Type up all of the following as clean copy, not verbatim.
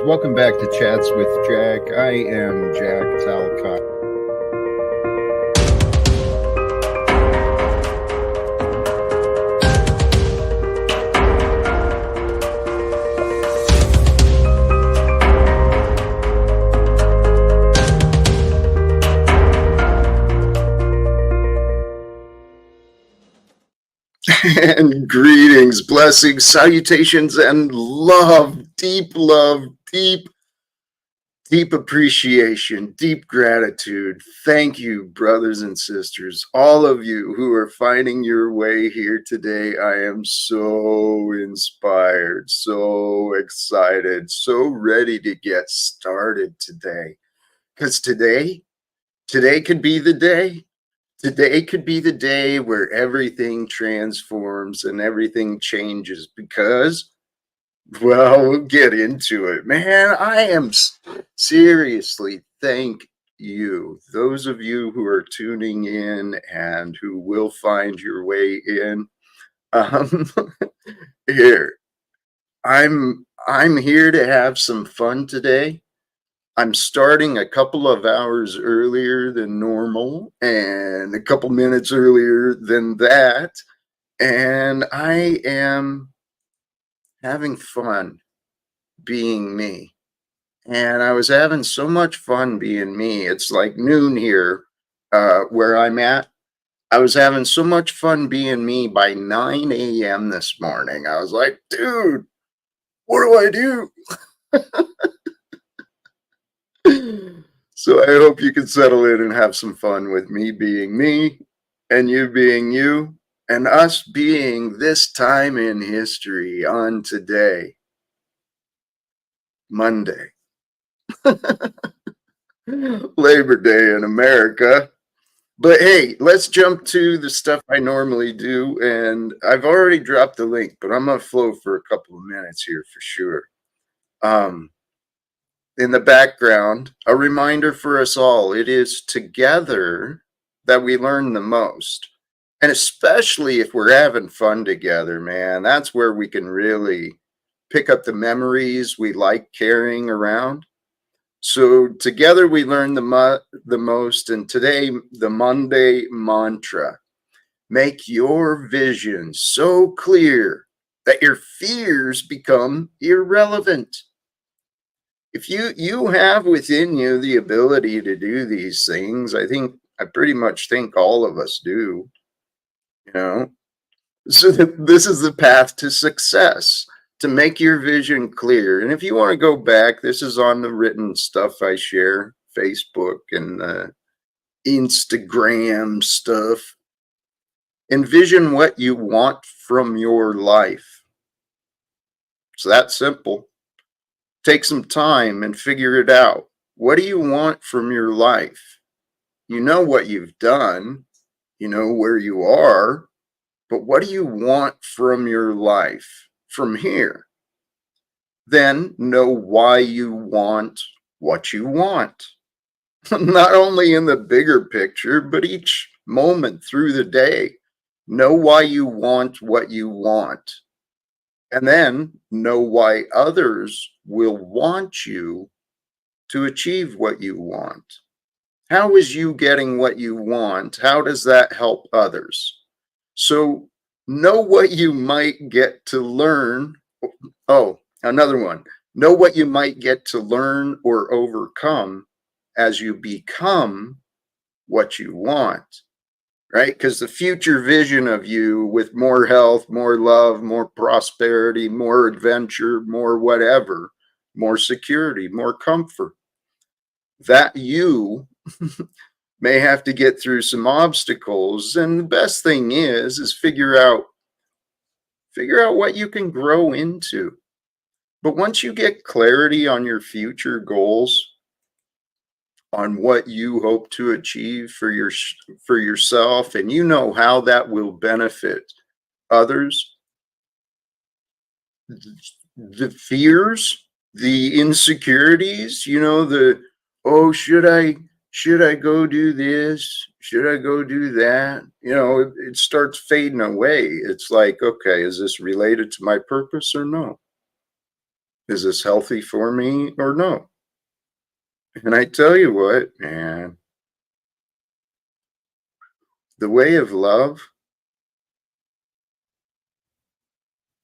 Welcome back to Chats with Jack. I am Jack Talcott. And greetings, blessings, salutations, and love, deep appreciation, deep gratitude. Thank you, brothers and sisters, all of you who are finding your way here today. I am so inspired, so excited, so ready to get started today. Because today could be the day. Today could be the day where everything transforms and everything changes because, well, we'll get into it. Man, I am seriously, thank you. Those of you who are tuning in and who will find your way in. Here, I'm here to have some fun today. I'm starting a couple of hours earlier than normal and a couple minutes earlier than that. And I am having fun being me. And I was having so much fun being me. It's like noon here where I'm at. I was having so much fun being me by 9 a.m. this morning. I was like, dude, what do I do? So I hope you can settle in and have some fun with me being me and you being you and us being this time in history on today, Monday, Labor Day in America. But hey, let's jump to the stuff I normally do. And I've already dropped the link, but I'm going to flow for a couple of minutes here for sure. In the background, a reminder for us all, it is together that we learn the most. And especially if we're having fun together, man, that's where we can really pick up the memories we like carrying around. So together we learn the most. And today, the Monday mantra, make your vision so clear that your fears become irrelevant. If you have within you the ability to do these things, I pretty much think all of us do, so this is the path to success, to make your vision clear. And if you want to go back, this is on the written stuff I share, Facebook and Instagram stuff. Envision what you want from your life. It's that simple. Take some time and figure it out. What do you want from your life? You know what you've done, you know where you are, but what do you want from your life from here? Then know why you want what you want. Not only in the bigger picture, but each moment through the day. Know why you want what you want. And then know why others will want you to achieve what you want. How is you getting what you want? How does that help others? So know what you might get to learn. Oh, another one. Know what you might get to learn or overcome as you become what you want. Right? Because the future vision of you with more health, more love, more prosperity, more adventure, more whatever, more security, more comfort, that you may have to get through some obstacles. And the best thing is figure out what you can grow into. But once you get clarity on your future goals, on what you hope to achieve for yourself, and you know how that will benefit others, the fears, the insecurities, should I go do this? Should I go do that? It starts fading away. It's like, okay, is this related to my purpose or no? Is this healthy for me or no? And I tell you what, man, the way of love,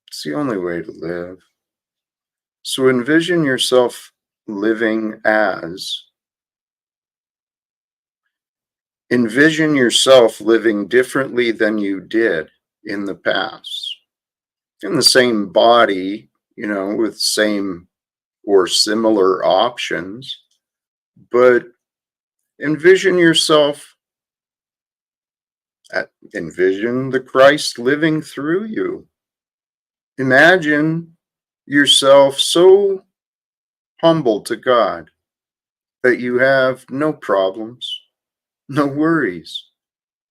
it's the only way to live. So envision yourself living envision yourself living differently than you did in the past. In the same body, with same or similar options, but envision yourself, envision the Christ living through you. Imagine yourself so humble to God that you have no problems, no worries.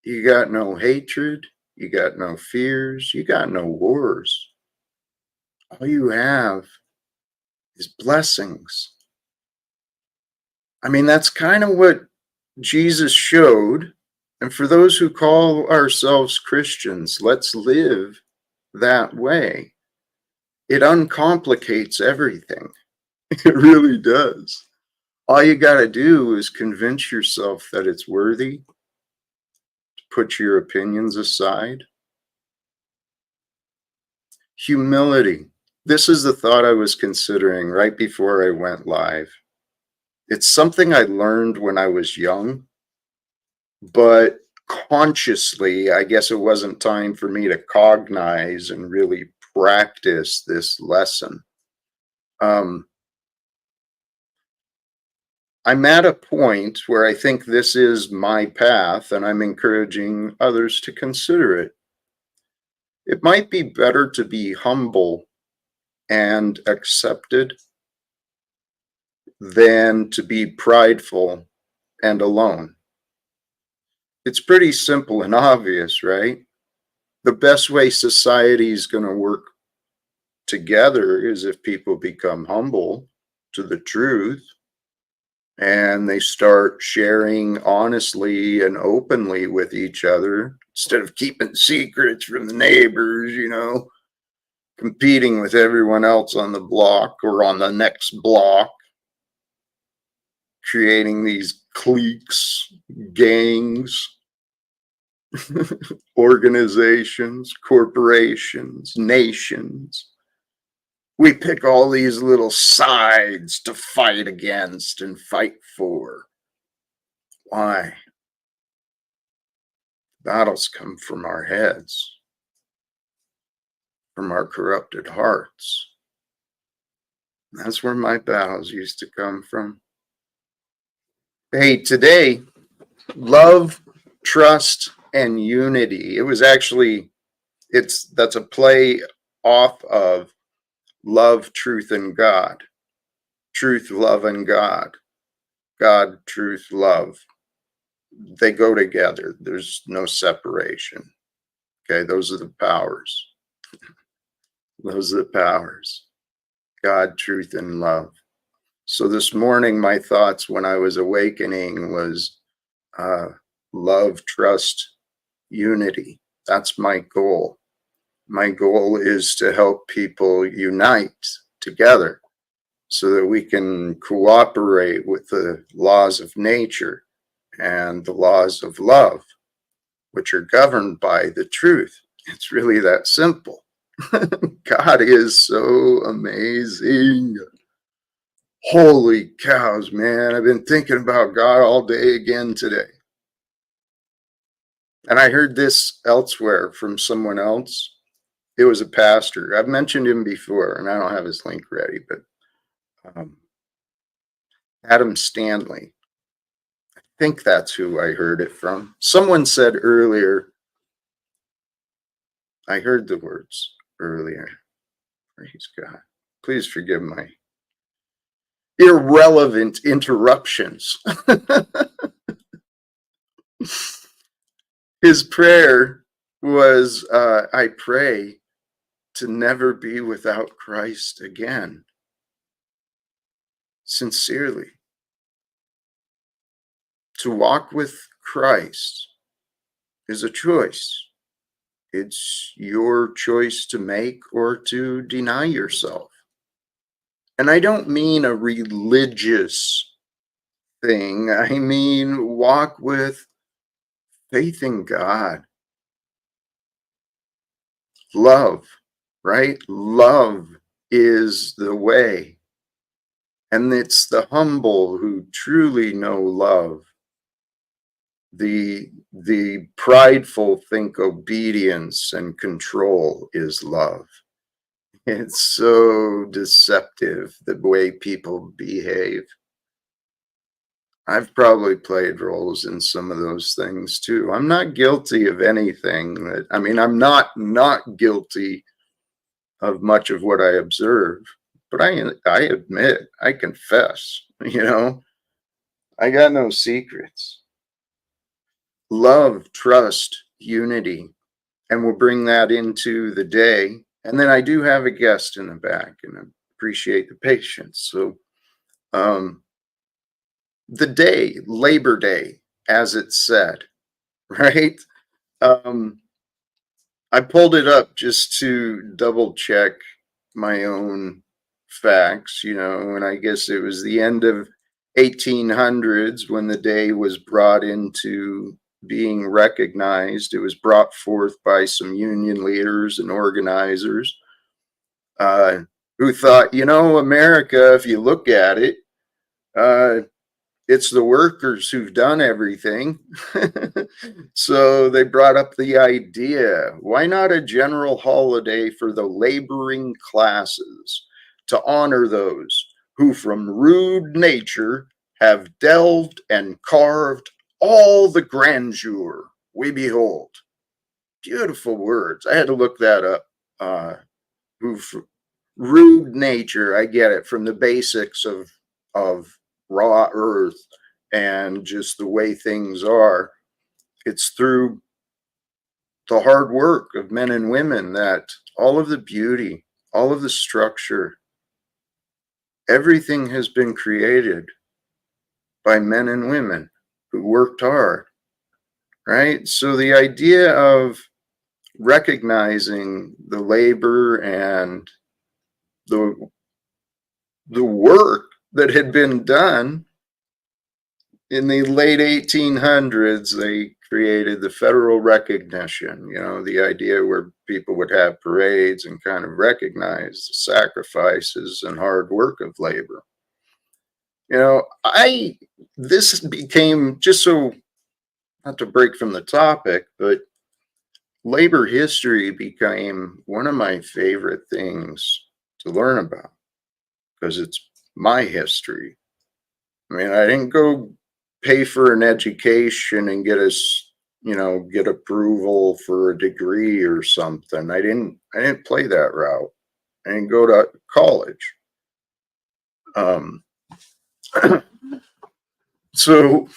You got no hatred, you got no fears, you got no wars. All you have is blessings. I mean, that's kind of what Jesus showed. And for those who call ourselves Christians, let's live that way. It uncomplicates everything. It really does. All you got to do is convince yourself that it's worthy to put your opinions aside. Humility. This is the thought I was considering right before I went live. It's something I learned when I was young, but consciously, I guess it wasn't time for me to cognize and really practice this lesson. I'm at a point where I think this is my path, and I'm encouraging others to consider it. It might be better to be humble and accepted than to be prideful and alone. It's pretty simple and obvious, right? The best way society is going to work together is if people become humble to the truth and they start sharing honestly and openly with each other instead of keeping secrets from the neighbors, competing with everyone else on the block or on the next block, creating these cliques, gangs, organizations, corporations, nations. We pick all these little sides to fight against and fight for. Why? Battles come from our heads, from our corrupted hearts. That's where my battles used to come from. Hey, today, love, trust, and unity. It was actually, that's a play off of love, truth, and God. Truth, love, and God. God, truth, love. They go together. There's no separation. Okay, those are the powers. Those are the powers. God, truth, and love. So this morning, my thoughts when I was awakening was love, trust, unity. That's my goal. My goal is to help people unite together so that we can cooperate with the laws of nature and the laws of love, which are governed by the truth. It's really that simple. God is so amazing. Holy cows, man. I've been thinking about God all day again today. And I heard this elsewhere from someone else. It was a pastor. I've mentioned him before, and I don't have his link ready, but Adam Stanley. I think that's who I heard it from. Someone said earlier, I heard the words earlier. Praise God. Please forgive my irrelevant interruptions. His prayer was, I pray to never be without Christ again. Sincerely. To walk with Christ is a choice. It's your choice to make or to deny yourself. And I don't mean a religious thing. I mean, walk with faith in God, love, right? Love is the way. And it's the humble who truly know love. The prideful think obedience and control is love. It's so deceptive the way people behave. I've probably played roles in some of those things too. I'm not guilty of anything that, I mean, I'm not guilty of much of what I observe, but I admit, I confess, I got no secrets. Love, trust, unity, and we'll bring that into the day. And then I do have a guest in the back, and I appreciate the patience. So, the day, Labor Day, as it's said, right? Um, I pulled it up just to double check my own facts, and I guess it was the end of 1800s when the day was brought into being recognized. It was brought forth by some union leaders and organizers uh, who thought, America, if you look at it, uh, it's the workers who've done everything. So they brought up the idea, why not a general holiday for the laboring classes to honor those who from rude nature have delved and carved all the grandeur we behold. Beautiful words. I had to look that up. Who rude nature, I get it, from the basics of raw earth and just the way things are. It's through the hard work of men and women that all of the beauty, all of the structure, everything has been created by men and women who worked hard, right? So the idea of recognizing the labor and the the work that had been done in the late 1800s, they created the federal recognition, the idea where people would have parades and kind of recognize the sacrifices and hard work of labor. This became, just so, not to break from the topic, but labor history became one of my favorite things to learn about because it's my history. I mean, I didn't go pay for an education and get approval for a degree or something. I didn't play that route. I didn't go to college. Um, so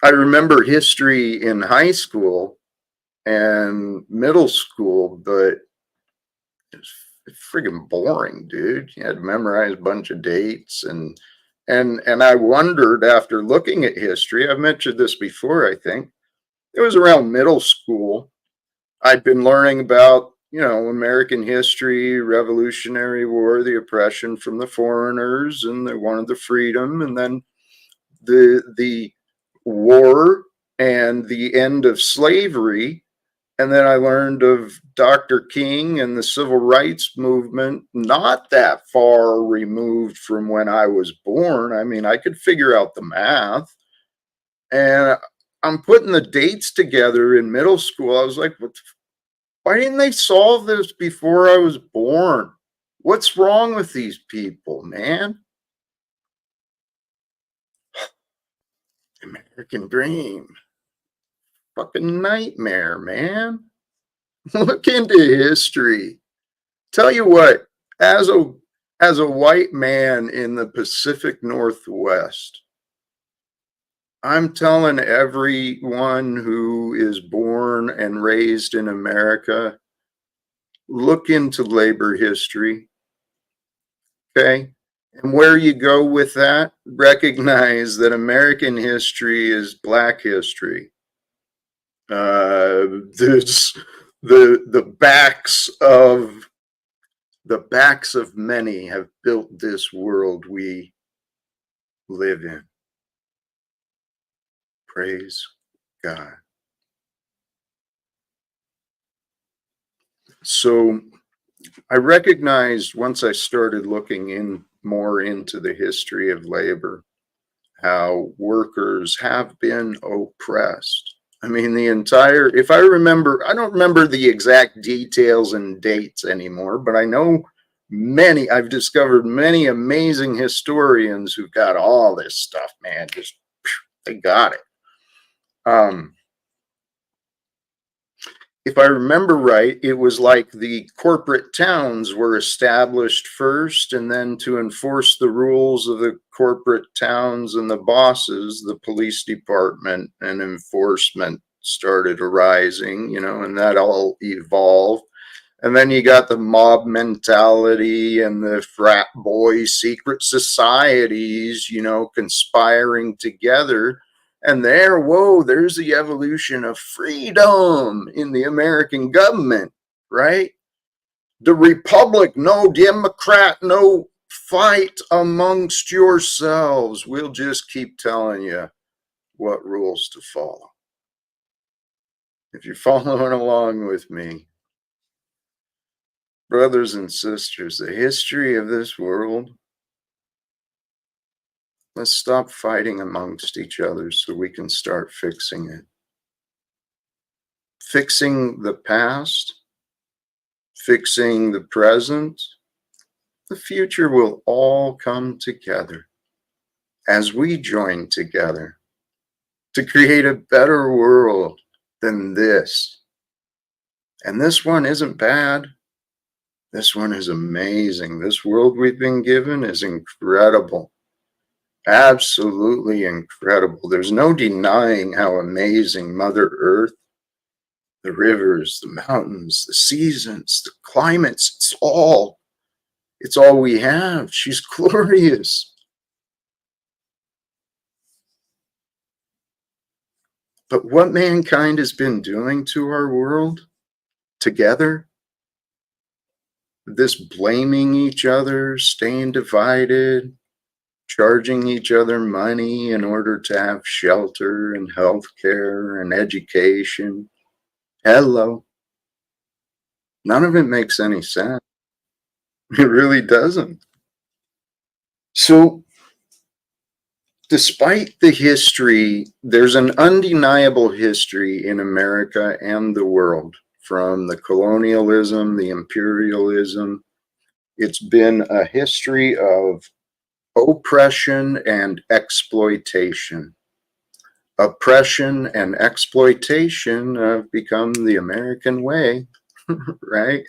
I remember history in high school and middle school, but it's friggin' boring, dude. You had to memorize a bunch of dates and I wondered after looking at history, I've mentioned this before, I think. It was around middle school. I'd been learning about, American history, Revolutionary War, the oppression from the foreigners, and they wanted the freedom, and then the war and the end of slavery. And then I learned of Dr. King and the civil rights movement, not that far removed from when I was born. I mean, I could figure out the math. And I'm putting the dates together in middle school. I was like, why didn't they solve this before I was born? What's wrong with these people, man? American dream. Fucking nightmare, man. Look into history. Tell you what, as a white man in the Pacific Northwest, I'm telling everyone who is born and raised in America, look into labor history. Okay. And where you go with that, recognize that American history is Black history. There's the backs of The backs of many have built this world we live in. Praise God. So I recognized once I started looking in more into the history of labor, how workers have been oppressed. I mean, the entire, if I remember, I don't remember the exact details and dates anymore, but I know I've discovered many amazing historians who got all this stuff, man. Just, they got it. If I remember right, it was like the corporate towns were established first, and then to enforce the rules of the corporate towns and the bosses, the police department and enforcement started arising, and that all evolved. And then you got the mob mentality and the frat boy secret societies, conspiring together. And there's the evolution of freedom in the American government, right? The republic, no Democrat, no fight amongst yourselves. We'll just keep telling you what rules to follow. If you're following along with me, brothers and sisters, the history of this world, let's stop fighting amongst each other so we can start fixing it. Fixing the past, fixing the present, the future will all come together as we join together to create a better world than this. And this one isn't bad. This one is amazing. This world we've been given is incredible. Absolutely incredible. There's no denying how amazing Mother Earth, the rivers, the mountains, the seasons, the climates, it's all we have. She's glorious. But what mankind has been doing to our world together, this blaming each other, staying divided, charging each other money in order to have shelter and health care and education. Hello. None of it makes any sense. It really doesn't. So, despite the history, there's an undeniable history in America and the world, from the colonialism, the imperialism. It's been a history of oppression and exploitation. Oppression and exploitation have become the American way, right?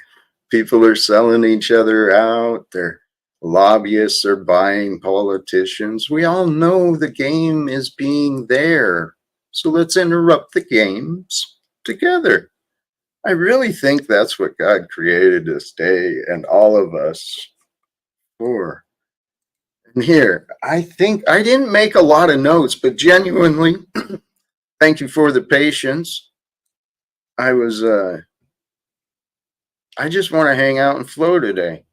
People are selling each other out. Their lobbyists are buying politicians. We all know the game is being there. So let's interrupt the games together. I really think that's what God created this day and all of us for. And here, I think I didn't make a lot of notes, but genuinely, thank you for the patience. I just want to hang out and flow today.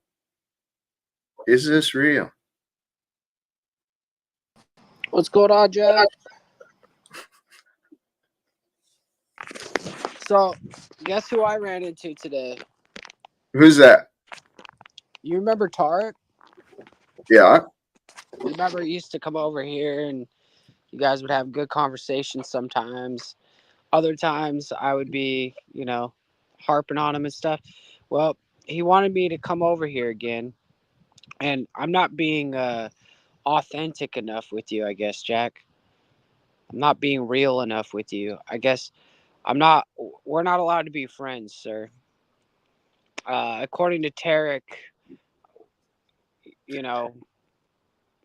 Is this real? What's going on, Jack? So, guess who I ran into today? Who's that? You remember Tarek? Yeah. Remember he used to come over here and you guys would have good conversations sometimes. Other times I would be, harping on him and stuff. Well, he wanted me to come over here again. And I'm not being authentic enough with you, I guess, Jack. I'm not being real enough with you. I guess we're not allowed to be friends, sir. According to Tarek,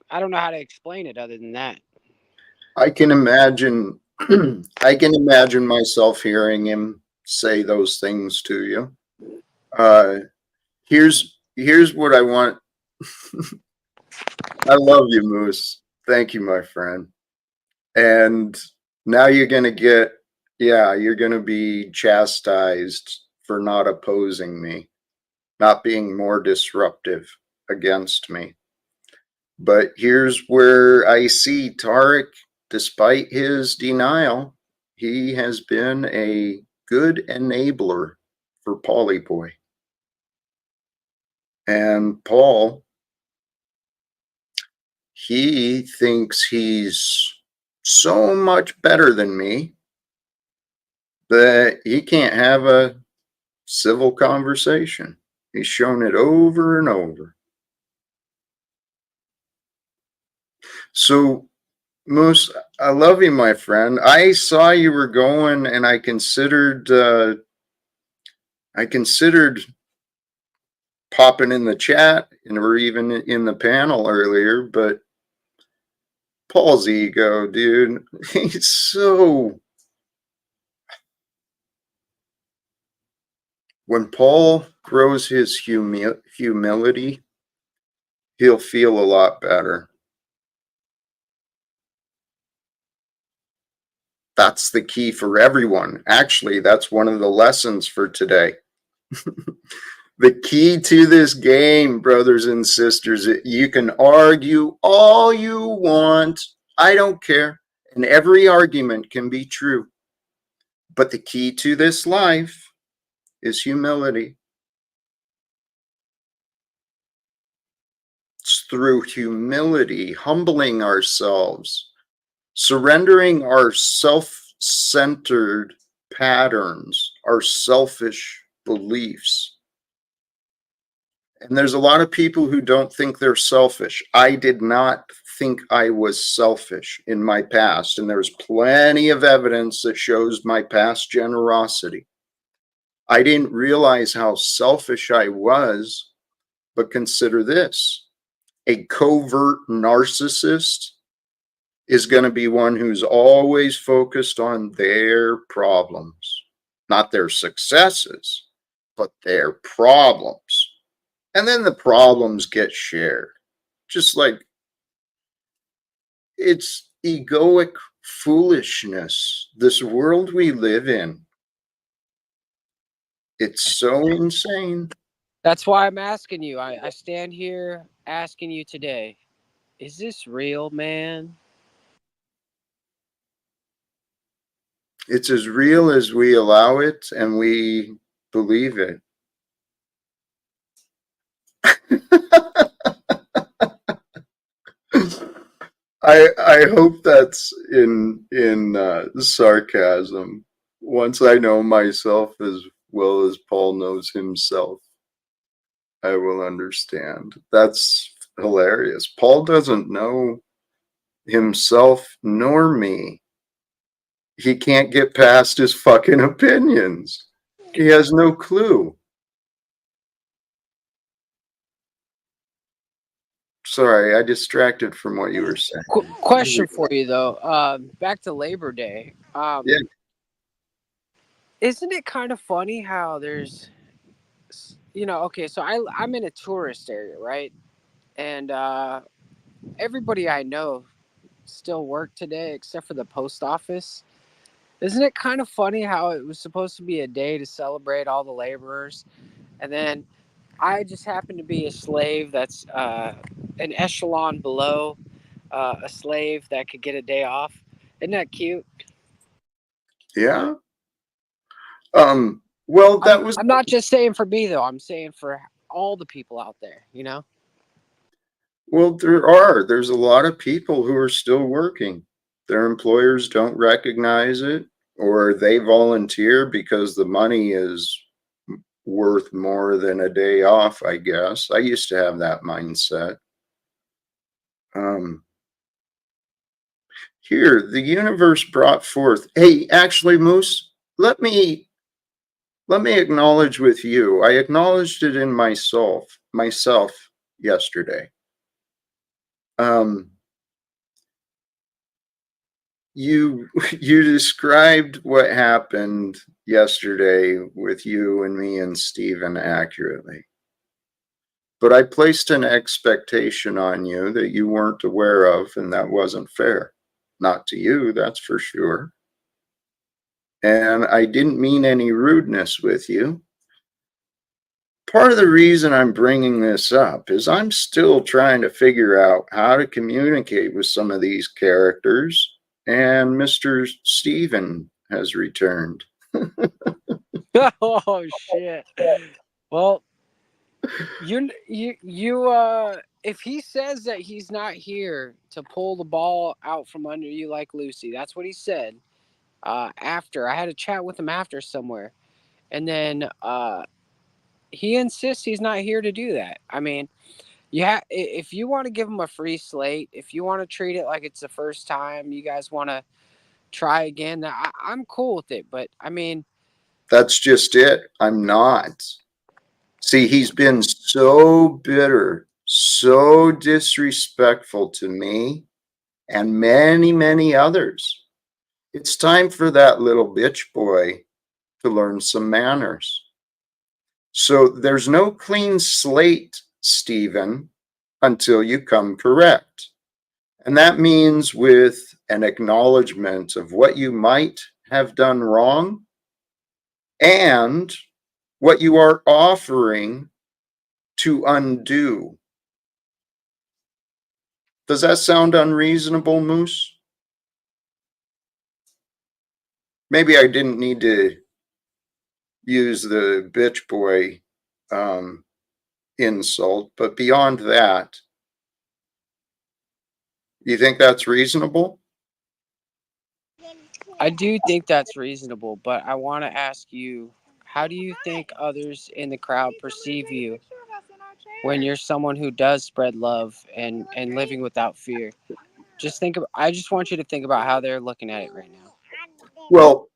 I don't know how to explain it other than that. I can imagine I can imagine myself hearing him say those things to you. Here's what I want. I love you, Moose. Thank you, my friend. And now you're gonna you're gonna be chastised for not opposing me. not being more disruptive against me. But here's where I see Tarek, despite his denial, he has been a good enabler for Polyboy. And Paul, he thinks he's so much better than me that he can't have a civil conversation. He's shown it over and over. So, Moose, I love you, my friend. I saw you were going, and I considered popping in the chat, and we're even in the panel earlier. But Paul's ego, dude, he's so. When Paul grows his humility, he'll feel a lot better. That's the key for everyone. Actually, that's one of the lessons for today. The key to this game, brothers and sisters, you can argue all you want. I don't care. And every argument can be true. But the key to this life is humility. It's through humility, humbling ourselves, surrendering our self-centered patterns, our selfish beliefs. And there's a lot of people who don't think they're selfish. I did not think I was selfish in my past, and there's plenty of evidence that shows my past generosity. I didn't realize how selfish I was, but consider this. A covert narcissist is going to be one who's always focused on their problems, not their successes, but their problems. And then the problems get shared. Just like it's egoic foolishness. This world we live in, it's so insane. That's why I'm asking you. I stand here asking you today, is this real, man? It's as real as we allow it and we believe it. I hope that's in sarcasm. Once I know myself as well as Paul knows himself, I will understand. That's hilarious. Paul doesn't know himself nor me. He can't get past his fucking opinions. He has no clue. Sorry, I distracted from what you were saying. Question for you though. Back to Labor Day. Yeah. Isn't it kind of funny how there's, okay, so I'm in a tourist area, right? And everybody I know still work today except for the post office. Isn't it kind of funny how it was supposed to be a day to celebrate all the laborers, and then I just happen to be a slave that's an echelon below a slave that could get a day off? Isn't that cute? Yeah. Well, that was. I'm not just saying for me though. I'm saying for all the people out there. Well, there's a lot of people who are still working. Their employers don't recognize it, or they volunteer because the money is worth more than a day off, I guess. I used to have that mindset. Here, the universe brought forth. Hey, actually, Moose, let me acknowledge with you. I acknowledged it in myself yesterday. You described what happened yesterday with you and me and Stephen accurately. But I placed an expectation on you that you weren't aware of, and that wasn't fair. Not to you, that's for sure. And I didn't mean any rudeness with you. part of the reason I'm bringing this up is I'm still trying to figure out how to communicate with some of these characters, and Mr. Steven has returned. Oh shit. Well, if he says that he's not here to pull the ball out from under you like Lucy, that's what he said. After I had a chat with him after somewhere, and then he insists he's not here to do that. I mean, if you want to give him a free slate, if you want to treat it like it's the first time, you guys want to try again, I'm cool with it. But I mean, That's just it. I'm not. See, he's been so bitter, so disrespectful to me and many, many others. It's time for that little bitch boy to learn some manners. So there's no clean slate, Stephen, until you come correct. And that means with an acknowledgement of what you might have done wrong and what you are offering to undo. Does that sound unreasonable, Moose? Maybe I didn't need to use the bitch boy insult, but beyond that, you think that's reasonable? I do think that's reasonable, but I want to ask you, how do you think others in the crowd perceive you when you're someone who does spread love and living without fear? I just want you to think about how they're looking at it right now. Well,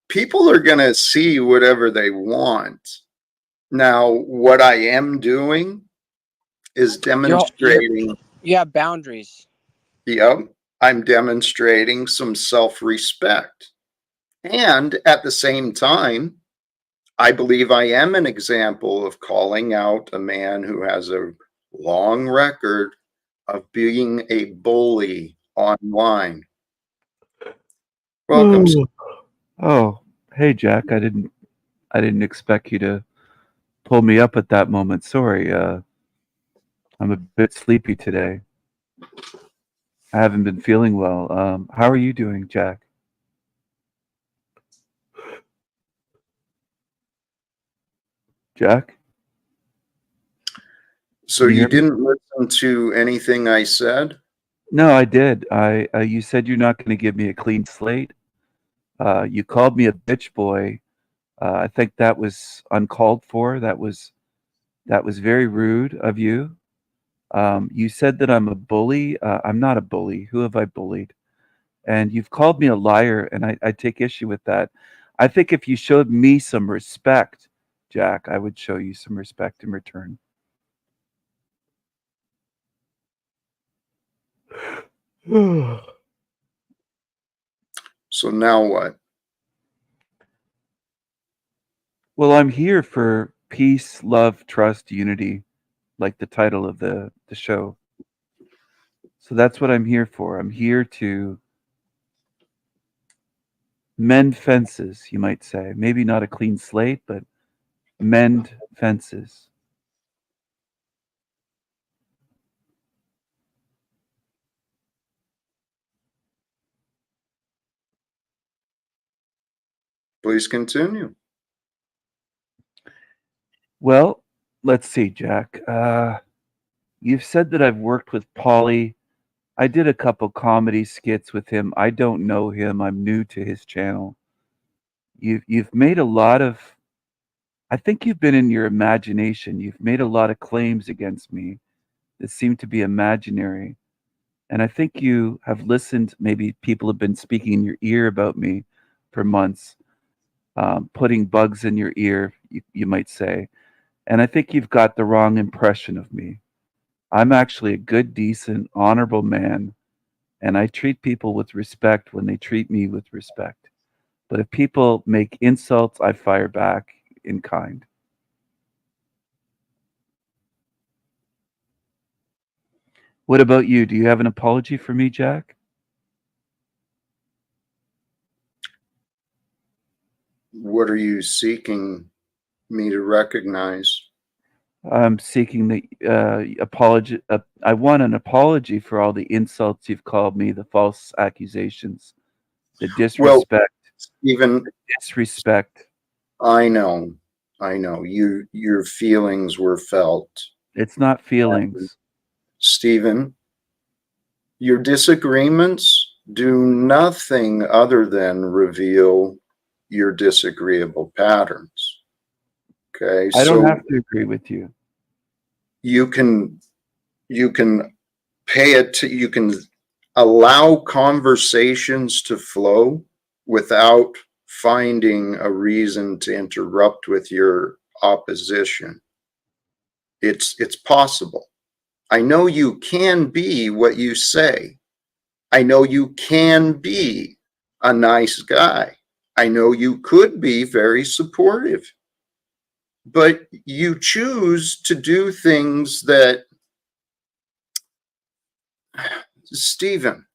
people are going to see whatever they want. Now, what I am doing is demonstrating. You have boundaries. Yep, I'm demonstrating some self-respect. And at the same time, I believe I am an example of calling out a man who has a long record of being a bully online. Welcome. Oh, hey Jack. I didn't expect you to pull me up at that moment. Sorry. I'm a bit sleepy today. I haven't been feeling well. How are you doing, Jack? Jack? So Can you you hear me? didn't listen to anything I said? No, I did. You said you're not going to give me a clean slate. You called me a bitch boy. I think that was uncalled for. That was very rude of you. You said that I'm a bully. I'm not a bully. Who have I bullied? And you've called me a liar, and I take issue with that. I think if you showed me some respect, Jack, I would show you some respect in return. So now what? Well, I'm here for peace, love, trust, unity, like the title of the show. So that's what I'm here for. I'm here to mend fences, you might say. Maybe not a clean slate, but mend fences. Please continue. Well, let's see, Jack. You've said that I've worked with Paulie. I did a couple comedy skits with him. I don't know him. I'm new to his channel. You've made a lot of, I think you've been in your imagination. You've made a lot of claims against me that seem to be imaginary. And I think you have listened. Maybe people have been speaking in your ear about me for months, putting bugs in your ear, you might say. And I think you've got the wrong impression of me. I'm actually a good, decent, honorable man, and I treat people with respect when they treat me with respect. But if people make insults, I fire back in kind. What about you? Do you have an apology for me, Jack? What are you seeking me to recognize? I'm seeking the apology. I want an apology for all the insults you've called me, the false accusations, the Well, disrespect, Stephen, disrespect. I know, your feelings were felt. It's not feelings. Stephen, your disagreements do nothing other than reveal your disagreeable patterns. Okay, I don't so have to agree with you. you can pay it to, you can allow conversations to flow without finding a reason to interrupt with your opposition. It's possible. I know you can be what you say. I know you can be a nice guy. I know you could be very supportive, but you choose to do things that, Stephen,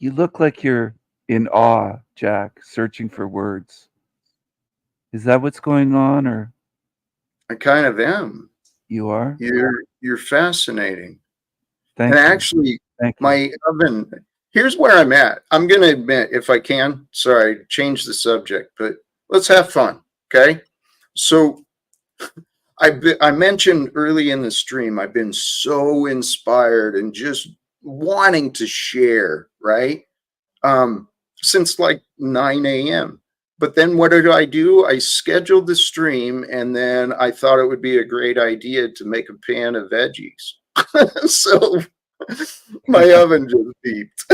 You look like you're in awe, Jack, searching for words. Is that what's going on, or I kind of am. you are? You're fascinating. Thank And you. actually, Thank you. my oven, here's where I'm at. I'm going to admit, if I can, sorry, change the subject, but let's have fun. Okay. So I mentioned early in the stream, I've been so inspired and just wanting to share, right? Since like 9 a.m. But then what did I do? I scheduled the stream and then I thought it would be a great idea to make a pan of veggies. So my oven just beeped.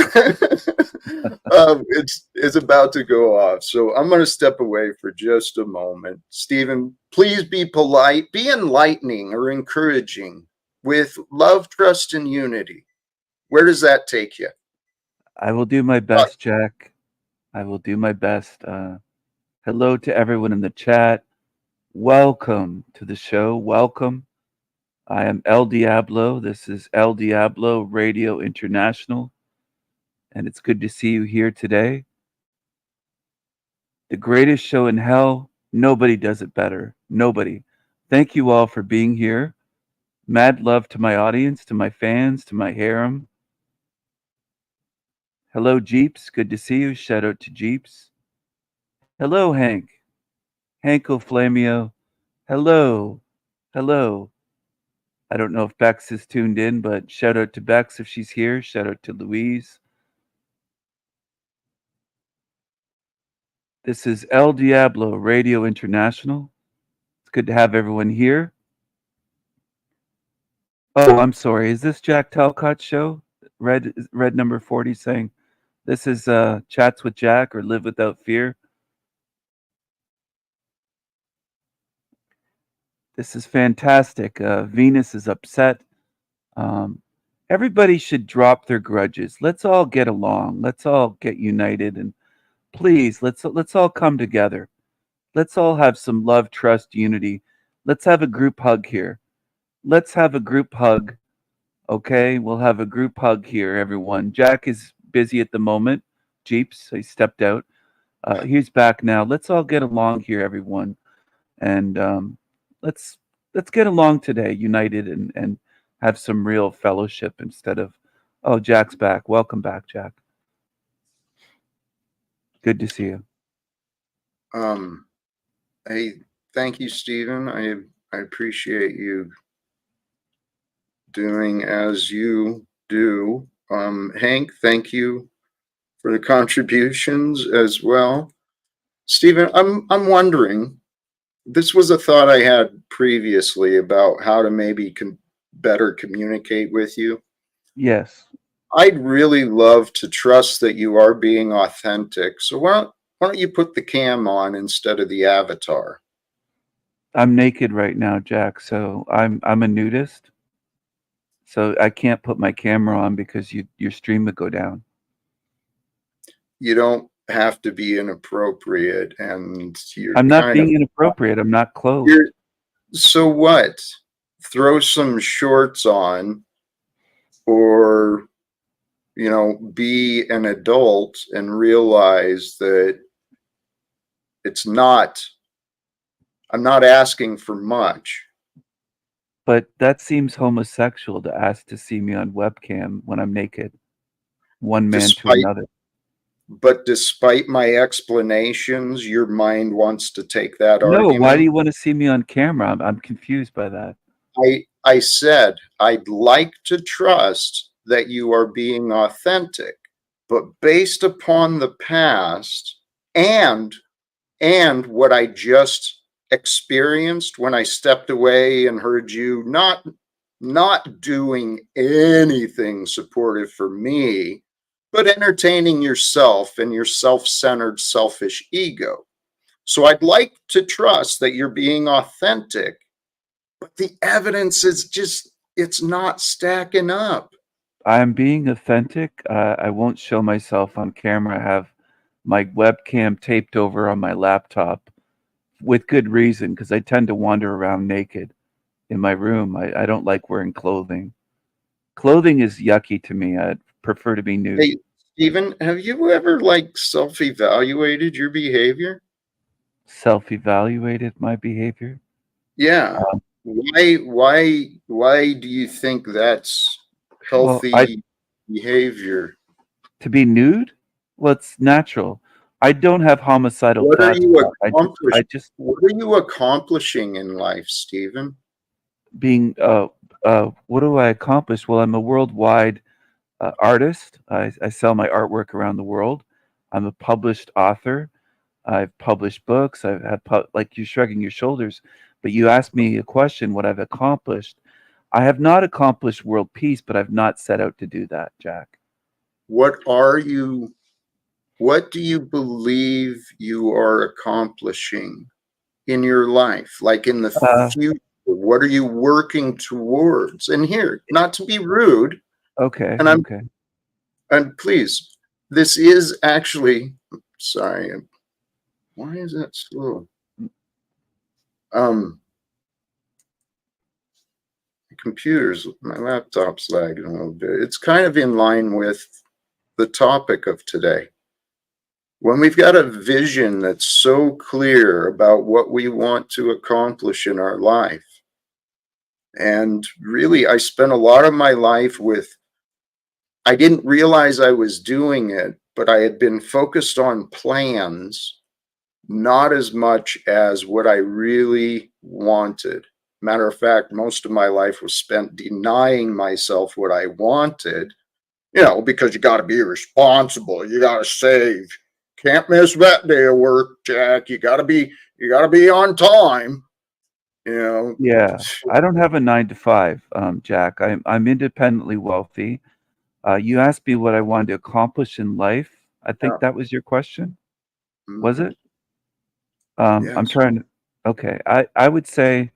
It's about to go off. So I'm going to step away for just a moment. Stephen, please be polite, be enlightening or encouraging with love, trust, and unity. Where does that take you? I will do my best, Jack. I will do my best. Hello to everyone in the chat. Welcome to the show. Welcome. I am El Diablo. This is El Diablo Radio International, and it's good to see you here today. The greatest show in hell. Nobody does it better. Nobody. Thank you all for being here. Mad love to my audience, to my fans, to my harem. Hello, Jeeps. Good to see you. Shout out to Jeeps. Hello, Hank. Hanko Flamio. Hello. Hello. I don't know if Bex is tuned in, but shout out to Bex if she's here. Shout out to Louise. This is El Diablo Radio International. It's good to have everyone here. Oh, I'm sorry. Is this Jack Talcott show? Red number 40 saying this is Chats with Jack or Live Without Fear. This is fantastic. Venus is upset. Um, everybody should drop their grudges. Let's all get along. Let's all get united, and please, let's all come together. Let's all have some love, trust, unity. Let's have a group hug here. Let's have a group hug. Okay, we'll have a group hug here, everyone. Jack is busy at the moment. Jeeps, he stepped out. He's back now. Let's all get along here, everyone, and let's get along today, united, and have some real fellowship instead of. Oh, Jack's back. Welcome back, Jack. Good to see you. Hey, thank you, Stephen. I appreciate you doing as you do. Hank, thank you for the contributions as well. Stephen, I'm wondering, this was a thought I had previously about how to maybe better communicate with you. Yes. I'd really love to trust that you are being authentic. So why don't you put the cam on instead of the avatar? I'm naked right now, Jack. So I'm a nudist. So I can't put my camera on because your stream would go down. You don't have to be inappropriate, and you're I'm not kind being of inappropriate. I'm not clothed. So what? Throw some shorts on, or be an adult and realize that It's not, I'm not asking for much. But that seems homosexual to ask to see me on webcam when I'm naked, one man to Despite, another. but despite my explanations, your mind wants to take that No, why do argument. you want to see me on camera? I'm confused by that. I said, I'd like to trust that you are being authentic, but based upon the past and what I just experienced when I stepped away and heard you not doing anything supportive for me, but entertaining yourself and your self-centered, selfish ego. So I'd like to trust that you're being authentic, but the evidence is just, it's not stacking up. I'm being authentic. I won't show myself on camera. I have my webcam taped over on my laptop with good reason because I tend to wander around naked in my room. I don't like wearing clothing. Clothing is yucky to me. I'd prefer to be nude. Hey, Stephen, have you ever like self-evaluated your behavior? Self-evaluated my behavior. Yeah. Why do you think that's Well, I healthy behavior? to be nude? Well, it's natural. I don't have homicidal What are thoughts, you Jack. what are you accomplishing in life, Stephen? Being what do I accomplish? Well, I'm a worldwide artist. I sell my artwork around the world. I'm a published author. I've published books. I've had like you're shrugging your shoulders, but you asked me a question. What I've accomplished? I have not accomplished world peace, but I've not set out to do that, Jack. What do you believe you are accomplishing in your life? Like in the Uh, future, what are you working towards? And here, not to be rude, okay, and okay. and please, this is actually, sorry, why is that slow? My laptop's lagging a little bit. It's kind of in line with the topic of today. When we've got a vision that's so clear about what we want to accomplish in our life, and really, I spent a lot of my life I didn't realize I was doing it, but I had been focused on plans, not as much as what I really wanted. Matter of fact, most of my life was spent denying myself what I wanted, because you got to be responsible, you got to save, can't miss that day of work, Jack. You got to be on time. Yeah, I don't have a 9 to 5, Jack. I'm independently wealthy. You asked me what I wanted to accomplish in life. I think Yeah. that was your question. Was Mhm. it? I'm Yes. trying to. Okay, I would say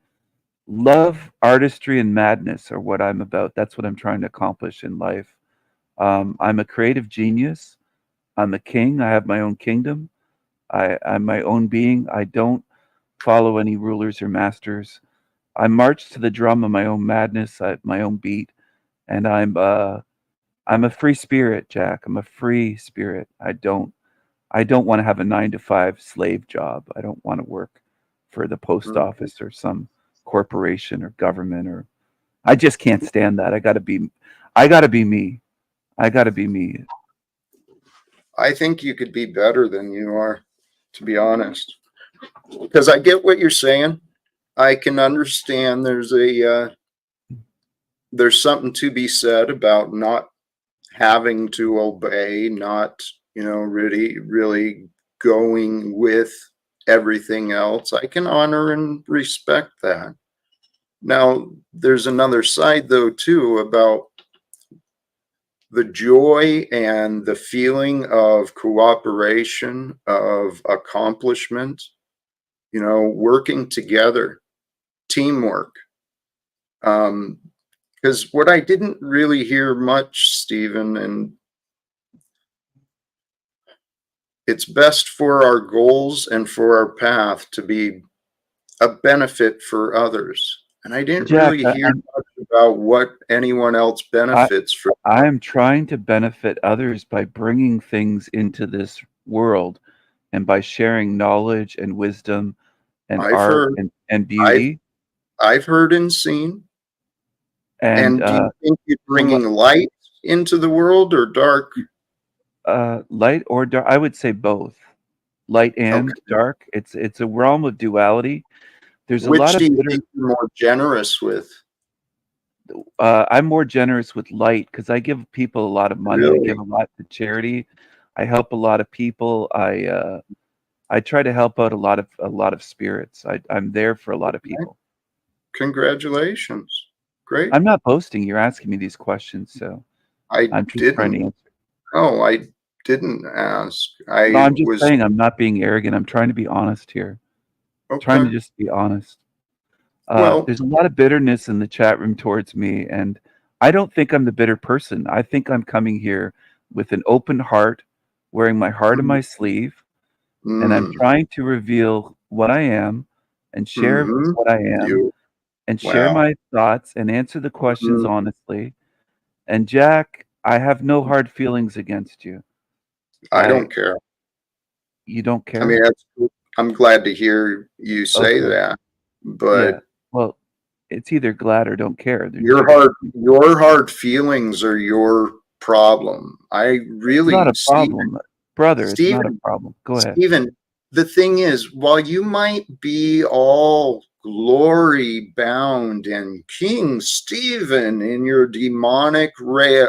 love, artistry, and madness are what I'm about. That's what I'm trying to accomplish in life. I'm a creative genius. I'm a king. I have my own kingdom. I'm my own being. I don't follow any rulers or masters. I march to the drum of my own madness, my own beat, and I'm a free spirit, Jack. I'm a free spirit. I don't want to have a 9 to 5 slave job. I don't want to work for the post Mhm. office or some corporation or government or I just can't stand that. I gotta be me. I gotta be me. I think you could be better than you are, to be honest, because I get what you're saying. I can understand there's something to be said about not having to obey, not, really going with everything else. I can honor and respect that. Now, there's another side though too about the joy and the feeling of cooperation, of accomplishment, working together, teamwork. Because what I didn't really hear much, Stephen, and it's best for our goals and for our path to be a benefit for others. And I didn't Jack, really hear much about what anyone else I, benefits from. I am trying to benefit others by bringing things into this world and by sharing knowledge and wisdom and I've art heard, and I've, beauty. I've heard and seen. And And do you think you're there's a lot, bringing light into the world or dark? light or dark. I would say both, light and Okay. dark. It's a realm of duality. There's a Which lot do of you bitter. think you're more generous with? I'm more generous with light because I give people a lot of money. I give Really? a lot to charity. I help a lot of people. I try to help out a lot of spirits. I'm there for a lot of Okay. people. Congratulations. Great. I'm not boasting. You're asking me these questions, so I I'm just trying to didn't. answer. Oh, I didn't ask. No, I I'm just was saying I'm not being arrogant. I'm trying to be honest here. Trying to okay. just be honest. Well, There's a lot of bitterness in the chat room towards me, and I don't think I'm the bitter person. I think I'm coming here with an open heart, wearing my heart on mm, my sleeve, and I'm mm, trying to reveal what I am and share mm, what I am you, and share wow. my thoughts and answer the questions Mm, honestly. And Jack, I have no hard feelings against you. I I don't care. You don't I mean, care? I'm glad to hear you say Okay. that, but Yeah. Well, it's either glad or don't care. They're two your different hard, things. your hard feelings are your problem. I It's not really, a problem. Brother, it's not a Stephen, problem. Go ahead. Stephen, the thing is, while you might be all glory bound and King Stephen in your demonic layer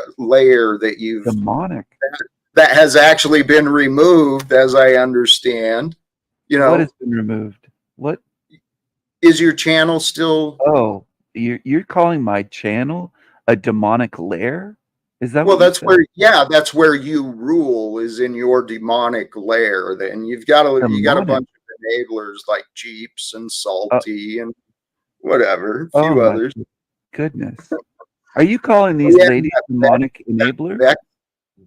Demonic. that has actually been removed, as I understand, you What has know, been removed? What? is your channel still? Oh, you're calling my channel a demonic lair? Is that Well, what you that's said? where, yeah, that's where you rule, is in your demonic lair. Then you got a Demonic. bunch of enablers like Jeeps and Uh, Salty and whatever, a oh few my others. goodness. Are you calling Oh these yeah, ladies demonic enablers? Beck,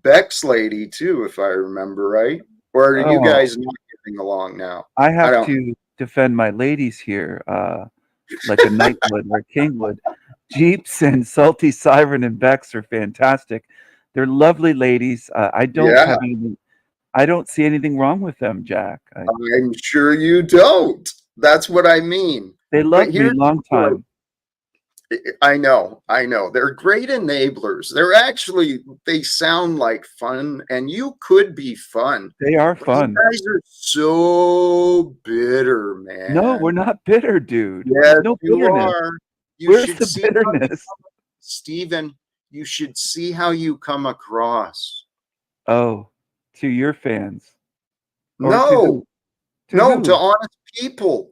Beck's lady too, if I remember right. Or are you Oh, guys not getting along now? I I have don't. to defend my ladies here, like a knight would or a king would. Jeeps and Salty Siren and Bex are fantastic. They're lovely ladies. Yeah, I don't see anything wrong with them, Jack. I'm sure you don't. That's what I mean. They But loved me here's long the time. I know. They're great enablers. They're actually, they sound like fun, and you could be fun. They are But you fun. guys are so bitter, No, we're man. not bitter, dude. Yes, There's no you bitterness. are. You Where's should the see how, bitterness? Stephen, you should see how you come across. Oh, to your fans or No, to no, to who? honest people.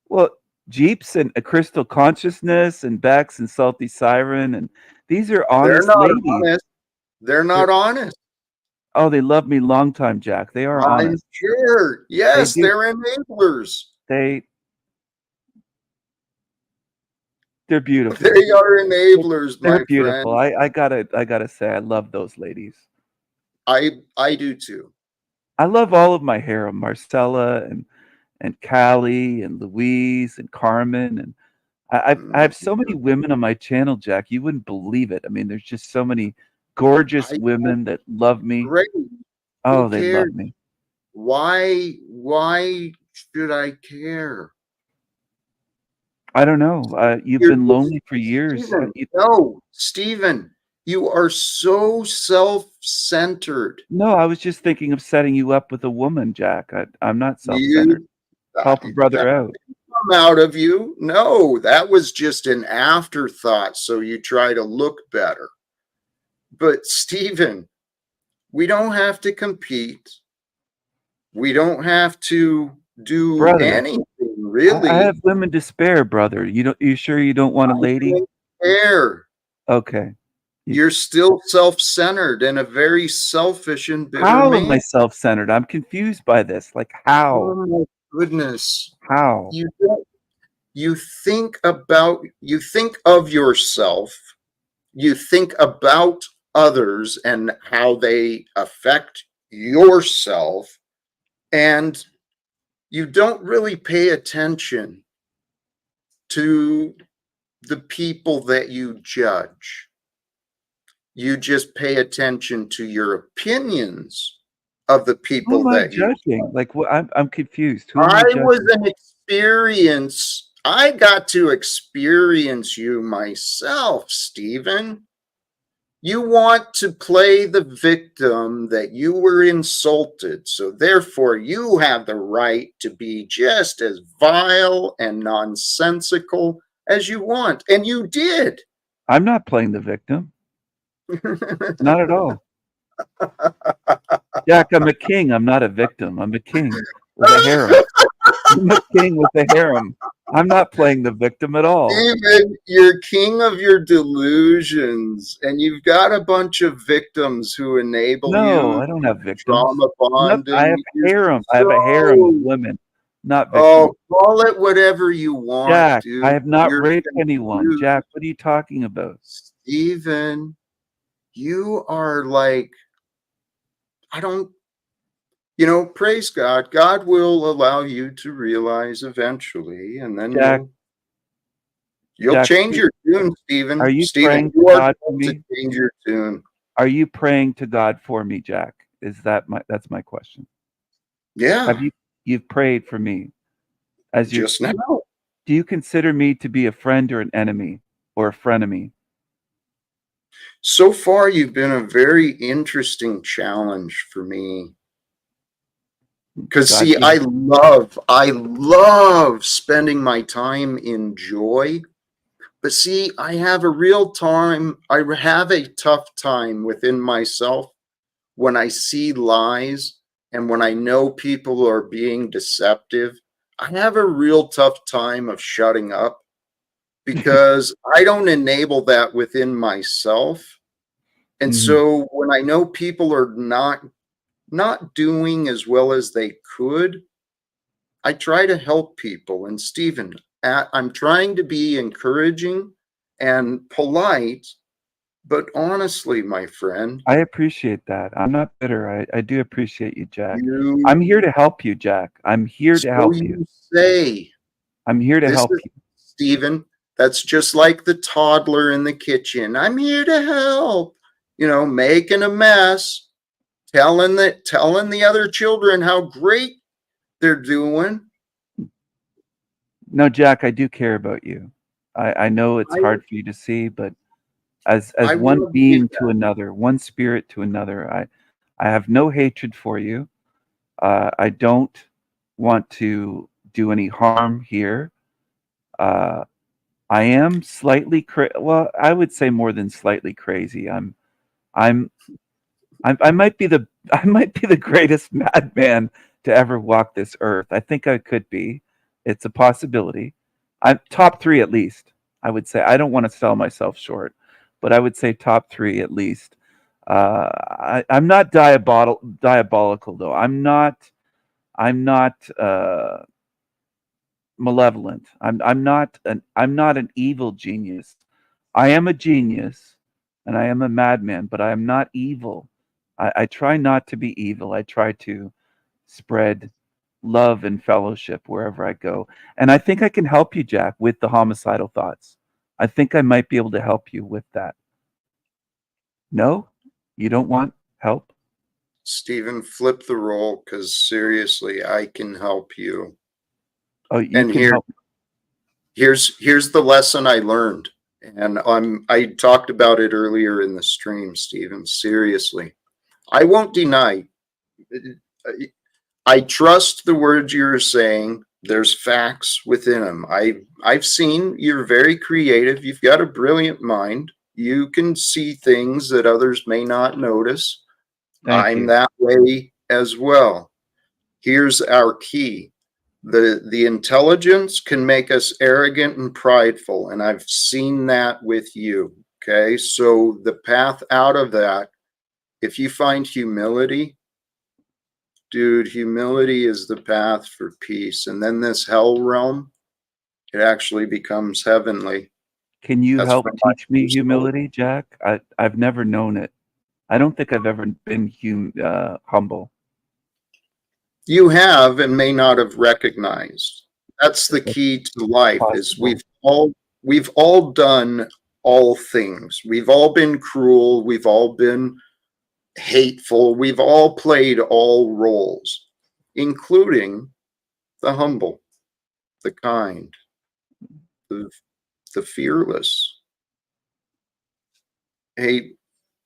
Well, Jeeps and a Crystal Consciousness and Bex and Salty Siren and these are They're honest not ladies. honest. They're They're not honest. Oh, they love me long time, Jack. They are I'm honest. sure. They Yes, do. they're enablers. They they're beautiful. They are They're, enablers, they're my beautiful. friend. I gotta say I love those ladies. I do too. I love all of my harem, Marcella and Callie and Louise and Carmen and I have so many Mhm. women on my channel, Jack. You wouldn't believe it. I mean, there's just so many gorgeous I women that love me. great. Who Oh, they cares? love me. Why should I care? I don't know. You've You're been lonely for years. Stephen. No, Stephen, you are so self-centered. No, I was just thinking of setting you up with a woman, Jack. I'm not self-centered. You that, Help a brother out. come out of you. No, that was just an afterthought. So you try to look better. But Stephen, we don't have to compete. We don't have to do Brother, anything I have really. women to spare, brother. You sure you don't want a I lady? don't care. Okay. You, You're still self-centered and a very selfish and bitter how am man. I self-centered? I'm confused by this. Like Oh how? my goodness. How? You don't, you think of yourself, you think about others and how they affect yourself, and you don't really pay attention to the people that you judge. You just pay attention to your opinions of the Who am people I that you. judging? Like, what? I'm confused. Who am I I was judging? an experience. I got to experience you myself, Stephen. You want to play the victim that you were insulted, so therefore you have the right to be just as vile and nonsensical as you want, and you did. I'm not playing the victim. Not at all. Jack, I'm a king. I'm not a victim. I'm a king with a harem. I'm a king with a harem. I'm not playing the victim at all. David, you're king of your delusions, and you've got a bunch of victims who enable No, you I don't have victims. trauma Not, I have bonding. You're harem. I have a harem of so, women, not victims. oh, call it whatever you want, Jack, I dude. have not You're raped anyone. confused. Jack, what are you talking about? Stephen, you are like, I don't, praise God. God will allow you to realize eventually, and then Jack, you'll Jack, change your tune, Stephen. are you Stephen, praying to you are God for going to me? change your tune. Are you praying to God for me, Jack? That's my question. Yeah, Have you've prayed for me as your just now. do you consider me to be a friend or an enemy or a frenemy? So far, you've been a very interesting challenge for me. Because God see, give I love spending my time in joy. But see, I have a tough time within myself when I see lies and when I know people are being deceptive. I have a real tough time of shutting up because I don't enable that within myself. And Mhm. so when I know people are not doing as well as they could, I try to help people. And Stephen, I'm trying to be encouraging and polite, but honestly, my friend, I appreciate that. I'm not bitter. I do appreciate you, Jack. I'm you here to help you, Jack. I'm here to so help you. you say I'm here to this help is you. Stephen. That's just like the toddler in the kitchen. I'm here to help, making a mess, telling the other children how great they're doing. No, Jack, I do care about you. I know it's I hard for you to see, but as I one will believe being to that. another, one spirit to another, I have no hatred for you. I don't want to do any harm here. Uh, I am slightly well, I would say more than slightly crazy. I'm I might be the I might be the greatest madman to ever walk this earth. I think I could be. It's a possibility. I'm top 3 at least. I would say I don't want to sell myself short, but I would say top 3 at least. I'm not diabolical though. I'm not malevolent. I'm not an evil genius. I am a genius and I am a madman, but I am not evil. I try not to be evil. I try to spread love and fellowship wherever I go. And I think I can help you, Jack, with the homicidal thoughts. I think I might be able to help you with that. No? You don't want help? Stephen, flip the role because seriously, I can help you. Oh, you And can help. here's the lesson I learned. And I talked about it earlier in the stream, Stephen. Seriously. I won't deny. I trust the words you're saying. There's facts within them. I've seen you're very creative. You've got a brilliant mind. You can see things that others may not notice. Thank I'm you. that way as well. Here's our key. The intelligence can make us arrogant and prideful, and I've seen that with you. Okay, so the path out of that, if you find humility, dude, humility is the path for peace. And then this hell realm, it actually becomes heavenly. Can you That's help from my teach me personal. humility, Jack? I've never known it. I don't think I've ever been humble. You have and may not have recognized. That's the That's key to life is possible. we've all done all things. We've all been cruel. We've all been hateful. We've all played all roles, including the humble, the kind, the, the fearless. Hey,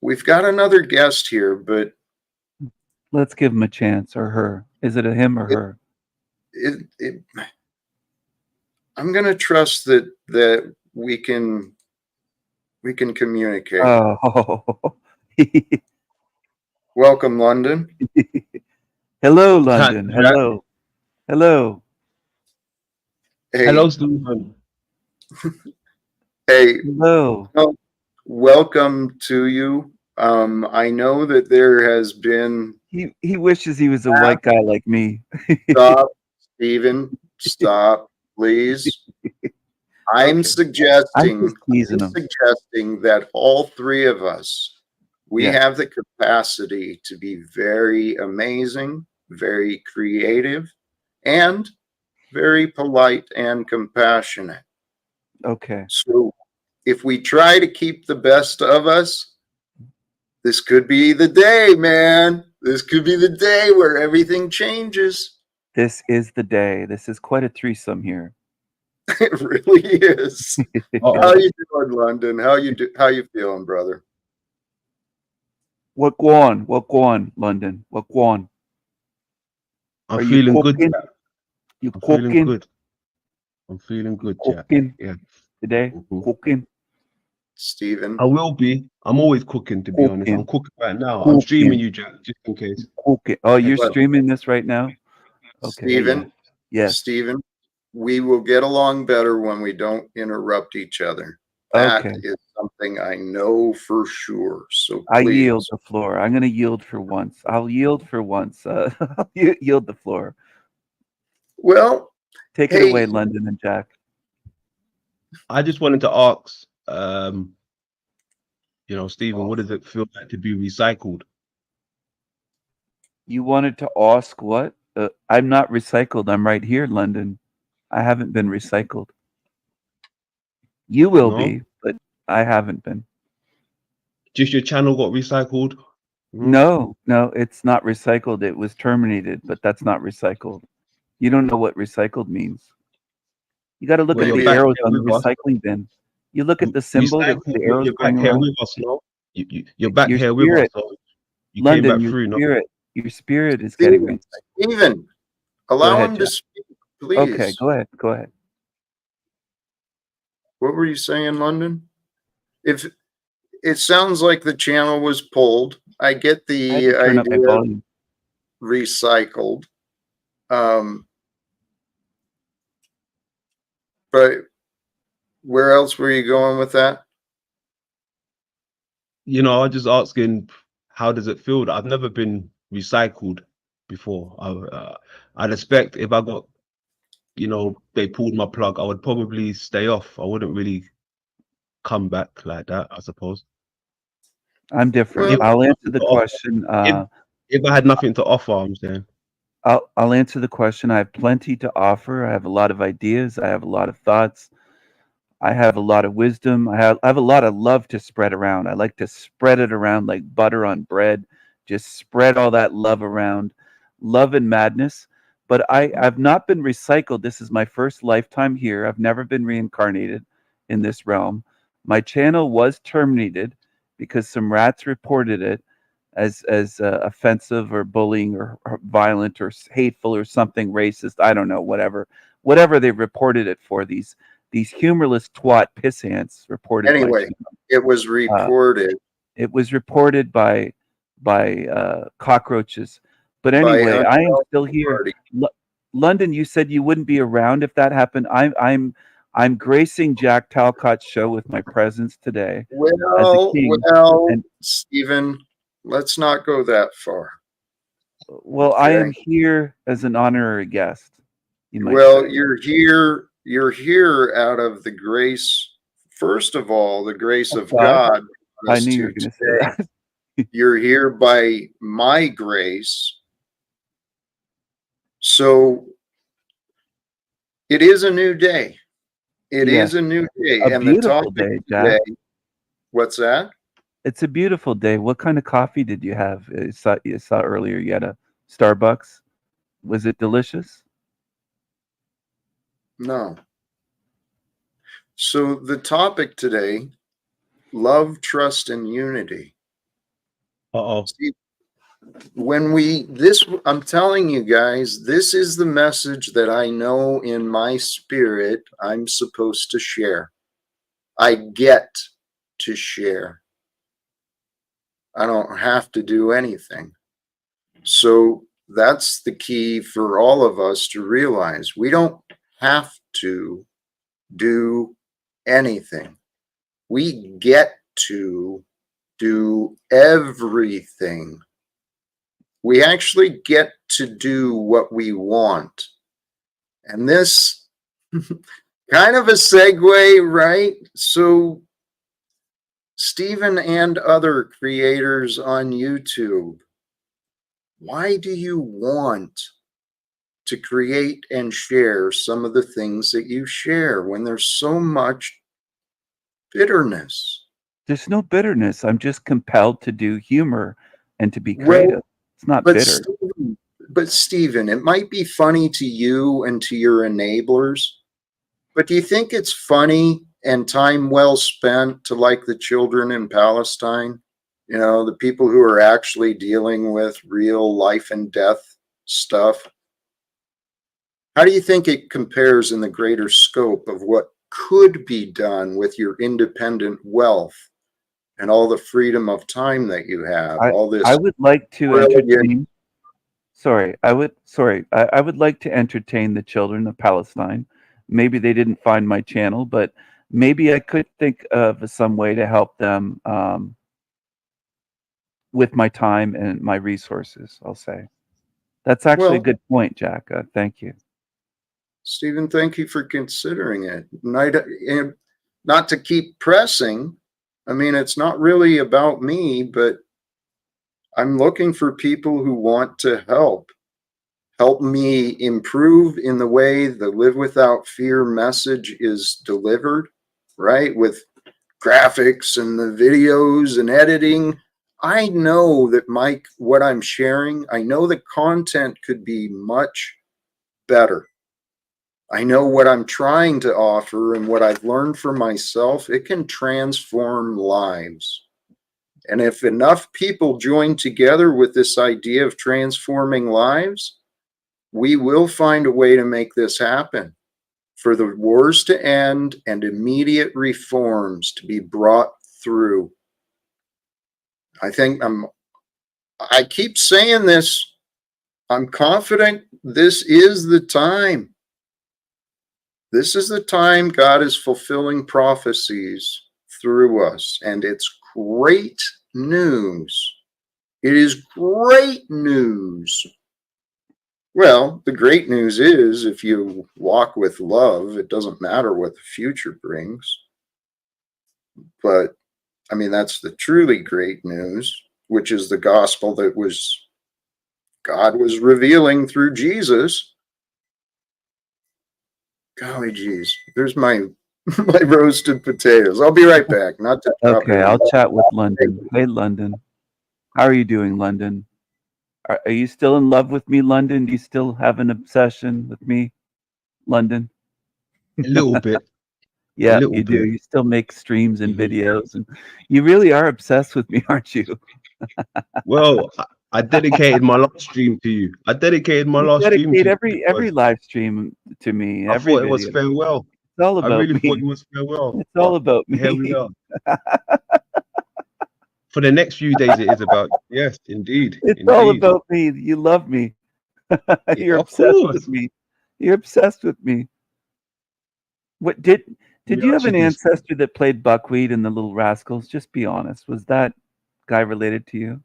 we've got another guest here, but Let's give him a chance, or her. Is it a him or her? it I'm gonna trust that we can communicate. Oh, Welcome, London. hello, Hi, London. Jack. Hello, hello. Hey, Hello, Stephen. hey, Hello. well, welcome to you. I know that there has been. He wishes he was a white guy like me. Stop, Stephen. Stop, please. I'm Okay. I'm just teasing him. suggesting that all three of us, we Yeah. have the capacity to be very amazing, very creative, and very polite and compassionate. Okay. So if we try to keep the best of us, this could be the day, man. This could be the day where everything changes. This is the day. This is quite a threesome here. It really is. How Uh-oh. you doing, London? How you feeling, brother? What go on? What go on, London? What go on? I'm Are you feeling good, cooking? Jack. You I'm feeling cooking? good. I'm feeling good, Jack. Cooking Yeah. today? Mhm. Cooking? Stephen? I will be. I'm always cooking, to be honest. I'm Cooking. cooking right now. I'm streaming Cooking. you, Jack, just in case. Cooking. Oh, you're Well, streaming this right now? Okay. Yeah. Stephen, Yes. Stephen, we will get along better when we don't interrupt each other. That Okay. is something I know for sure. So I please. yield the floor. I'm going to yield for once. I'll yield for once. I'll yield the floor. Well, Take it hey, away, London and Jack. I just wanted to ask, Stephen, what does it feel like to be recycled? You wanted to ask what? I'm not recycled. I'm right here, London. I haven't been recycled. You will No? be, but I haven't been. Just your channel got recycled? Mhm. No, no, it's not recycled. It was terminated, but that's not recycled. You don't know what recycled means. You got to look Well, at you're the back arrows here on the with us. recycling bin. You look at the symbol, the Recycled, but arrows you're back going here around. with us, no? You're back Your here with us, spirit, so you came London, back through, no? your spirit is getting Stephen, recycled. Stephen, Go allow ahead, him to Jack. speak, Okay, please. go ahead. Go ahead. What were you saying, London? If it sounds like the channel was pulled, I get I had to the turn up my idea of volume. recycled. But where else were you going with that? I'm just asking, how does it feel? I've never been recycled before. I'd expect if I got, they pulled my plug, I would probably stay off. I wouldn't really come back like that, I suppose. I'm different. Well, If I'll answer nothing the to offer, question. if I had nothing to offer, I'm saying. I'll answer the question. I have plenty to offer. I have a lot of ideas. I have a lot of thoughts. I have a lot of wisdom. I have a lot of love to spread around. I like to spread it around like butter on bread. Just spread all that love around, love and madness. But I've not been recycled. This is my first lifetime here. I've never been reincarnated in this realm. My channel was terminated because some rats reported it as offensive or bullying or violent or hateful or something racist. I don't know, whatever they reported it for. These humorless twat piss ants reported my anyway, channel. it was reported It was reported by cockroaches. But by anyway, I am unknown still here. party. London, you said you wouldn't be around if that happened. I'm gracing Jack Talcott's show with my presence today as a king. Well, And Stephen, let's not go that far. well, I am Okay. here as an honorary guest. You might Well, say. you're here out of the grace, first of all, the grace of God, God brought I us knew you were to going to say today. that. You're here by my grace. So it is a new day. It Yes, is a new day. a And the beautiful topic day, Jack. today, what's that? It's a beautiful day. What kind of coffee did you have? You saw earlier you had a Starbucks. Was it delicious? No. So the topic today, love, trust, and unity. Uh-oh. See, I'm telling you guys, this is the message that I know in my spirit I'm supposed to share. I get to share. I don't have to do anything. So that's the key for all of us to realize. We don't have to do anything. We get to do everything. We actually get to do what we want. And this kind of a segue, right? So Stephen and other creators on YouTube, why do you want to create and share some of the things that you share when there's so much bitterness? There's no bitterness. I'm just compelled to do humor and to be Well, creative. It's not bitter. Stephen, it might be funny to you and to your enablers, but do you think it's funny and time well spent to like the children in Palestine? You know, the people who are actually dealing with real life and death stuff. How do you think it compares in the greater scope of what could be done with your independent wealth and all the freedom of time that you have? All this. I would like to brilliant- entertain. I would like to entertain the children of Palestine. Maybe they didn't find my channel, but maybe I could think of some way to help them with my time and my resources. I'll say that's actually a good point, Jack. Thank you, Stephen. Thank you for considering it. Not to keep pressing. I mean, it's not really about me, but I'm looking for people who want to help me improve in the way the Live Without Fear message is delivered, right? With graphics and the videos and editing. I know that what I'm sharing, I know the content could be much better. I know what I'm trying to offer and what I've learned for myself, it can transform lives. And if enough people join together with this idea of transforming lives, we will find a way to make this happen, for the wars to end and immediate reforms to be brought through. I keep saying this. I'm confident this is the time. This is the time God is fulfilling prophecies through us, and it's great news. It is great news. Well, the great news is if you walk with love, it doesn't matter what the future brings. But I mean, that's the truly great news, which is the gospel that God was revealing through Jesus. Golly geez, there's my roasted potatoes. I'll be right back. Not to Okay, I'll chat with London. Hey, London. How are you doing, London? Are you still in love with me, London? Do you still have an obsession with me, London? A little bit. Yeah, little you do. bit. You still make streams and Mhm. videos, and you really are obsessed with me, aren't you? Well, I dedicated my last stream to you. I dedicated my You last stream dedicate to every you. every live stream to me. I Every thought it was video. farewell. It's all I about really thought me. it was farewell. It's all but about me. Here we are. For the next few days, it is about yes, indeed, It's indeed. all about me. You love me. You're of obsessed course. with me. You're obsessed with me. What did We you have an actually- ancestor that played Buckwheat in the Little Rascals? Just be honest. Was that guy related to you?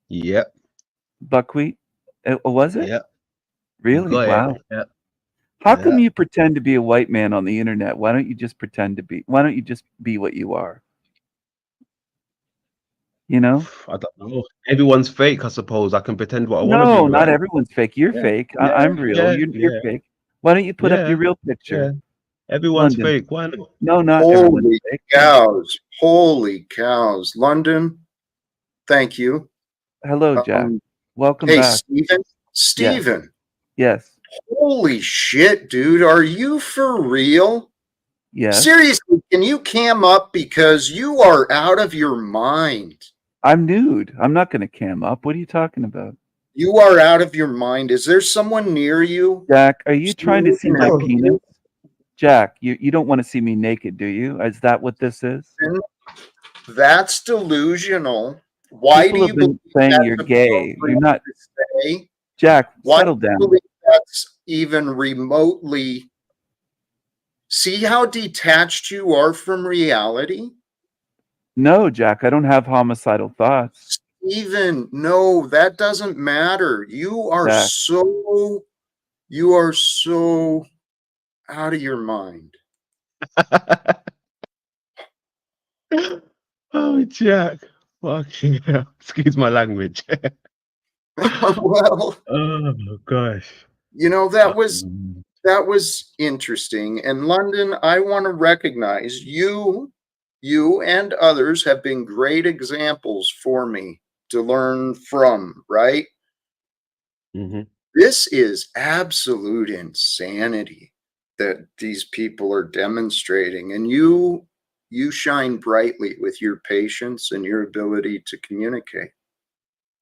Yep. Buckwheat? Was it? Yep. Really? Got it. Wow. Yep. How come Yeah. you pretend to be a white man on the internet? Why don't you just pretend to be? Why don't you just be what you are? You know? I don't know. Everyone's fake, I suppose. I can pretend what I want to No, be, not right? everyone's fake. You're Yeah. fake. Yeah, I'm real. yeah, You're yeah. fake. Why don't you put up Yeah, your real Yeah. picture? Everyone's London. fake. Why not? No, not everyone's Holy fake. cows. Holy cows. London, thank you. Hello, Jack. Um, Welcome hey, back. Steven. Steven. Yes. Holy shit, dude. Are you for real? Yes. Seriously, can you cam up because you are out of your mind? I'm nude. I'm not going to cam up. What are you talking about? You are out of your mind. Is there someone near you? Jack, are you trying to see Steven, my help penis? you. Jack, you don't want to see me naked, do you? Is that what this is? That's delusional. Why People do have you been believe saying that's you're gay. You're appropriate not. to say? Jack, Why settle do you down. believe that's even remotely? See how detached you are from reality? No, Jack, I don't have homicidal thoughts. Steven, no, that doesn't matter. Jack, You are so out of your mind. Oh, Jack. Fucking hell. Excuse my language. Well, Oh, gosh. you know, Um, that was interesting. And London, I want to recognize you and others have been great examples for me to learn from, right? mhm. This is absolute insanity that these people are demonstrating. And you shine brightly with your patience and your ability to communicate.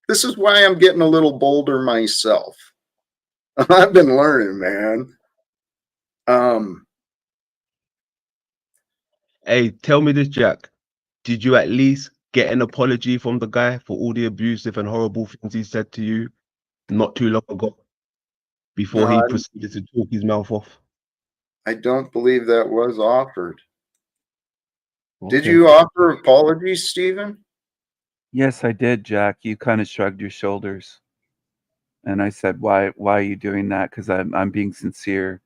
This is why I'm getting a little bolder myself. I've been learning, man. Hey, tell me this, Jack. Did you at least get an apology from the guy for all the abusive and horrible things he said to you not too long ago before No, he proceeded to talk his mouth off? I don't believe that was offered. Did Okay. you offer apologies, Stephen? yes, I did, Jack. You kind of shrugged your shoulders. And I said, why are you doing that? Because I'm being sincere.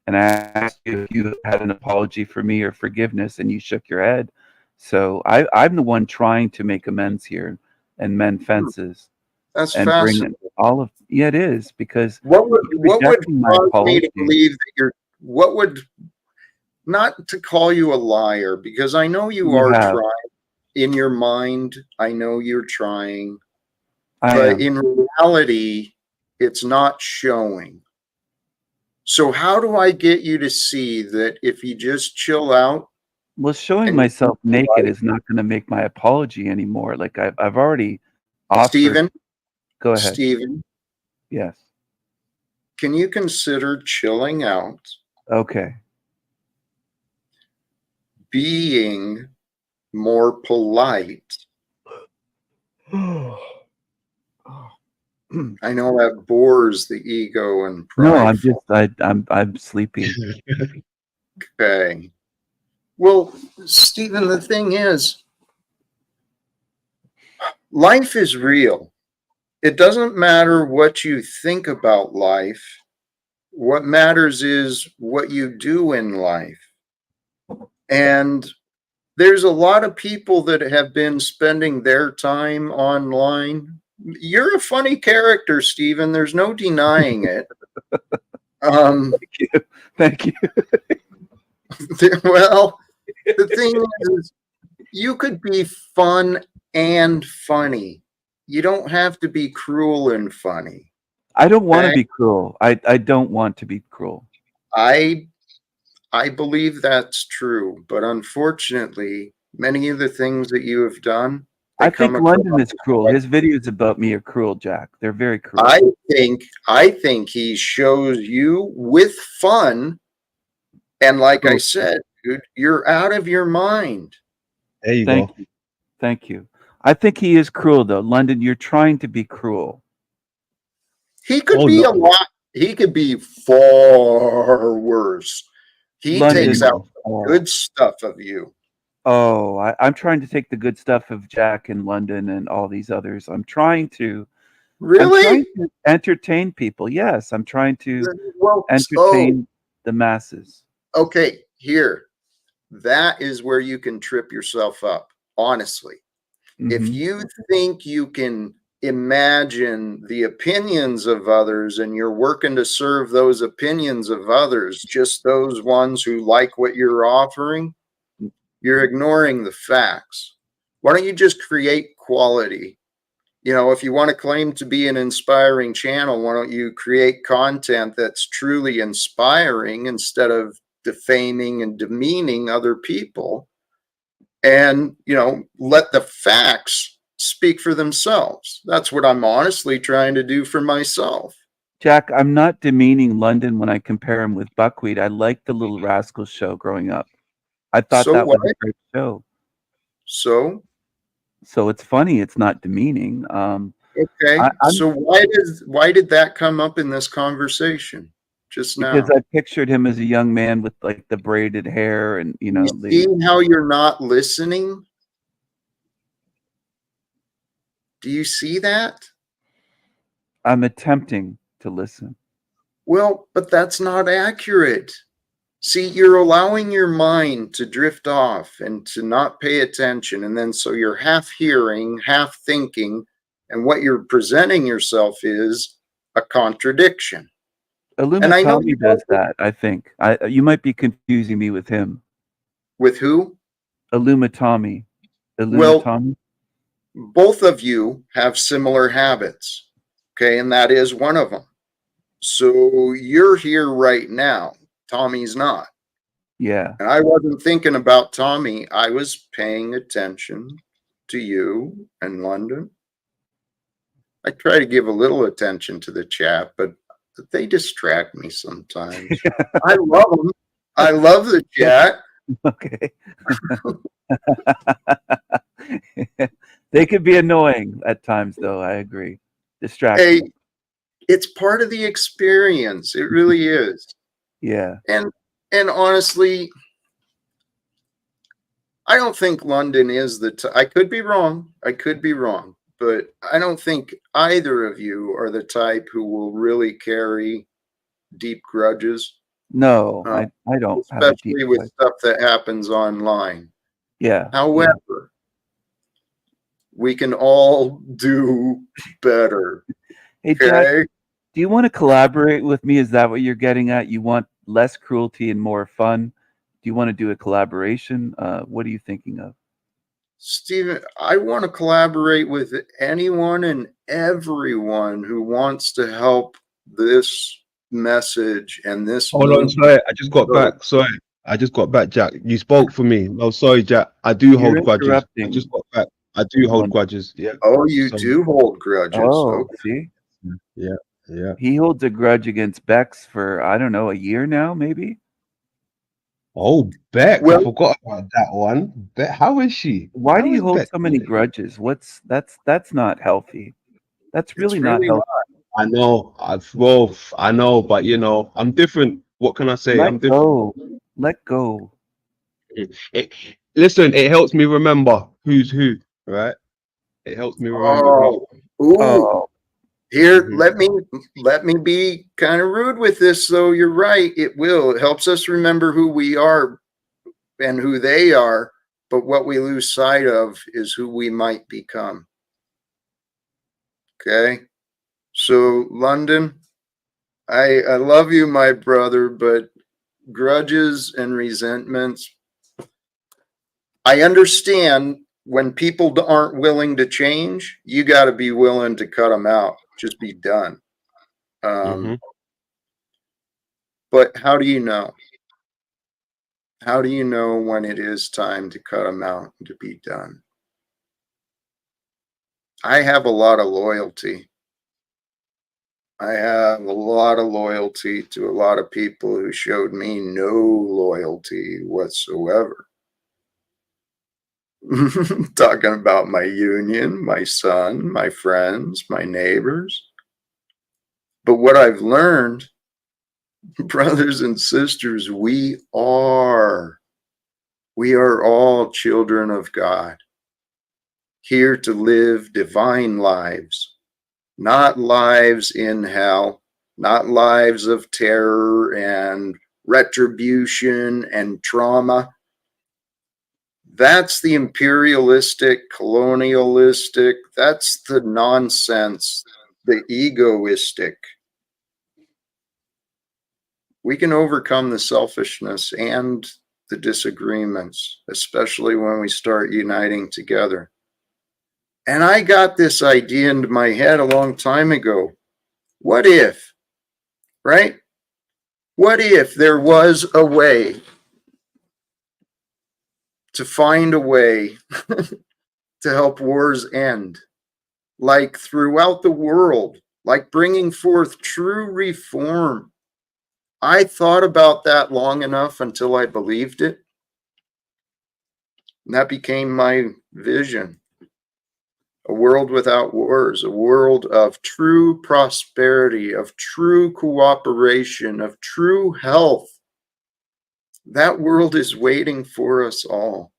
And I asked you if you had an apology for me or forgiveness, and you shook your head. So I'm the one trying to make amends here and mend fences That's and bring fascinating. all of yeah, it is because What would you're what would rejecting my cause me to apology. believe that what would not to call you a liar, because I know you You are have. trying in your mind. I know you're trying, I but am. in reality, it's not showing. So how do I get you to see that if you just chill out Well, showing and you myself keep naked polite, is not going to make my apology anymore. Like I've already offered. Stephen, Go ahead. Stephen, Yes. can you consider chilling out, Okay. being more polite? I know that bores the ego and No, I'm prideful. just I'm sleepy. Okay. Well, Stephen, the thing is, life is real. It doesn't matter what you think about life. What matters is what you do in life. And there's a lot of people that have been spending their time online. You're a funny character, Stephen. There's no denying it. Thank you. Well, the thing is, you could be fun and funny. You don't have to be cruel and funny. I don't want to Okay? be cruel. I don't want to be cruel. I I believe that's true, but unfortunately, many of the things that you have done, they I come think across. London is cruel. His videos about me are cruel, Jack. They're very cruel. I think he shows you with fun, and like I Cruel. said, dude, you're out of your mind. There you Thank go. you. Thank you. I think he is cruel though. London, you're trying to be cruel. He could Oh be a no. lot. He could be far worse. He There you takes London. out go. the good stuff of you. I'm trying to take the good stuff of Jack and London and all these others. I'm trying to Really? entertain people. Yes, I'm trying to Well, oh, entertain the masses. okay. Here, that is where you can trip yourself up. Honestly, if Hmm. you think you can imagine the opinions of others and you're working to serve those opinions of others, just those ones who like what you're offering, you're ignoring the facts. Why don't you just create quality? You know, if you want to claim to be an inspiring channel, why don't you create content that's truly inspiring instead of defaming and demeaning other people? And, you know, let the facts speak for themselves. That's what I'm honestly trying to do for myself. Jack, I'm not demeaning London when I compare him with Buckwheat. I liked the Little Rascals show growing up. I thought So that what? was a great show. So, So it's funny. It's not demeaning. okay. I'm So why did that come up in this conversation just because now? I pictured him as a young man with like the braided hair and You see how you're not listening? Do you see that? I'm attempting to listen. Well, but that's not accurate. See, you're allowing your mind to drift off and to not pay attention. And then so you're half hearing, half thinking, and what you're presenting yourself is a contradiction. And I know Tommy you does don't. that, I think. You might be confusing me with him. With who? Tommy. Well, Tommy? both of you have similar habits. Okay. And that is one of them. So you're here right now. Tommy's not. Yeah. And I wasn't thinking about Tommy. I was paying attention to you and London. I try to give a little attention to the chat, but they distract me sometimes. I love them. I love the chat. Okay. They could be annoying at times, though. I agree. Distracting. Hey, it's part of the experience. It really is. Yeah. And honestly, I don't think London is I could be wrong. I could be wrong, but I don't think either of you are the type who will really carry deep grudges. No, I don't have a deep Especially with grudge. stuff that happens online. Yeah. However, we can all do better. Hey, Jack, Okay. do you want to collaborate with me? Is that what you're getting at? You want less cruelty and more fun? Do you want to do a collaboration? What are you thinking of? Stephen, I want to collaborate with anyone and everyone who wants to help this message and this Hold on, movement. sorry, I just got go. back. Sorry, I just got back, Jack. You spoke for me. No, sorry, Jack. I do You're hold grudges. I interrupting. just got back. I do hold grudges. Yeah. Oh, you So, do hold grudges. Oh, Okay. see? yeah, yeah. He holds a grudge against Bex for, I don't know, a year now, maybe? Oh, Beck, I Well, forgot about that one. Beck, how is she? Why do How you is hold Beck so many doing? grudges? That's not healthy. That's really it's not really healthy. I know. I know, but you know, I'm different. What can I say? I'm Let different. go. Let go. Listen, it helps me remember who's who, right? It helps me remember who. Oh, ooh. Oh, Here, Mhm. let me be kind of rude with this, though. You're right. It will. It helps us remember who we are and who they are. But what we lose sight of is who we might become. Okay. So, London, I love you, my brother, but grudges and resentments, I understand when people aren't willing to change, you got to be willing to cut them out. Just be done. Mhm. But how do you know? How do you know when it is time to cut them out and to be done? I have a lot of loyalty. I have a lot of loyalty to a lot of people who showed me no loyalty whatsoever. Talking about my union, my son, my friends, my neighbors. But what I've learned, brothers and sisters, we are all children of God, here to live divine lives, not lives in hell, not lives of terror and retribution and trauma. That's the imperialistic, colonialistic, that's the nonsense, the egoistic. We can overcome the selfishness and the disagreements, especially when we start uniting together. And I got this idea into my head a long time ago. What if, right? What if there was a way to find a way to help wars end? Like throughout the world, like bringing forth true reform. I thought about that long enough until I believed it. And that became my vision. A world without wars, a world of true prosperity, of true cooperation, of true health. That world is waiting for us all,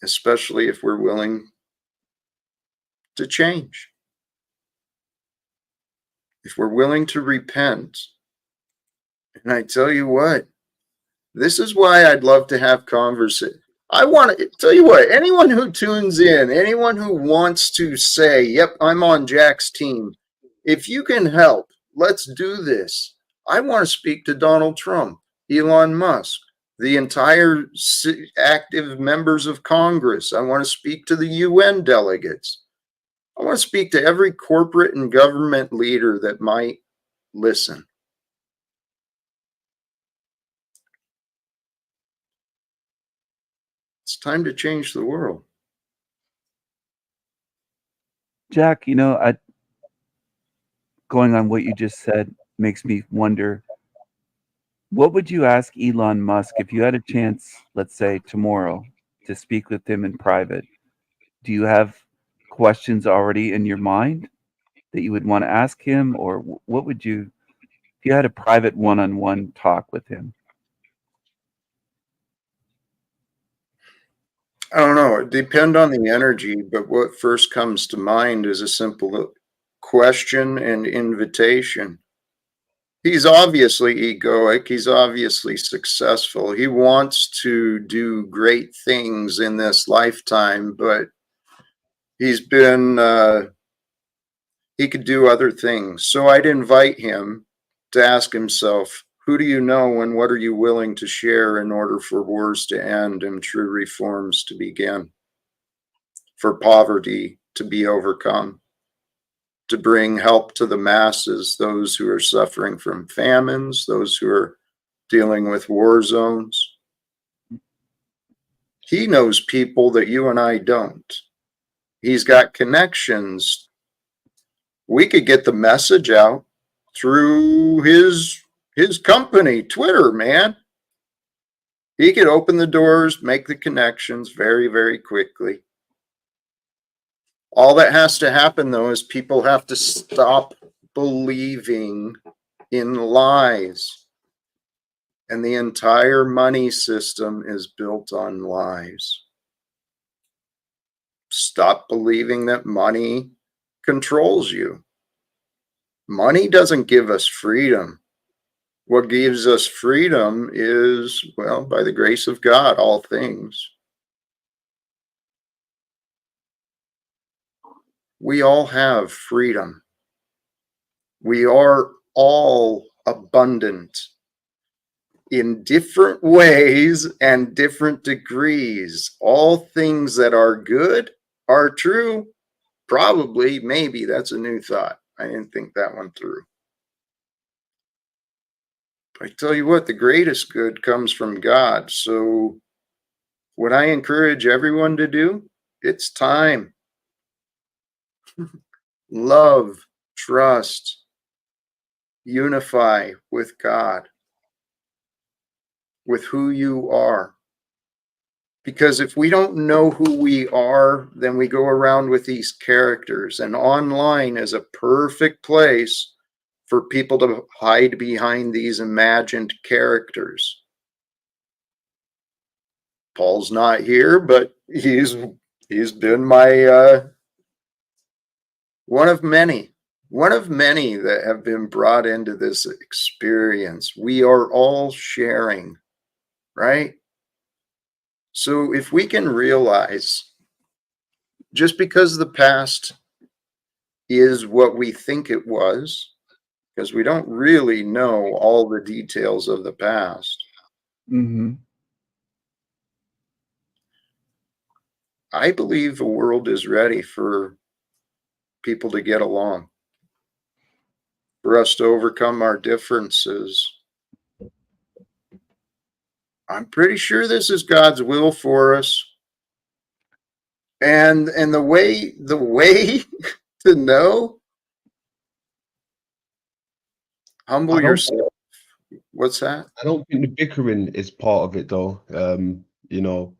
especially if we're willing to change. If we're willing to repent. And I tell you what, this is why I'd love to have conversation. I want to tell you what, anyone who tunes in, anyone who wants to say, yep, I'm on Jack's team, if you can help, let's do this. I want to speak to Donald Trump, Elon Musk, the entire active members of Congress. I want to speak to the UN delegates. I want to speak to every corporate and government leader that might listen. It's time to change the world. Jack, going on what you just said makes me wonder, what would you ask Elon Musk if you had a chance, let's say tomorrow, to speak with him in private? Do you have questions already in your mind that you would want to ask him? Or what would you, if you had a private one-on-one talk with him? I don't know. It depends on the energy, but what first comes to mind is a simple question and invitation. He's obviously egoic. He's obviously successful. He wants to do great things in this lifetime, but he's been, he could do other things. So I'd invite him to ask himself, who do you know and what are you willing to share in order for wars to end and true reforms to begin? For poverty to be overcome, to bring help to the masses, those who are suffering from famines, those who are dealing with war zones. He knows people that you and I don't. He's got connections. We could get the message out through his company, Twitter, man. He could open the doors, make the connections very, very quickly. All that has to happen, though, is people have to stop believing in lies. And the entire money system is built on lies. Stop believing that money controls you. Money doesn't give us freedom. What gives us freedom is, well, by the grace of God, all things. We all have freedom. We are all abundant in different ways and different degrees. All things that are good are true. Probably, maybe, that's a new thought. I didn't think that one through. I tell you what, the greatest good comes from God. So what I encourage everyone to do, it's time. Love, trust, unify with God, with who you are. Because if we don't know who we are, then we go around with these characters. And online is a perfect place for people to hide behind these imagined characters. Paul's not here, but he's been my one of many that have been brought into this experience. We are all sharing, right? So if we can realize, just because the past is what we think it was, because we don't really know all the details of the past, Mm-hmm. I believe the world is ready for people to get along, for us to overcome our differences. I'm pretty sure this is God's will for us. And the way to know, humble I don't yourself. What's that? I don't think the bickering is part of it though. You know,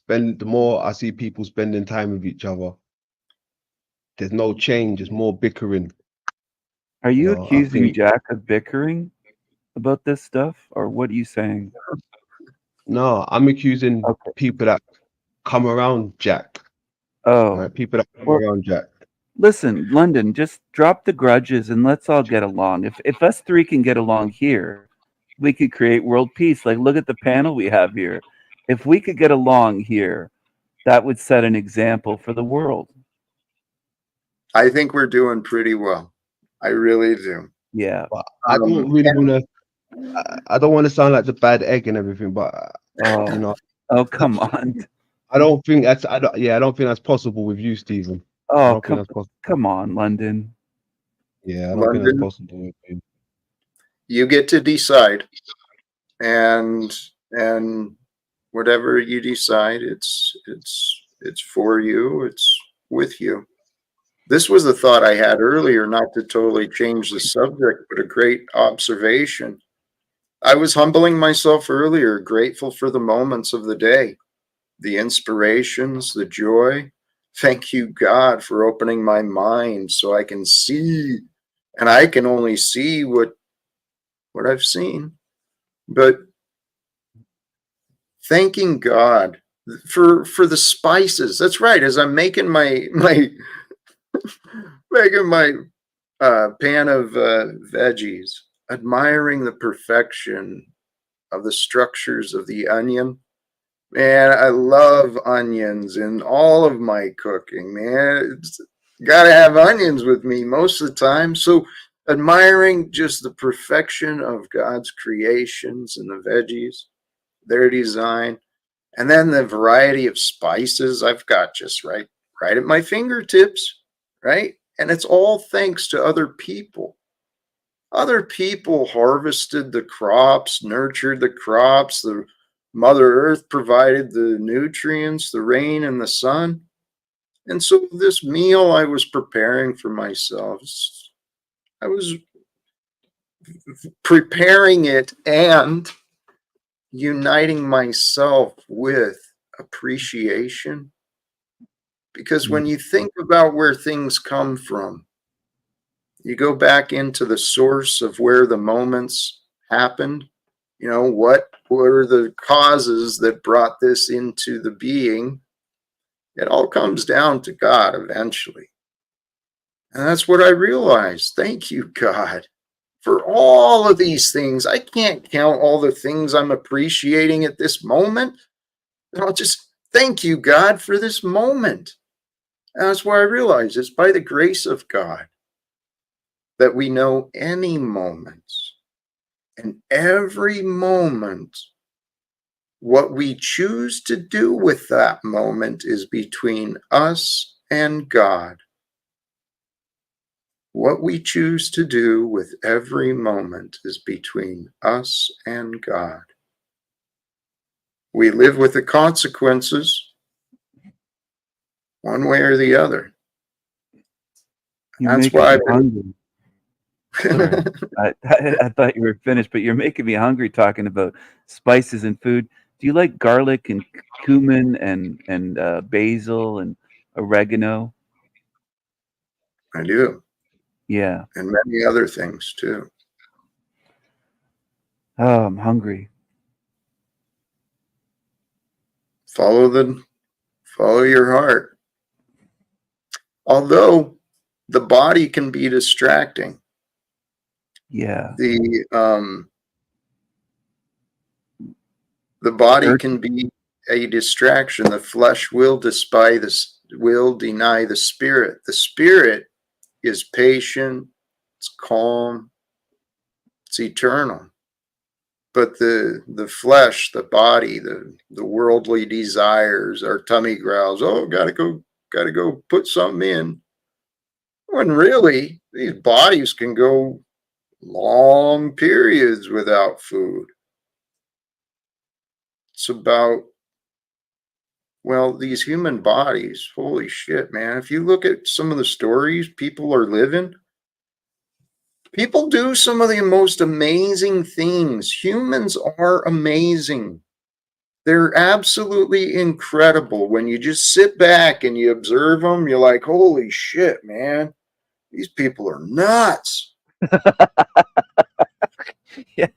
the more I see people spending time with each other, there's no change, there's more bickering. Are You you know, I accusing think Jack of bickering about this stuff, or what are you saying? no, I'm accusing Okay. people that come around Jack. Oh, Right? People that come well, around Jack. listen, London, just drop the grudges and let's all get along. If us three can get along here, we could create world peace. Like, look at the panel we have here. If we could get along here, that would set an example for the world. I think we're doing pretty well. I really do. Yeah. But I don't really And want to. I don't want to sound like the bad egg and everything, but you Oh, know, oh, come on. I don't think that's. I don't. Yeah, I don't think that's possible with you, Stephen. I Oh, don't think that's possible. come on, London. Yeah, I don't think that's London, possible with you. you get to decide, and whatever you decide, it's for you. It's with you. This was a thought I had earlier, not to totally change the subject, but a great observation. I was humbling myself earlier, grateful for the moments of the day, the inspirations, the joy. Thank you, God, for opening my mind so I can see, and I can only see what I've seen. But thanking God for the spices. That's right. As I'm making my making my pan of veggies, admiring the perfection of the structures of the onion. Man, I love onions in all of my cooking, man. It's gotta have onions with me most of the time. So admiring just the perfection of God's creations and the veggies, their design, and then the variety of spices I've got just right at my fingertips, right? And it's all thanks to other people. Other people harvested the crops, nurtured the crops, the Mother Earth provided the nutrients, the rain, and the sun. And so, this meal I was preparing for myself, I was preparing it and uniting myself with appreciation. Because when you think about where things come from, you go back into the source of where the moments happened. You know, what were the causes that brought this into the being? It all comes down to God eventually. And that's what I realized. Thank you, God, for all of these things. I can't count all the things I'm appreciating at this moment. And I'll just thank you, God, for this moment. And that's why I realized it's by the grace of God that we know any moments. And every moment, what we choose to do with that moment is between us and God. What we choose to do with every moment is between us and God. We live with the consequences one way or the other. You're That's making why me hungry. Sorry. I thought you were finished, but you're making me hungry talking about spices and food. Do you like garlic and cumin and basil and oregano? I do, Yeah. and many other things too. Oh, I'm hungry. Follow your heart. Although the body can be distracting. Yeah. The body Church. can be a distraction. The flesh will deny the spirit. The spirit is patient, it's calm, it's eternal. But the flesh, the body, the worldly desires, our tummy growls, oh, gotta go put something in. When really, these bodies can go long periods without food. It's about, well, these human bodies, holy shit, man. If you look at some of the stories people are living, people do some of the most amazing things. Humans are amazing. They're absolutely incredible. When you just sit back and you observe them, you're like, holy shit, man. These people are nuts. Yeah.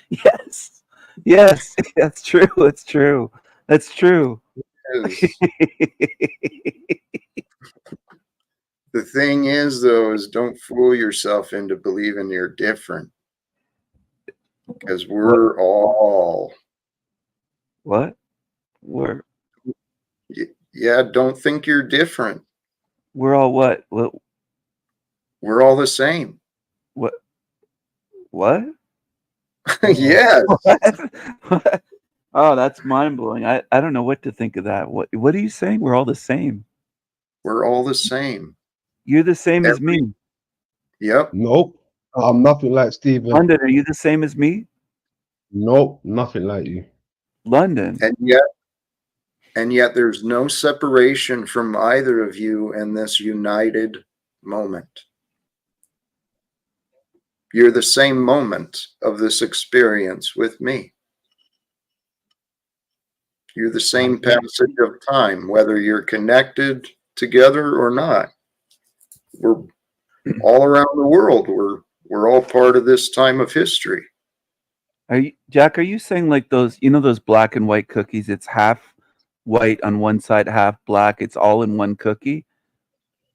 Yes. Yes. That's true. It's true. That's true. Yes. The thing is, though, is don't fool yourself into believing you're different. Because we're all. What? We're Yeah, don't think you're different. all what? We're all the same. What? What? Yes. What? Oh, that's mind blowing. I don't know what to think of that. What are you saying? We're all the same. We're all the same. You're the same as me. Yep. Nope. I'm nothing like Steven. London, are you the same as me? Nope, nothing like you. London. And yet there's no separation from either of you in this united moment. You're the same moment of this experience with me. You're the same passage of time, whether you're connected together or not. We're all around the world. We're all part of this time of history. Jack, are you saying like those, those black and white cookies? It's half white on one side, half black. It's all in one cookie.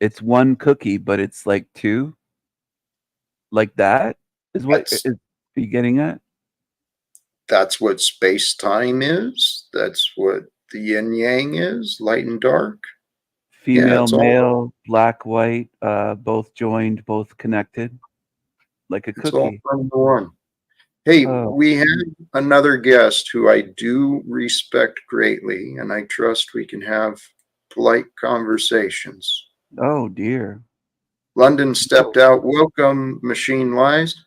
It's one cookie, but it's like two. Like that is what are you getting at? That's what space-time is. That's what the yin-yang is, light and dark. Female, male, black, white, both joined, both connected, like a cookie. It's all from the one. Hey, we have another guest who I do respect greatly, and I trust we can have polite conversations. Oh, dear. London stepped out. Welcome, Machine Wise.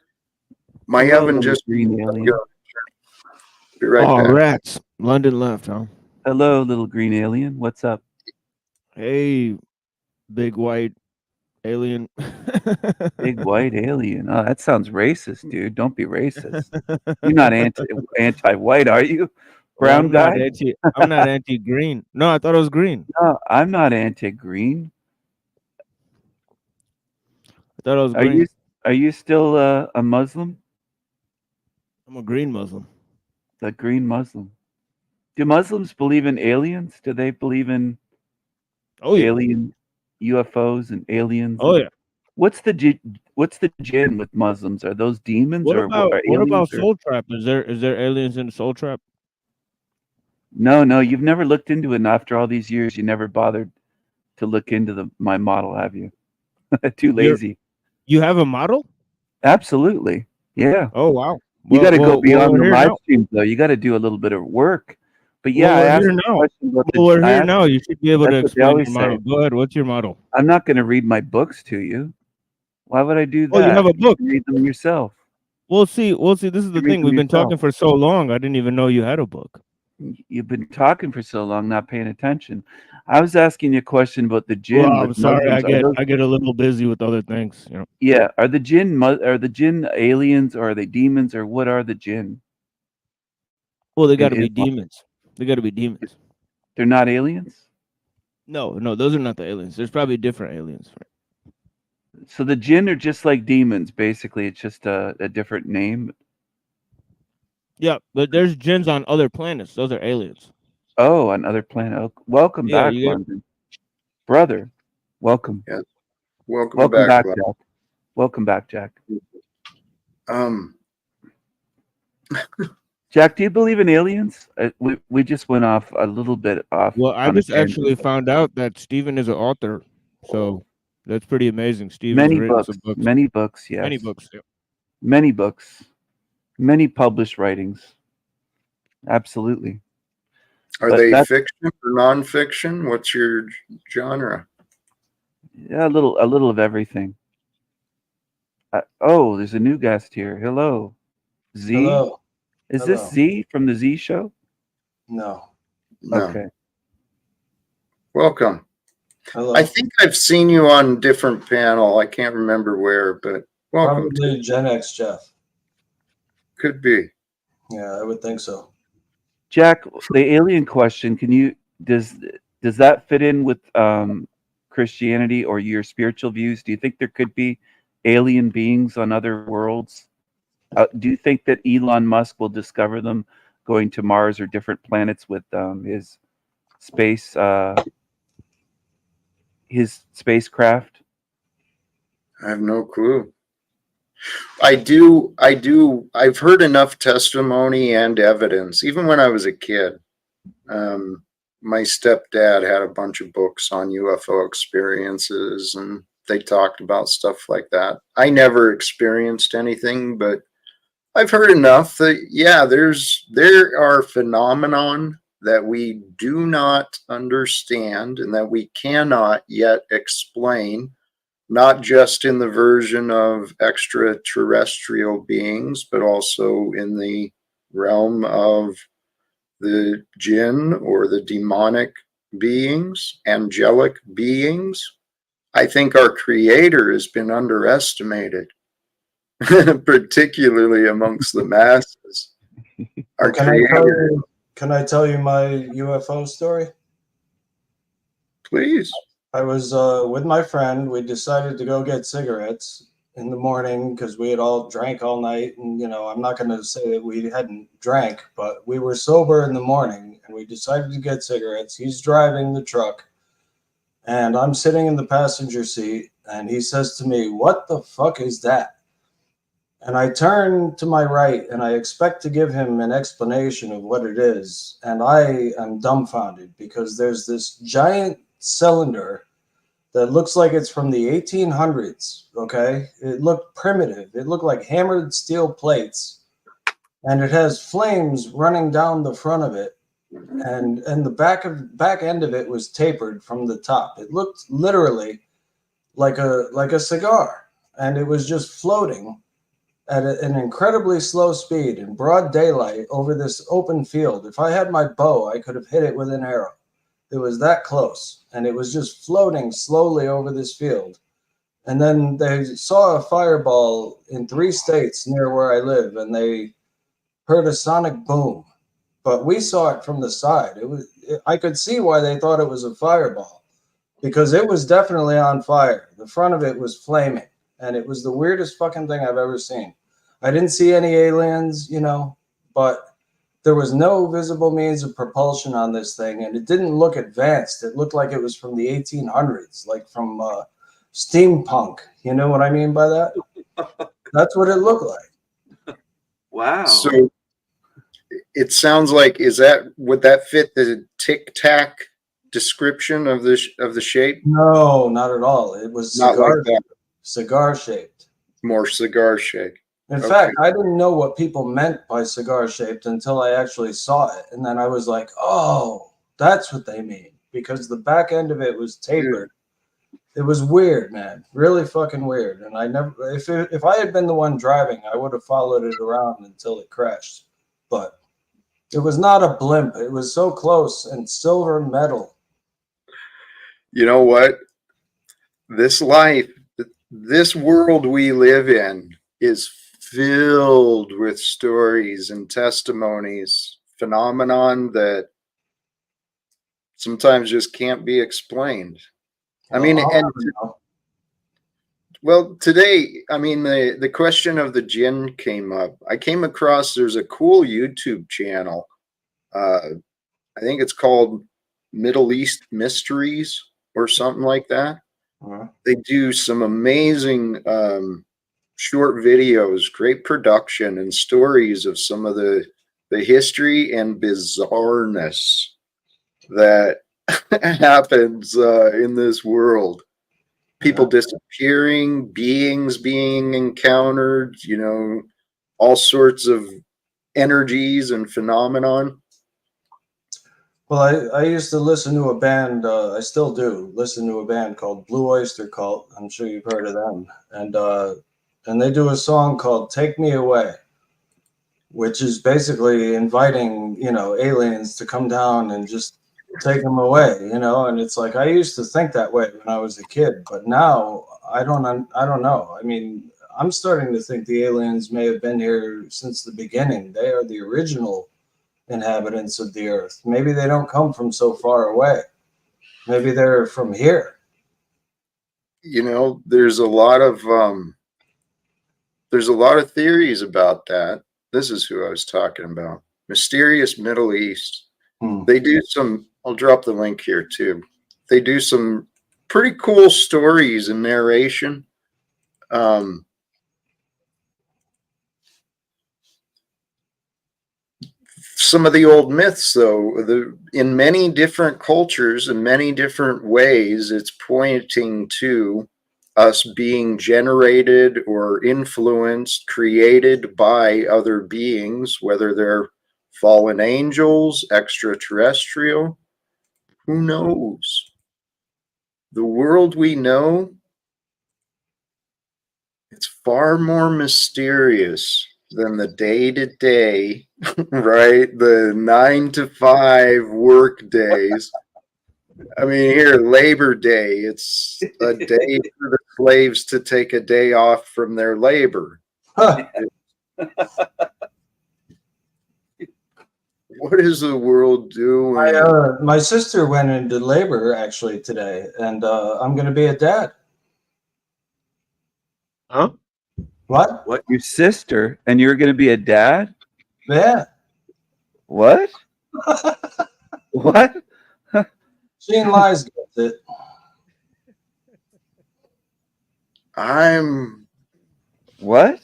My oven just green alien. Be right back. Rats. London left, huh? Hello, little green alien. What's up? Hey, big white alien. Big white alien. Oh, that sounds racist, dude. Don't be racist. You're not anti-white, are you? Brown guy? I'm not anti-green. No, I thought it was green. No, I'm not anti-green. I thought it was green. Are you still a Muslim? I'm a green Muslim. The green Muslim. Do Muslims believe in aliens? Do they believe in alien UFOs and aliens? Oh yeah. What's the jinn with Muslims? Are those demons what or about aliens? Soul Trap? Is there aliens in Soul Trap? No, you've never looked into it, and after all these years, you never bothered to look into my model, have you? Too lazy. You have a model? Absolutely. Yeah. Oh wow. You got to go beyond the live streams, though. You got to do a little bit of work. But yeah, I asked a question about we're here now. You should be able to explain your model. Go ahead. What's your model? I'm not going to read my books to you. Why would I do that? Oh, you have a book. You can read them yourself. We'll see. This is the thing. We've been talking for so long. I didn't even know you had a book. You've been talking for so long, not paying attention. I was asking you a question about the jinn. Well, I'm sorry. I get a little busy with other things. Yeah. Are the jinn aliens, or are they demons, or what are the jinn? Well, they got to be demons. They got to be demons. They're not aliens? No, those are not the aliens. There's probably different aliens. So the jinn are just like demons, basically. It's just a different name. Yeah, but there's jinns on other planets. Those are aliens. Oh, on other planet. Oh, welcome back, London. Brother, welcome. Yes. Welcome back, Jack. Welcome back, Jack. Jack, do you believe in aliens? We just went off a little bit off. Well, I on a just actually tangent. found out that Stephen is an author, so that's pretty amazing. Stephen's written some books, many books, yes, many books. Yeah. many books, many published writings. Absolutely. Are But they that's fiction or nonfiction? What's your genre? yeah, a little of everything. Oh, there's a new guest here. Hello, Z. Hello. Is Hello. this Z from the Z Show? No. No. Okay. Welcome. Hello. I think I've seen you on different panel. I can't remember where, but welcome. Probably Gen X Jeff. Could be. Yeah, I would think so. Jack, the alien question, does that fit in with Christianity or your spiritual views? Do you think there could be alien beings on other worlds? Do you think that Elon Musk will discover them going to Mars or different planets with his spacecraft? I have no clue. I've heard enough testimony and evidence, even when I was a kid. My stepdad had a bunch of books on UFO experiences, and they talked about stuff like that. I never experienced anything, but I've heard enough that, yeah, there are phenomenon that we do not understand and that we cannot yet explain, not just in the version of extraterrestrial beings, but also in the realm of the jinn or the demonic beings, angelic beings. I think our creator has been underestimated, particularly amongst the masses. Our creator. Can I tell you my UFO story? Please. I was with my friend. We decided to go get cigarettes in the morning because we had all drank all night. And, I'm not going to say that we hadn't drank, but we were sober in the morning and we decided to get cigarettes. He's driving the truck and I'm sitting in the passenger seat. And he says to me, "What the fuck is that?" And I turn to my right and I expect to give him an explanation of what it is. And I am dumbfounded because there's this giant cylinder that looks like it's from the 1800s, okay? It looked primitive. It looked like hammered steel plates. And it has flames running down the front of it. And the back end of it was tapered from the top. It looked literally like a cigar. And it was just floating at an incredibly slow speed in broad daylight over this open field. If I had my bow, I could have hit it with an arrow. It was that close, and it was just floating slowly over this field. And then they saw a fireball in 3 states near where I live, and they heard a sonic boom. But we saw it from the side. I could see why they thought it was a fireball, because it was definitely on fire. The front of it was flaming, and it was the weirdest fucking thing I've ever seen. I didn't see any aliens, but there was no visible means of propulsion on this thing, and it didn't look advanced. It looked like it was from the 1800s, like from steampunk. You know what I mean by that? That's what it looked like. Wow. So it sounds like, would that fit the Tic Tac description of the shape? No, not at all. It was Not like that. Cigar shaped. More cigar shaped. In fact, I didn't know what people meant by cigar shaped until I actually saw it. And then I was like, oh, that's what they mean. Because the back end of it was tapered. It was weird, man. Really fucking weird. And I never, if I had been the one driving, I would have followed it around until it crashed. But it was not a blimp. It was so close and silver metal. You know what? This life, this world we live in is filled with stories and testimonies, phenomenon that sometimes just can't be explained. Well, today, the question of the jinn came up. I came across, there's a cool YouTube channel. I think it's called Middle East Mysteries or something like that. They do some amazing short videos, great production, and stories of some of the history and bizarreness that happens in this world. People disappearing, beings being encountered, you know, all sorts of energies and phenomenon. Well, I used to listen to a band, I still do listen to a band called Blue Oyster Cult. I'm sure you've heard of them. And they do a song called Take Me Away, which is basically inviting, you know, aliens to come down and just take them away, you know. And it's like, I used to think that way when I was a kid, but now I don't know. I mean, I'm starting to think the aliens may have been here since the beginning. They are the original inhabitants of the earth. Maybe they don't come from so far away. Maybe they're from here. You know, there's a lot of theories about that. This is who I was talking about. Mysterious Middle East. They do some, I'll drop the link here too. They do some pretty cool stories and narration. Some of the old myths, though, in many different cultures and many different ways, it's pointing to us being generated or influenced, created by other beings, whether they're fallen angels, extraterrestrial, who knows? The world we know, it's far more mysterious than the day-to-day, right? The 9 to 5 work days. I mean, here, Labor Day, it's a day for the slaves to take a day off from their labor. Huh. What is the world doing? My sister went into labor actually today, and I'm going to be a dad. Huh? What? What? Your sister? And you're going to be a dad? Yeah. What? What? Shane Lies gets it. I'm What?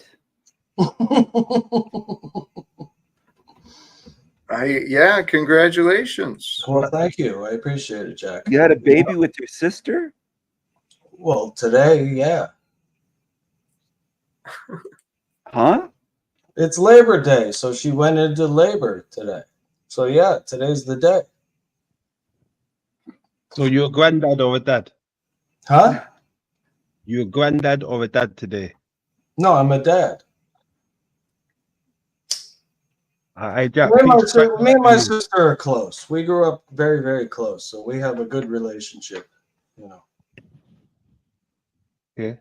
yeah, congratulations. Well, thank you. I appreciate it, Jack. You had a baby with your sister? Well, today, yeah. Huh? It's Labor Day, so she went into labor today. So yeah, today's the day. So you're a granddad or a dad? Huh? You're a granddad or a dad today? No, I'm a dad. Jack, Me please and my sister are close. We grew up very, very close, so we have a good relationship, you know. Yeah.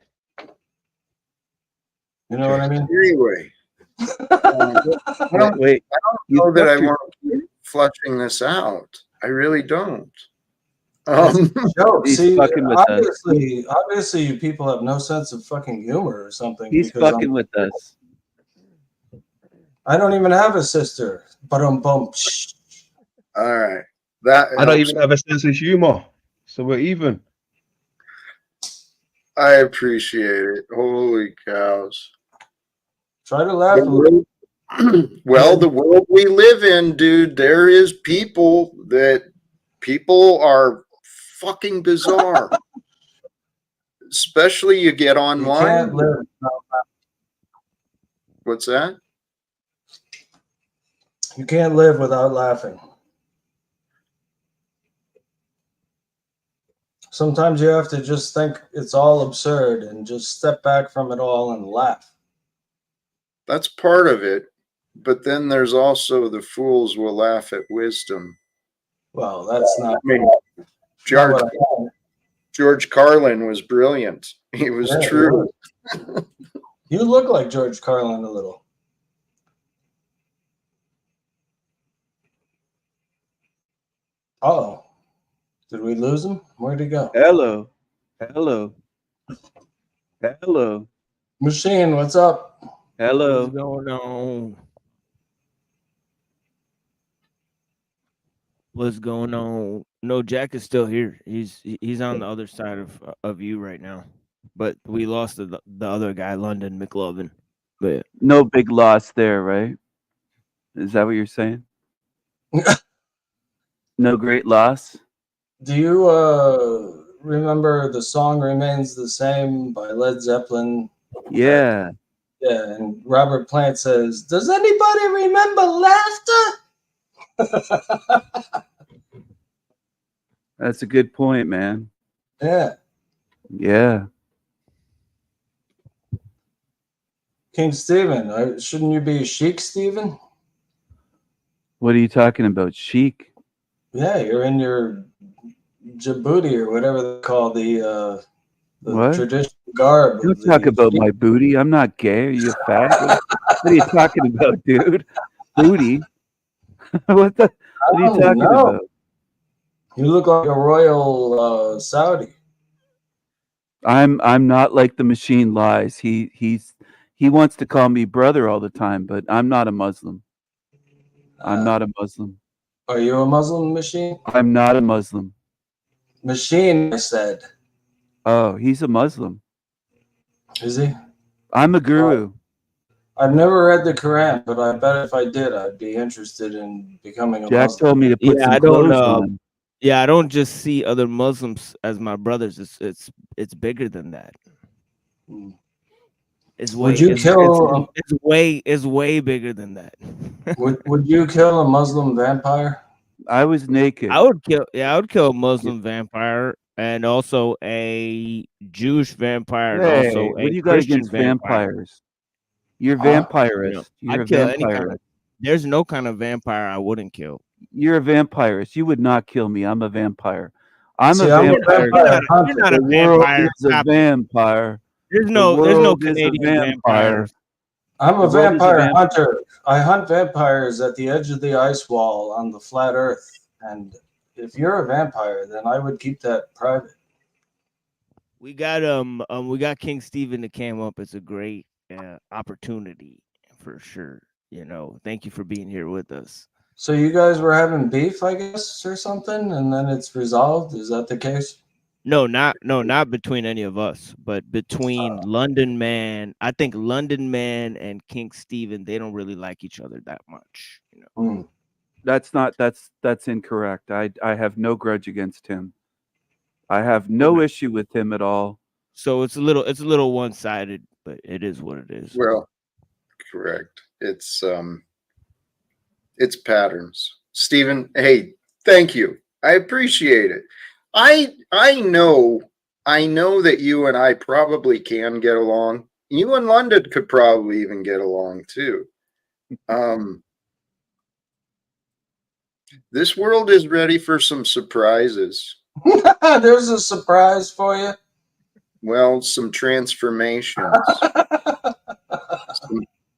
You know what I mean? Anyway, Wait. I don't know that I want to keep flushing this out. I really don't. He's See, fucking with us. obviously, you people have no sense of fucking humor or something. He's because fucking with us. I don't even have a sister. Bum. All right, that I don't helps. even have a sense of humor, so we're even. I appreciate it. Holy cows! Try to laugh a little. Well, the world we live in, dude, there is people are fucking bizarre. Especially you get online. You can't live. What's that? You can't live without laughing. Sometimes you have to just think it's all absurd and just step back from it all and laugh. That's part of it. But then there's also the fools will laugh at wisdom. Well, that's not. I mean, George Carlin was brilliant. He was true. You look like George Carlin a little. Uh-oh. Did we lose him? Where'd he go? Hello. Machine, what's up? Hello. What's going on? What's going on? No, Jack is still here. He's on the other side of you right now. but we lost the other guy, London McLovin. But yeah. No big loss there, right? Is that what you're saying? No great loss? Do you remember the song Remains the Same by Led Zeppelin? Yeah. Yeah, and Robert Plant says, "Does anybody remember laughter?" That's a good point, man. Yeah. Yeah. King Stephen, shouldn't you be Chic Stephen? What are you talking about? Chic? Yeah, you're in your Djibouti or whatever they call the What? traditional garb. Don't talk about my booty. I'm not gay. Are you a fag? What are you talking about, dude? Booty? What are you talking about? You look like a royal Saudi. I'm not like the machine lies. He wants to call me brother all the time, but I'm not a Muslim. I'm not a Muslim. Are you a Muslim machine? I'm not a Muslim. Machine, I said. Oh, he's a Muslim. Is he? I'm a guru. I've never read the Quran, but I bet if I did, I'd be interested in becoming a Jack Muslim. told me to put some clothes on. Yeah, I don't just see other Muslims as my brothers. It's bigger than that. It's way, Would you kill? It's way bigger than that. would you kill a Muslim vampire? I was naked. I would kill a Muslim vampire and also a Jewish vampire and also what do a you got Christian against vampire. vampires? You're vampirist. You know, You're I'd a kill any kind vampirist. of. There's no kind of vampire I wouldn't kill. You're a vampirist. You would not kill me. I'm a vampire. I'm a I'm vampire. You're not a The world vampire. is a vampire. There's The no world is a Canadian vampires. I'm a The world is a vampire hunter. I hunt vampires at the edge of the ice wall on the flat Earth. And if you're a vampire, then I would keep that private. We got King Stephen that came up. It's a great opportunity for sure. You know, thank you for being here with us. So you guys were having beef, I guess, or something, and then it's resolved. Is that the case? No, not between any of us, but between London Man. I think London Man and King Stephen, they don't really like each other that much. You know, that's incorrect. I have no grudge against him. I have no issue with him at all. So it's a little one-sided, but it is what it is. Well, correct. It's patterns. Stephen, hey, thank you. I appreciate it. I know that you and I probably can get along. You and London could probably even get along too. This world is ready for some surprises. There's a surprise for you. Well, some transformations.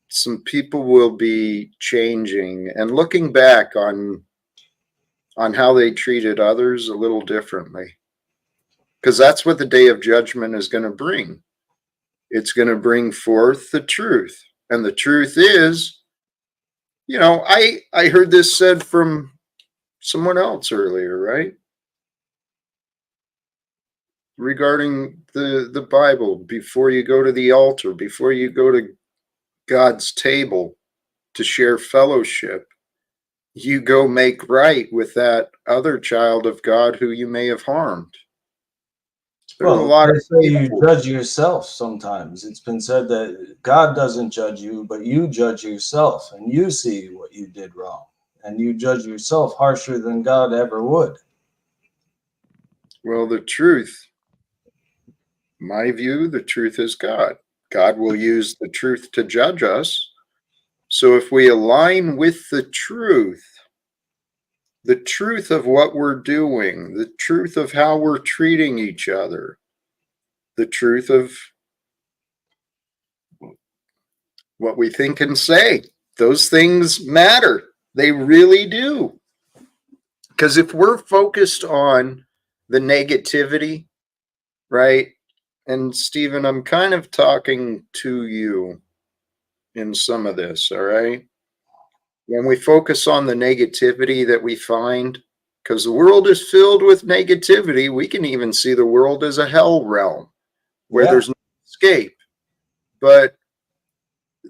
some people will be changing and looking back on how they treated others a little differently. Because that's what the day of judgment is going to bring. It's going to bring forth the truth. And the truth is, you know, I heard this said from someone else earlier, right? Regarding the Bible, before you go to the altar, before you go to God's table to share fellowship, you go make right with that other child of God who you may have harmed. There's a lot of you judge yourself sometimes. It's been said that God doesn't judge you, but you judge yourself, and you see what you did wrong, and you judge yourself harsher than God ever would. Well, the truth, my view, the truth is God. God will use the truth to judge us. So if we align with the truth of what we're doing, the truth of how we're treating each other, the truth of what we think and say, those things matter. They really do. Because if we're focused on the negativity, right? And Stephen, I'm kind of talking to you in some of this, all right? When we focus on the negativity that we find, because the world is filled with negativity, we can even see the world as a hell realm. where Yeah. there's no escape. But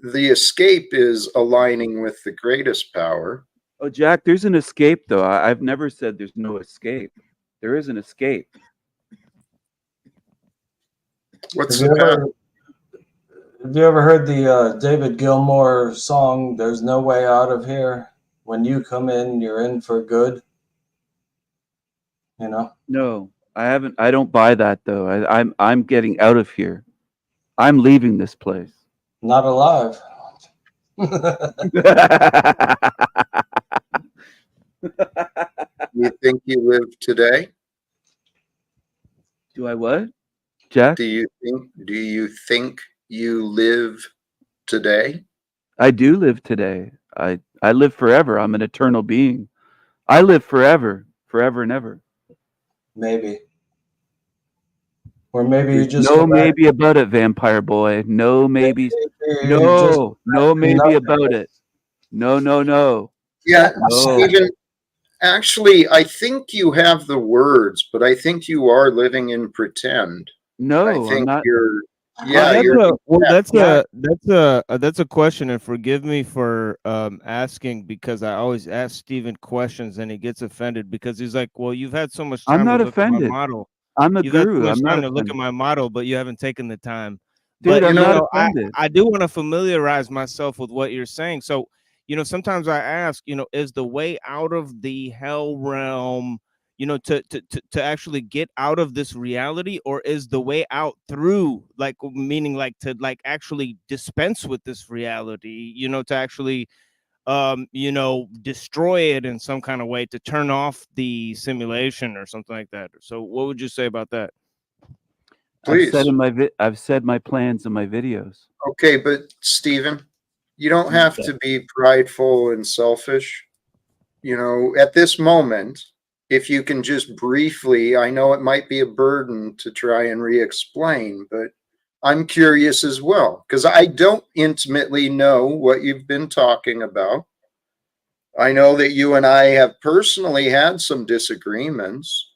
the escape is aligning with the greatest power. Oh, Jack, there's an escape, though. I've never said there's no escape. There is an escape. What's Have the you path? ever, have you ever heard the David Gilmour song, There's No Way Out of Here? When you come in, you're in for good. You know? No, I haven't. I don't buy that, though. I'm getting out of here. I'm leaving this place. Not alive. You think you live today? Do I what, Jack? Do you think you live today? I do live today. I live forever. I'm an eternal being. I live forever, forever and ever. Maybe. Or maybe you There's just no come back. maybe about it, vampire boy. No maybes. Maybe you just No maybe nothing. about it. No. Yeah, No. Stephen, actually, I think you have the words, but I think you are living in pretend. I No, I'm think not. you're, Well, yeah, that's you're, a well, Yeah. that's a question, and forgive me for asking, because I always ask Steven questions and he gets offended because he's like, "Well, you've had so much I'm time to not look at my offended. model. I'm a You've had so guru. much I'm not time to look at offended. my model, but you haven't taken the time." Dude, But I'm you not know, offended. I do want to familiarize myself with what you're saying. So, sometimes I ask, is the way out of the hell realm, to actually get out of this reality, or is the way out through, like, meaning like to like actually dispense with this reality, to actually destroy it in some kind of way, to turn off the simulation or something like that. So what would you say about that? please. I've said my plans in my videos. Okay, but Stephen, you don't have to be prideful and selfish. At this moment, if you can just briefly, I know it might be a burden to try and re-explain, but I'm curious as well, because I don't intimately know what you've been talking about. I know that you and I have personally had some disagreements.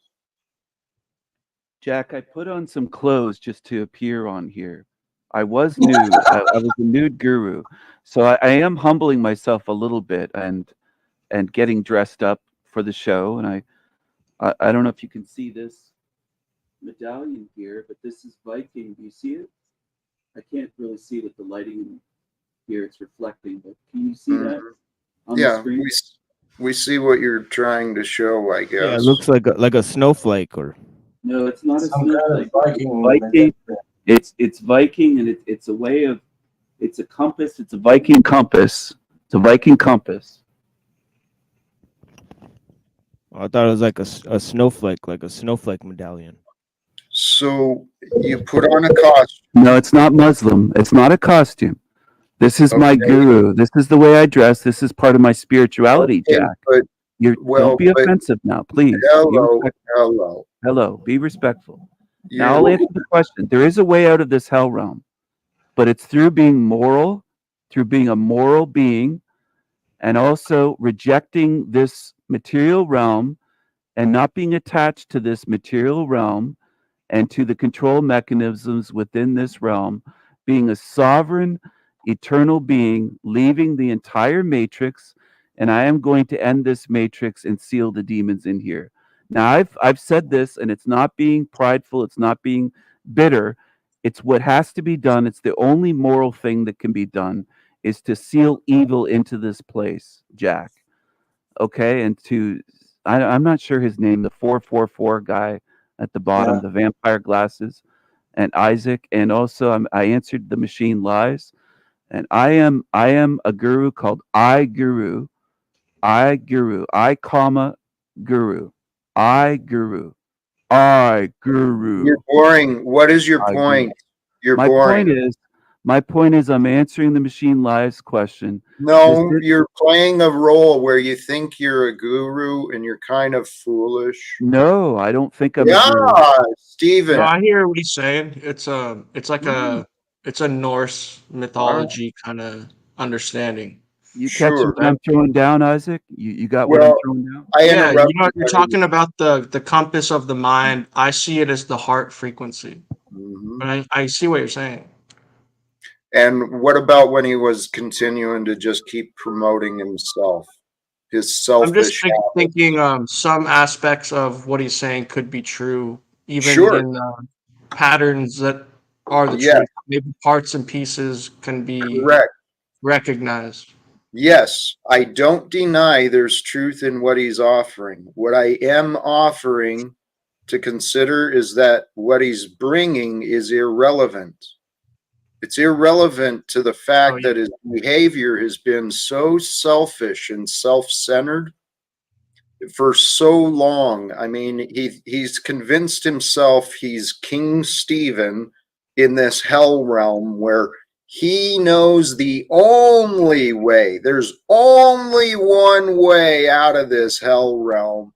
Jack, I put on some clothes just to appear on here. I was nude. I was a nude guru. So I am humbling myself a little bit and getting dressed up for the show. And I don't know if you can see this medallion here, but this is Viking. Do you see it? I can't really see it with the lighting here. It's reflecting, but can you see that on the Yeah, screen? we see what you're trying to show, I guess. Yeah, it looks like a snowflake, or No, it's not a Some kind of snowflake. Viking. Viking. It's Viking, and it's a way of, it's a compass. It's a Viking compass. It's a Viking compass. I thought it was like a snowflake, like a snowflake medallion. So you put on a costume. No, it's not Muslim. It's not a costume. This is my Okay. guru. This is the way I dress. This is part of my spirituality, Okay, Jack. but Don't be but offensive now, please. Be hello, respectful. Hello. Be respectful. Now You- I'll answer the question. There is a way out of this hell realm, but it's through being moral, through being a moral being, and also rejecting this material realm and not being attached to this material realm and to the control mechanisms within this realm, being a sovereign, eternal being, leaving the entire matrix. And I am going to end this matrix and seal the demons in here. Now, I've said this, and it's not being prideful, it's not being bitter. It's what has to be done. It's the only moral thing that can be done, is to seal evil into this place, Jack. Okay, and I'm not sure his name, the 444 guy at the bottom, Yeah. the vampire glasses, and Isaac, and also I answered the machine lies, and I am a guru called I Guru, I Guru, I comma Guru, I Guru, I Guru. You're boring. What is your I point? Guru. You're My boring. point is I'm answering the machine lies question. No, This is- you're playing a role where you think you're a guru and you're kind of foolish. No, I don't think I'm a Yeah, guru. Steven. No, I hear what he's saying. It's like it's a Norse mythology kind of understanding. You Sure. catching what I'm throwing down, Isaac? You got what I'm Well, throwing down? I Yeah, interrupted. you're talking about the compass of the mind. I see it as the heart frequency. Mhm. But I see what you're saying. And what about when he was continuing to just keep promoting himself? His I'm just selfish habit. thinking some aspects of what he's saying could be true, even Sure. in patterns that are the Yes, truth. Maybe parts and pieces can be correct. recognized. Yes, I don't deny there's truth in what he's offering. What I am offering to consider is that what he's bringing is irrelevant. It's irrelevant to the Oh fact yeah. that his behavior has been so selfish and self-centered for so long. I mean, he's convinced himself he's King Stephen in this hell realm where he knows the only way. There's only one way out of this hell realm.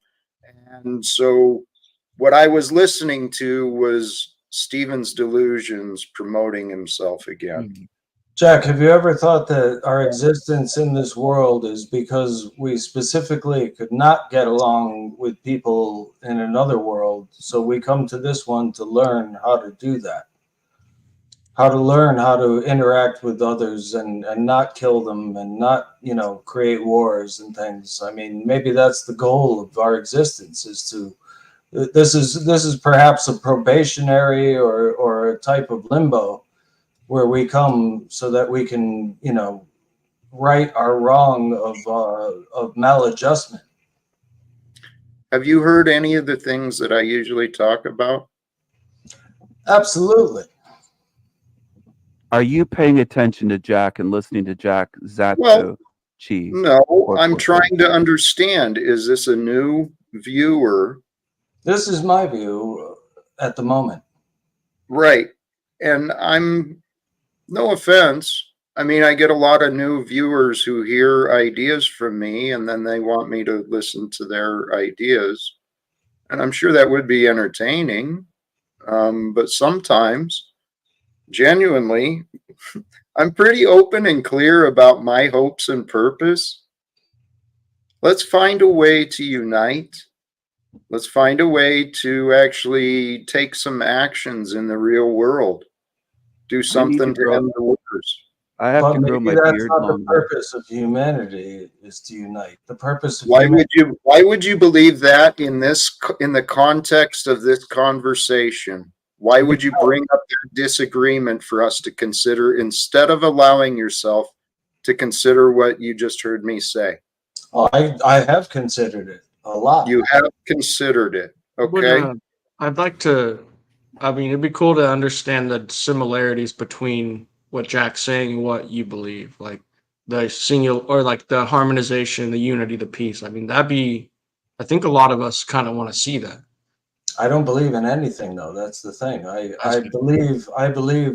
And so what I was listening to was Stephen's delusions promoting himself again. Mhm. Jack, have you ever thought that our existence in this world is because we specifically could not get along with people in another world, so we come to this one to learn how to do that? How to learn how to interact with others and not kill them and not, create wars and things. I mean, maybe that's the goal of our existence, is to this is perhaps a probationary or a type of limbo where we come so that we can, right our wrong of maladjustment. Have you heard any of the things that I usually talk about? Absolutely. Are you paying attention to Jack and listening to Jack Well, Zato Chi? no, I'm 444? trying to understand. Is this a new viewer? This is my view at the moment. Right. And I'm, no offense. I mean, I get a lot of new viewers who hear ideas from me and then they want me to listen to their ideas. And I'm sure that would be entertaining. But sometimes, genuinely, I'm pretty open and clear about my hopes and purpose. Let's find a way to unite. Let's find a way to actually take some actions in the real world. Do I need to something to grow. end the wars. I have But to grow maybe my that's beard not the longer. purpose of humanity, is to unite. The purpose of Why humanity. would you believe that in the context of this conversation? Why would you bring up that disagreement for us to consider instead of allowing yourself to consider what you just heard me say? Oh, I have considered it a lot. You have considered it, But okay? I'd like to. I mean, it'd be cool to understand the similarities between what Jack's saying and what you believe, like the singular or like the harmonization, the unity, the peace. I mean, that'd be. I think a lot of us kind of want to see that. I don't believe in anything, though. That's the thing. I That's believe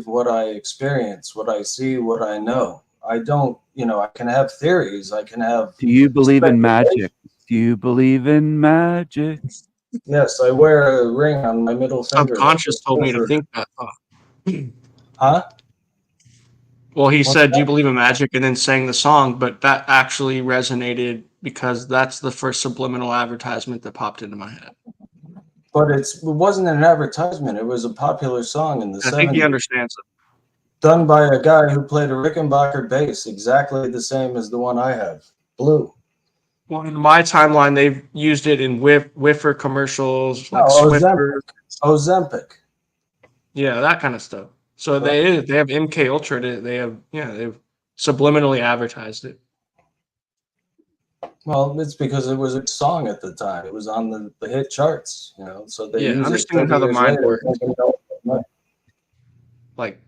what I experience, what I see, what I know. I don't, I can have theories. I can have Do you believe in speculation. magic? Do you believe in magic? Yes, I wear a ring on my middle finger. subconscious told me to think that thought. Huh? Well, he What's said, "Do you that? believe in magic?" and then sang the song, but that actually resonated because that's the first subliminal advertisement that popped into my head. But it wasn't an advertisement. It was a popular song in the I think he 70s, understands it. done by a guy who played a Rickenbacker bass, exactly the same as the one I have, blue. Well, in my timeline, they've used it in Whiffer commercials, like Oh, Swiffer, Ozempic. yeah, that kind of stuff. So they have MK Ultra. They've subliminally advertised it. Well, it's because it was a song at the time. It was on the hit charts, so they Yeah, use I'm it just thinking 30 how the years mind later. works. Thinking, no. Like,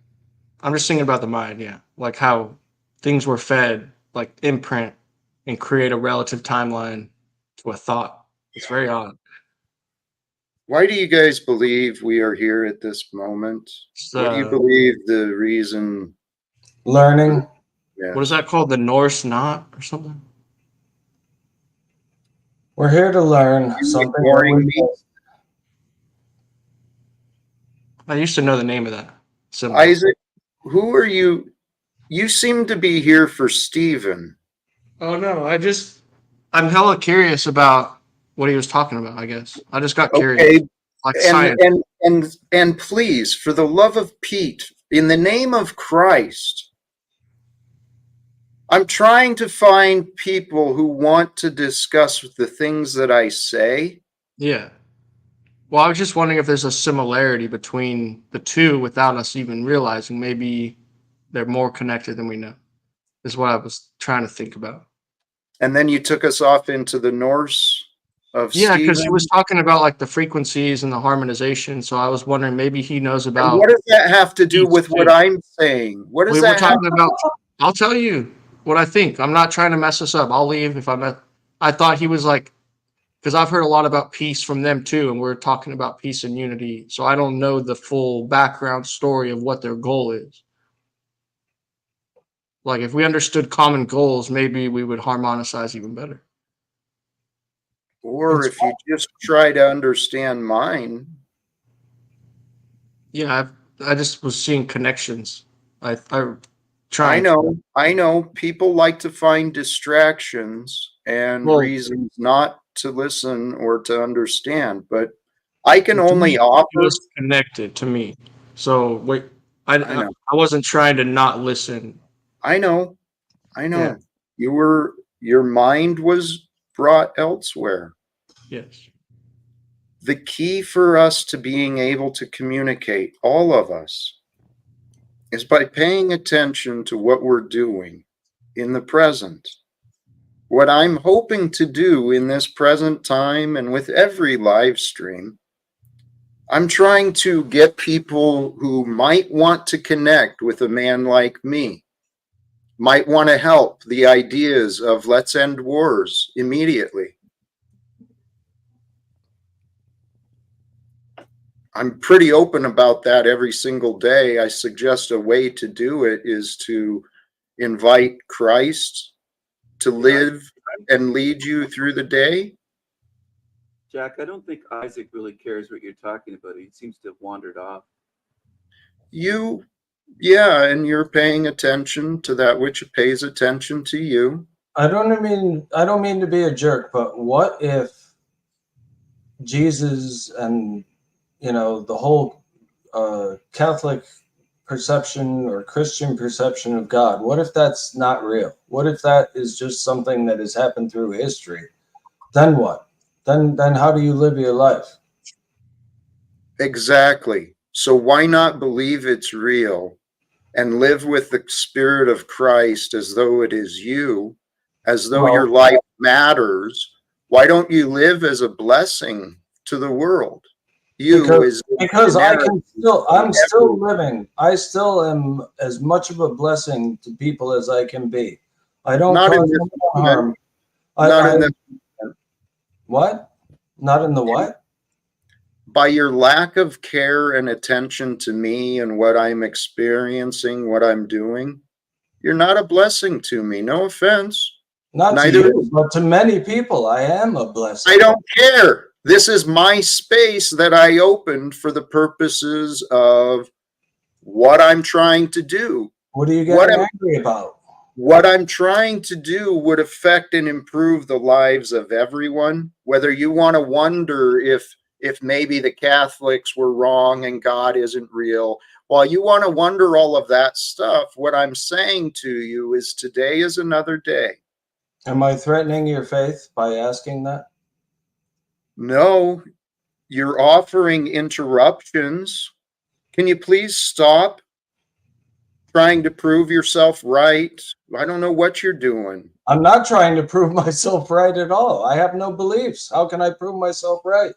I'm just thinking about the mind, yeah, like how things were fed, like imprint, and create a relative timeline to a thought. It's very odd. Why do you guys believe we are here at this moment? What do you believe the reason? Learning. Yeah. What is that called? The Norse knot or something? We're here to learn You something. ignoring me? I used to know the name of that symbol. Isaac, who are you? You seem to be here for Stephen. Oh no, I'm hella curious about what he was talking about, I guess. I just got curious. Okay, like science. And please, for the love of Pete, in the name of Christ, I'm trying to find people who want to discuss the things that I say. Yeah. Well, I was just wondering if there's a similarity between the two without us even realizing. Maybe they're more connected than we know, is what I was trying to think about. And then you took us off into the Norse of Yeah, because he Stephen. was talking about like the frequencies and the harmonization. So I was wondering maybe he knows And about. what does that have to do Peace, with what too. I'm saying? What does We were that have? talking about. I'll tell you what I think. I'm not trying to mess this up. I'll leave if I'm not. I thought he was like, because I've heard a lot about peace from them too, and we're talking about peace and unity. So I don't know the full background story of what their goal is. Like if we understood common goals, maybe we would harmonize even better. Or if you just try to understand mine. Yeah, I just was seeing connections. I I trying. know. People like to find distractions and Well, reasons not to listen or to understand, but I can only it offer. was connected to me. So wait, I know. I wasn't trying to not listen. I know. Yeah. Your mind was brought elsewhere. Yes. The key for us to being able to communicate, all of us, is by paying attention to what we're doing in the present. What I'm hoping to do in this present time and with every live stream, I'm trying to get people who might want to connect with a man like me, might want to help the ideas of let's end wars immediately. I'm pretty open about that every single day. I suggest a way to do it is to invite Christ to live and lead you through the day. Jack, I don't think Isaac really cares what you're talking about. He seems to have wandered off. Yeah, and you're paying attention to that which pays attention to you. I don't mean to be a jerk, but what if Jesus and the whole Catholic perception or Christian perception of God, what if that's not real? What if that is just something that has happened through history? Then what? Then how do you live your life? Exactly. So why not believe it's real and live with the Spirit of Christ as though it is you, as though your life matters? Why don't you live as a blessing to the world? Because I'm still living. I still am as much of a blessing to people as I can be. I don't cause anyone harm. What? Not in the what? By your lack of care and attention to me and what I'm experiencing, what I'm doing, you're not a blessing to me. No offense. Not to you, but to many people, I am a blessing. I don't care. This is my space that I opened for the purposes of what I'm trying to do. What are you getting angry about? What I'm trying to do would affect and improve the lives of everyone. Whether you want to wonder if maybe the Catholics were wrong and God isn't real, while you want to wonder all of that stuff, what I'm saying to you is today is another day. Am I threatening your faith by asking that? No, you're offering interruptions. Can you please stop trying to prove yourself right? I don't know what you're doing. I'm not trying to prove myself right at all. I have no beliefs. How can I prove myself right?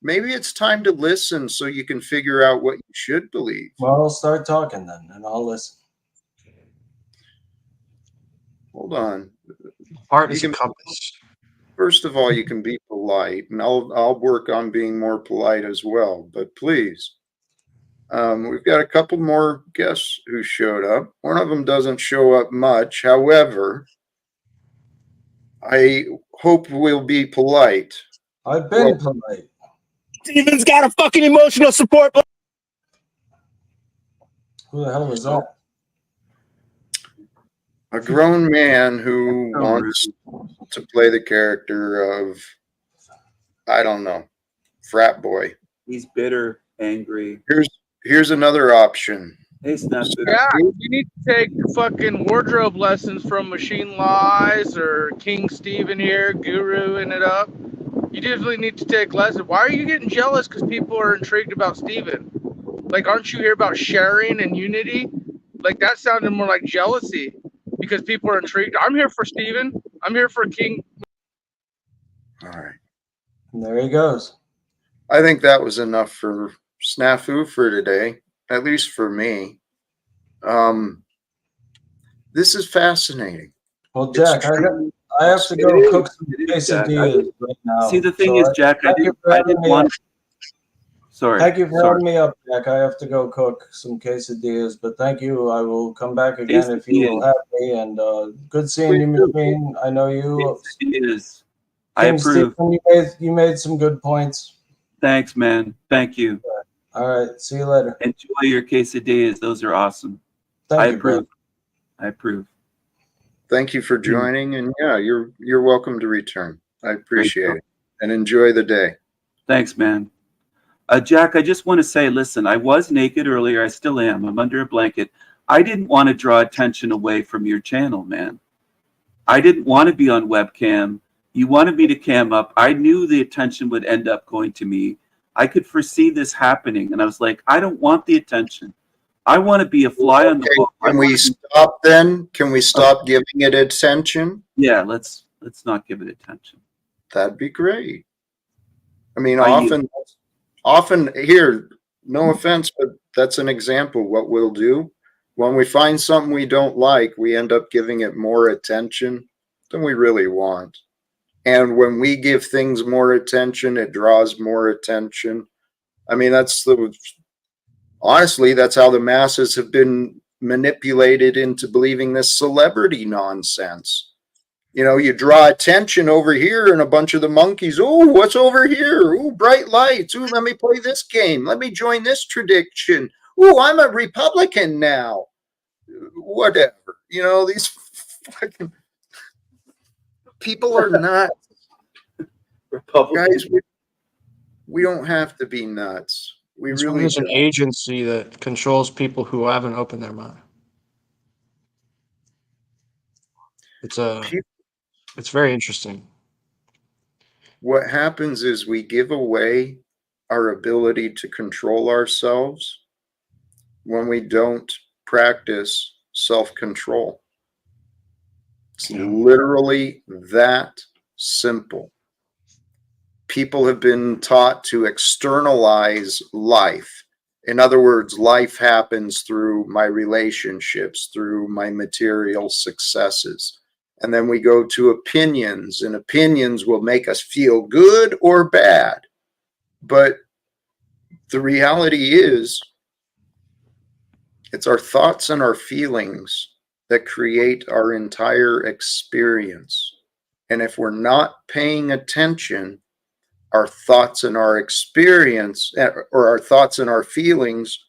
Maybe it's time to listen so you can figure out what you should believe. Well, I'll start talking then, and I'll listen. Hold on. Art is a compass. First of all, you can be polite, and I'll work on being more polite as well. But please, we've got a couple more guests who showed up. One of them doesn't show up much. However, I hope we'll be polite. I've been polite. Steven's got a fucking emotional support. Who the hell was that? A grown man who wants to play the character of, I don't know, frat boy. He's bitter, angry. Here's another option. Hey, Snafu. Yeah, you need to take fucking wardrobe lessons from Machine Lies or King Steven here, guruing it up. You definitely need to take lessons. Why are you getting jealous because people are intrigued about Steven? Like, aren't you here about sharing and unity? Like, that sounded more like jealousy because people are intrigued. I'm here for Steven. I'm here for King. All right. And there he goes. I think that was enough for Snafu for today, at least for me. This is fascinating. Well, Jack, I have to go cook some quesadillas right now. See, the thing is, Jack, I didn't want. Sorry. Thank you for having me up, Jack. I have to go cook some quesadillas, but thank you. I will come back again if you will have me. And good seeing you, Machine. I know you. I approve. Stephen, you made some good points. Thanks, man. Thank you. All right. See you later. Enjoy your quesadillas. Those are awesome. I approve. I approve. Thank you for joining, and yeah, you're welcome to return. I appreciate it, and enjoy the day. Thanks, man. Jack, I just want to say, listen, I was naked earlier. I still am. I'm under a blanket. I didn't want to draw attention away from your channel, man. I didn't want to be on webcam. You wanted me to cam up. I knew the attention would end up going to me. I could foresee this happening, and I was like, I don't want the attention. I want to be a fly on the wall. Can we stop then? Can we stop giving it attention? Yeah, let's not give it attention. That'd be great. I mean, often here, no offense, but that's an example of what we'll do. When we find something we don't like, we end up giving it more attention than we really want. And when we give things more attention, it draws more attention. I mean, honestly, that's how the masses have been manipulated into believing this celebrity nonsense. You know, you draw attention over here and a bunch of the monkeys. Oh, what's over here? Oh, bright lights. Oh, let me play this game. Let me join this tradition. Oh, I'm a Republican now. Whatever. You know, these fucking people are nuts. Guys, we don't have to be nuts. We really There's an agency that controls people who haven't opened their mind. It's very interesting. What happens is we give away our ability to control ourselves when we don't practice self-control. It's literally that simple. People have been taught to externalize life. In other words, life happens through my relationships, through my material successes. And then we go to opinions, and opinions will make us feel good or bad. But the reality is, it's our thoughts and our feelings that create our entire experience. And if we're not paying attention, our thoughts and our experience, or our thoughts and our feelings,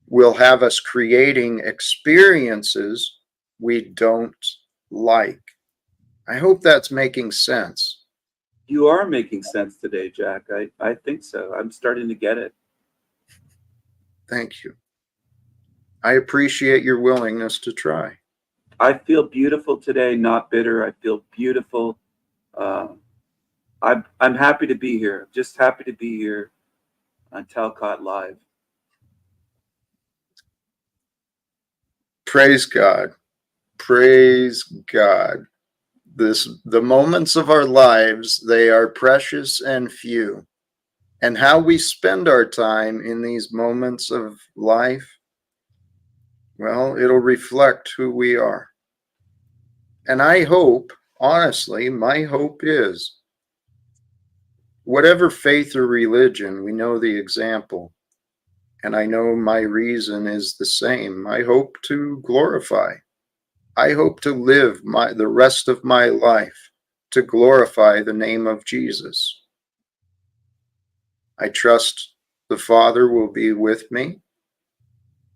will have us creating experiences we don't like. I hope that's making sense. You are making sense today, Jack. I think so. I'm starting to get it. Thank you. I appreciate your willingness to try. I feel beautiful today, not bitter. I feel beautiful. I'm happy to be here. Just happy to be here on Talcott Live. Praise God. Praise God. The moments of our lives, they are precious and few. And how we spend our time in these moments of life, well, it'll reflect who we are. And I hope, honestly, my hope is, whatever faith or religion, we know the example. And I know my reason is the same. I hope to glorify. I hope to live the rest of my life to glorify the name of Jesus. I trust the Father will be with me.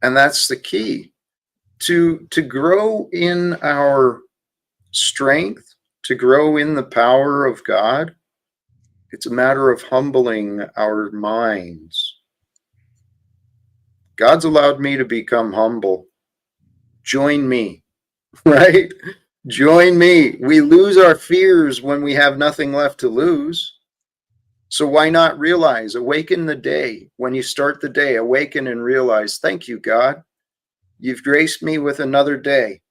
And that's the key. To grow in our strength, to grow in the power of God, it's a matter of humbling our minds God's allowed me to become humble. Join me, right? Join me. We lose our fears when we have nothing left to lose. So why not realize, awaken the day. When you start the day, awaken and realize, thank you, God. You've graced me with another day.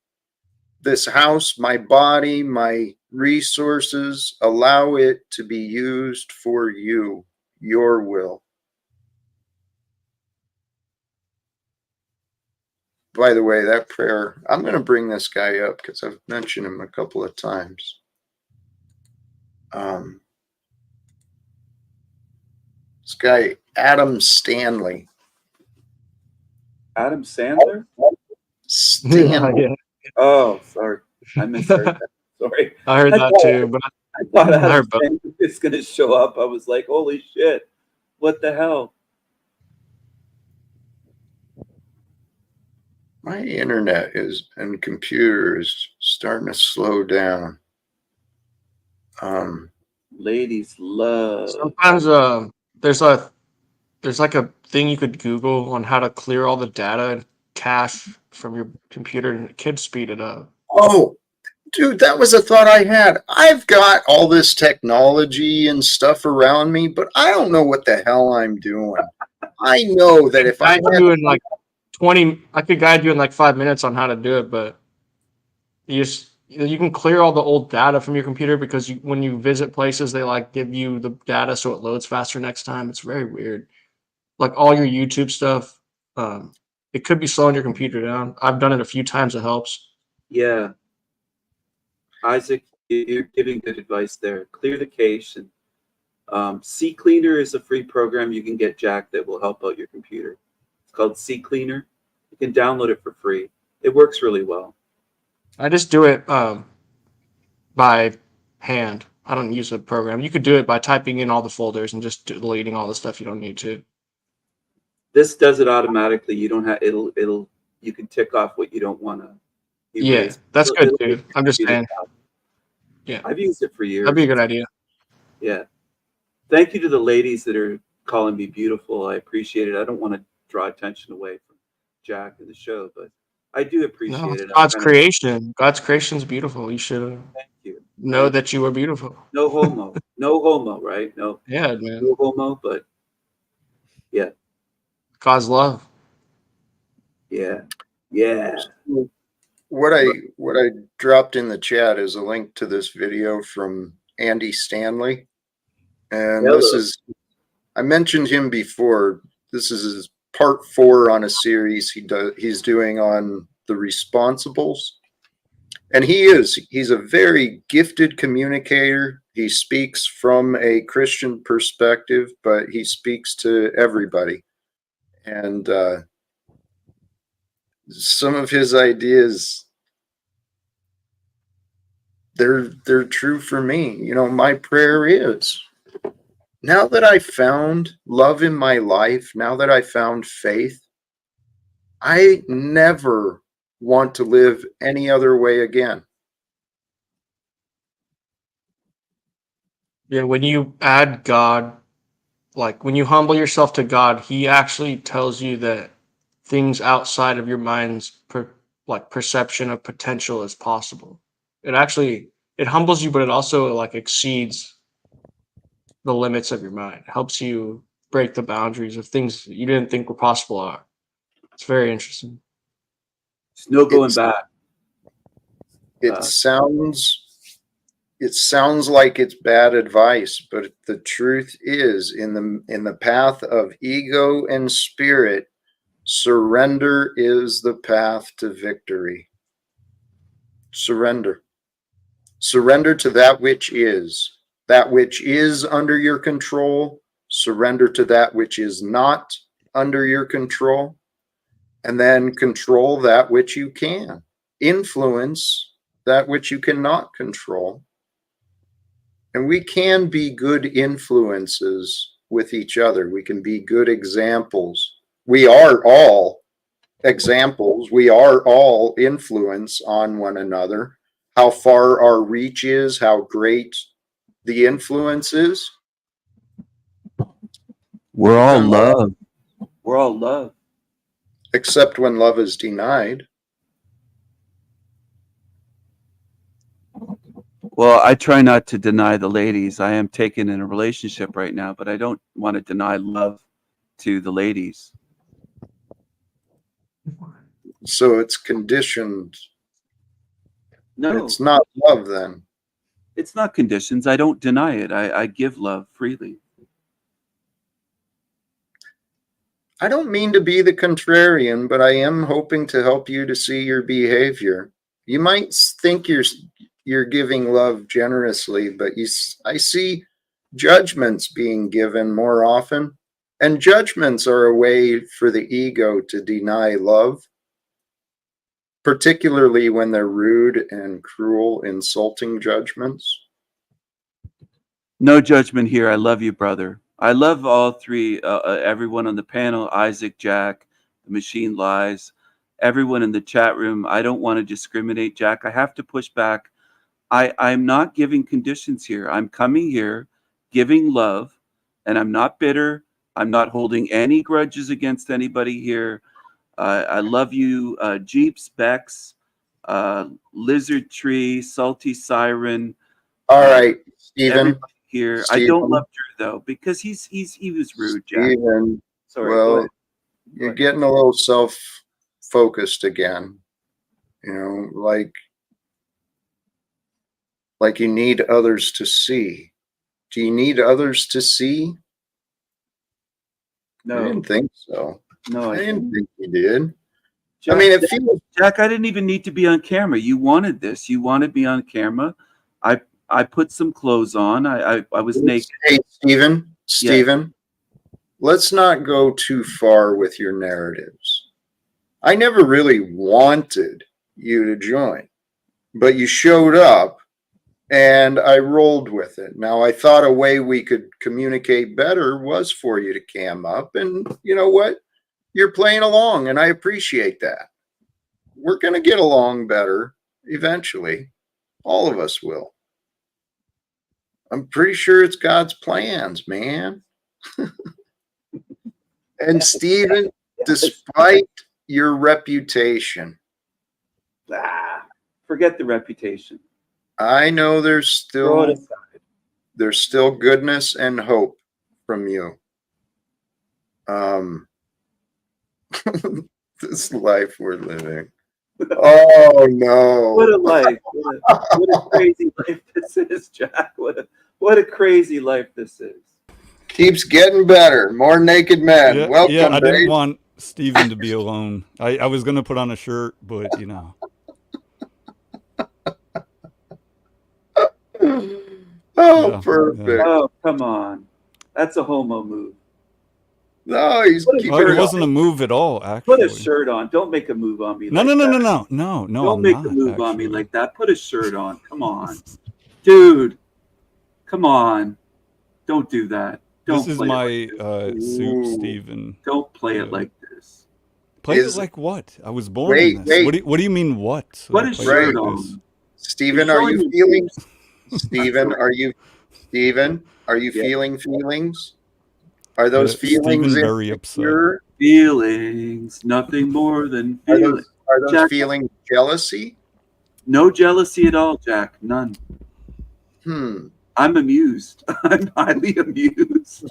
This house, my body, my resources, allow it to be used for you, your will. By the way, that prayer, I'm going to bring this guy up because I've mentioned him a couple of times. This guy, Adam Stanley. Adam Sandler? Stanley. Yeah, Oh, sorry. I misheard that. Sorry. I heard that too, but I thought I Adam heard both. Sandler was going to show up. I was like, holy shit. What the hell? My internet and computer is starting to slow down. Ladies love. Sometimes there's like a thing you could Google on how to clear all the data and cache from your computer, and it could speed it up. Oh, dude, that was a thought I had. I've got all this technology and stuff around me, but I don't know what the hell I'm doing. I know that if I I could guide you in like 5 minutes on how to do it, but you can clear all the old data from your computer because when you visit places, they like give you the data so it loads faster next time. It's very weird. Like all your YouTube stuff, it could be slowing your computer down. I've done it a few times. It helps. Yeah. Isaac, you're giving good advice there. Clear the cache. And CCleaner is a free program you can get, Jack, that will help out your computer. It's called CCleaner. You can download it for free. It works really well. I just do it by hand. I don't use a program. You could do it by typing in all the folders and just deleting all the stuff you don't need to. This does it automatically. You don't have you can tick off what you don't want to erase. Yeah, that's good It'll too. make I'm just your saying. computer stop. Yeah, I've used it for years. that'd be a good idea. Yeah. Thank you to the ladies that are calling me beautiful. I appreciate it. I don't want to draw attention away from Jack and the show, but I do appreciate No, it. it's God's creation. God's creation's beautiful. You should Thank you. know that you are beautiful. No homo. No homo, right? No, Yeah, man. no homo, but yeah. God's love. Yeah. Yeah. what I dropped in the chat is a link to this video from Andy Stanley. And this is, I mentioned him before. This is his part 4 on a series he's doing on the responsibles. And he's a very gifted communicator. He speaks from a Christian perspective, but he speaks to everybody. And some of his ideas, they're true for me. You know, my prayer is, now that I found love in my life, now that I found faith, I never want to live any other way again. Yeah, when you add God, like when you humble yourself to God, He actually tells you that things outside of your mind's perception of potential is possible. It humbles you, but it also like exceeds the limits of your mind. It helps you break the boundaries of things you didn't think were possible are. It's very interesting. There's no going back. It sounds like it's bad advice, but the truth is, in the path of ego and spirit, surrender is the path to victory. Surrender. Surrender to that which is under your control. Surrender to that which is not under your control, and then control that which you can. Influence that which you cannot control. And we can be good influences with each other. We can be good examples. We are all examples. We are all influence on one another. How far our reach is, how great the influence is. We're all love. We're all love. except when love is denied. Well, I try not to deny the ladies. I am taken in a relationship right now, but I don't want to deny love to the ladies. So it's conditioned. No, It's not love then. it's not conditions. I don't deny it. I give love freely. I don't mean to be the contrarian, but I am hoping to help you to see your behavior. You might think you're giving love generously, but I see judgments being given more often, and judgments are a way for the ego to deny love, particularly when they're rude and cruel, insulting judgments. No judgment here. I love you, brother. I love all three, everyone on the panel, Isaac, Jack, the Machine Lies, everyone in the chat room. I don't want to discriminate, Jack. I have to push back. I'm not giving conditions here. I'm coming here giving love, and I'm not bitter. I'm not holding any grudges against anybody here. I love you, Jeeps, Bex, Lizard Tree, Salty Siren. All right, Stephen. Everybody here. I don't love Drew though because he was rude, Jack. Stephen, Sorry. Go well, ahead. you're getting a little self-focused again. You know, like you need others to see. Do you need others to see? I No, didn't think so. no, I didn't think you did. Jack, I mean, it feels. Jack, I didn't even need to be on camera. You wanted this. You wanted me on camera. I put some clothes on. I was naked. Hey, Stephen, let's not go too far with your narratives. I never really wanted you to join, but you showed up and I rolled with it. Now, I thought a way we could communicate better was for you to cam up, and you know what? You're playing along, and I appreciate that. We're going to get along better eventually. All of us will. I'm pretty sure it's God's plans, man. And Stephen, despite your reputation, Forget the reputation. I know there's Throw it still aside. goodness and hope from you. This life we're living. Oh no. What a life. What a crazy life this is, Jack. What a crazy life this is. Keeps getting better. More naked men. Yeah, Welcome, yeah. I didn't Dave. want Steven to be alone. I was gonna put on a shirt, but you know. Oh, Yeah, perfect. yeah. Oh, come on. That's a homo move. No, he's keeping Well, it it wasn't a move at all, Put actually. a shirt on. Don't make a move on me. No, like no, no, that. no, no, no. Don't I'm make not, a move on me actually. like that. Put a shirt on. Come on. Dude. Come on. Don't do that. Don't This is play my it like this. suit, Ooh. Steven. Don't play it Yeah. like this. Play Is- it like what? I was born Wait, in this. wait. What do you mean what? Put a Play it shirt like on. this. Stephen, You're are you showing feeling? your Stephen, sorry. are you? Stephen, are you Yeah. feeling feelings? Are those Steven feelings very upset. insecure? Feelings, nothing more than feelings. Are those Jack, feelings jealousy? no jealousy at all, Jack. None. I'm amused. I'm highly amused.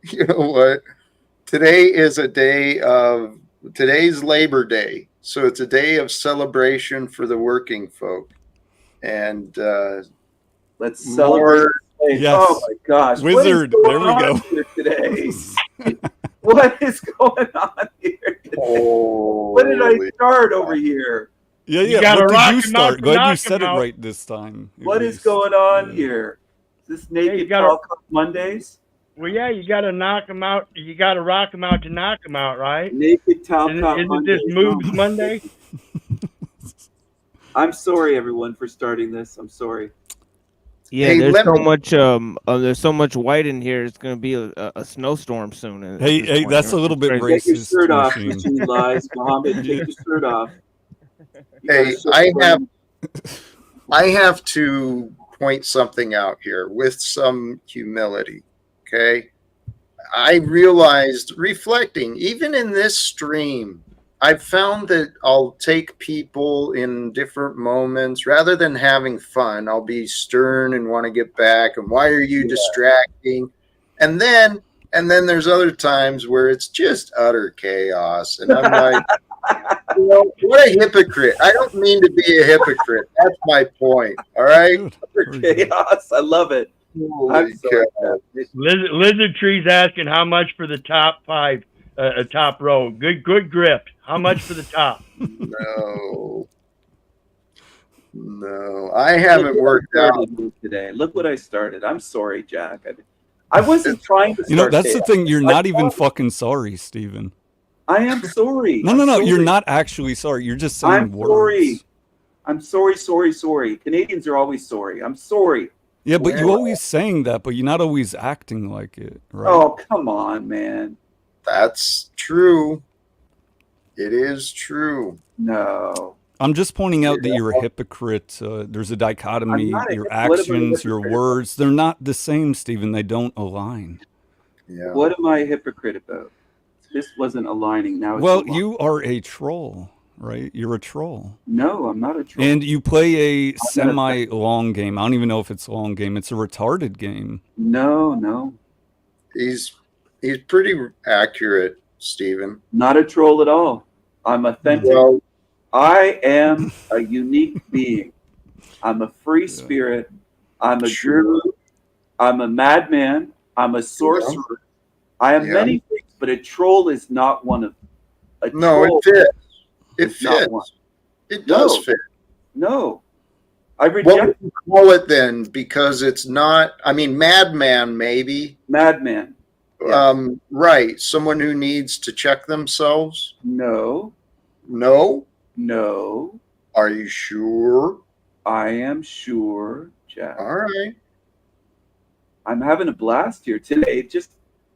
You know what? Today is a day of, today's Labor Day. So it's a day of celebration for the working folk. And Let's celebrate. more, Yes. Oh my gosh. Wizard, What is there going we on go. here today? What is going on here today? What did I start over here? Yeah, You yeah. gotta What rock did you 'em start? out to Glad you knock 'em said it out. right this time. at What is least. going on Yeah. here? Is this Hey, you naked gotta- Talcott Mondays? Well, yeah, you got to knock them out. You got to rock them out to knock them out, right? Naked Talcott Isn't Mondays. this Moves Oh, Monday? I'm sorry, everyone, for starting this. I'm sorry. Yeah, Hey, there's let so me- much there's so much white in here. It's gonna be a snowstorm soon. at Hey, this hey, point, that's you a know, little it's bit crazy. Get your racist, shirt off, Machine. Machine Lies. Mohammed, take your shirt off. You hey, gotta show I them. have to point something out here with some humility. Okay. I realized reflecting, even in this stream, I've found that I'll take people in different moments rather than having fun. I'll be stern and want to get back. And why are you distracting? And then there's other times where it's just utter chaos. And I'm like, you know, what a hypocrite. I don't mean to be a hypocrite. That's my point. All right. Chaos. I love it. I'm sorry. Lizard Tree's asking how much for the top 5, top row. Good grip. How much for the top? No, I haven't worked out today. Look what I started. I'm sorry, Jack. I wasn't trying to start. You know, that's chaos. the thing. You're not even fucking sorry, Steven. I am sorry. No. You're not actually sorry. You're just saying words. I'm sorry. Canadians are always sorry. I'm sorry. Yeah, but you're always saying that, but you're not always acting like it, right? Oh, come on, man. That's true. It is true. No. I'm just pointing out that you're a hypocrite. There's a dichotomy. Your actions, your words, they're not the same, Stephen. They don't align. Yeah. What am I a hypocrite about? This wasn't aligning. Now it's well, you are a troll, right? You're a troll. No, I'm not a troll. And you play a semi-long game. I don't even know if it's a long game. It's a retarded game. No. He's pretty accurate, Stephen. Not a troll at all. I'm authentic. Well, I am a unique being. I'm a free spirit. I'm a guru. I'm a madman. I'm a sorcerer. I am many things, but a troll is not one of them. No, it fits. It fits. It does fit. No. I reject. What would you call it then? Because it's not, I mean, madman, maybe. Madman. Yeah. Right. Someone who needs to check themselves? No. No? No. Are you sure? I am sure, Jack. All right. I'm having a blast here today. Just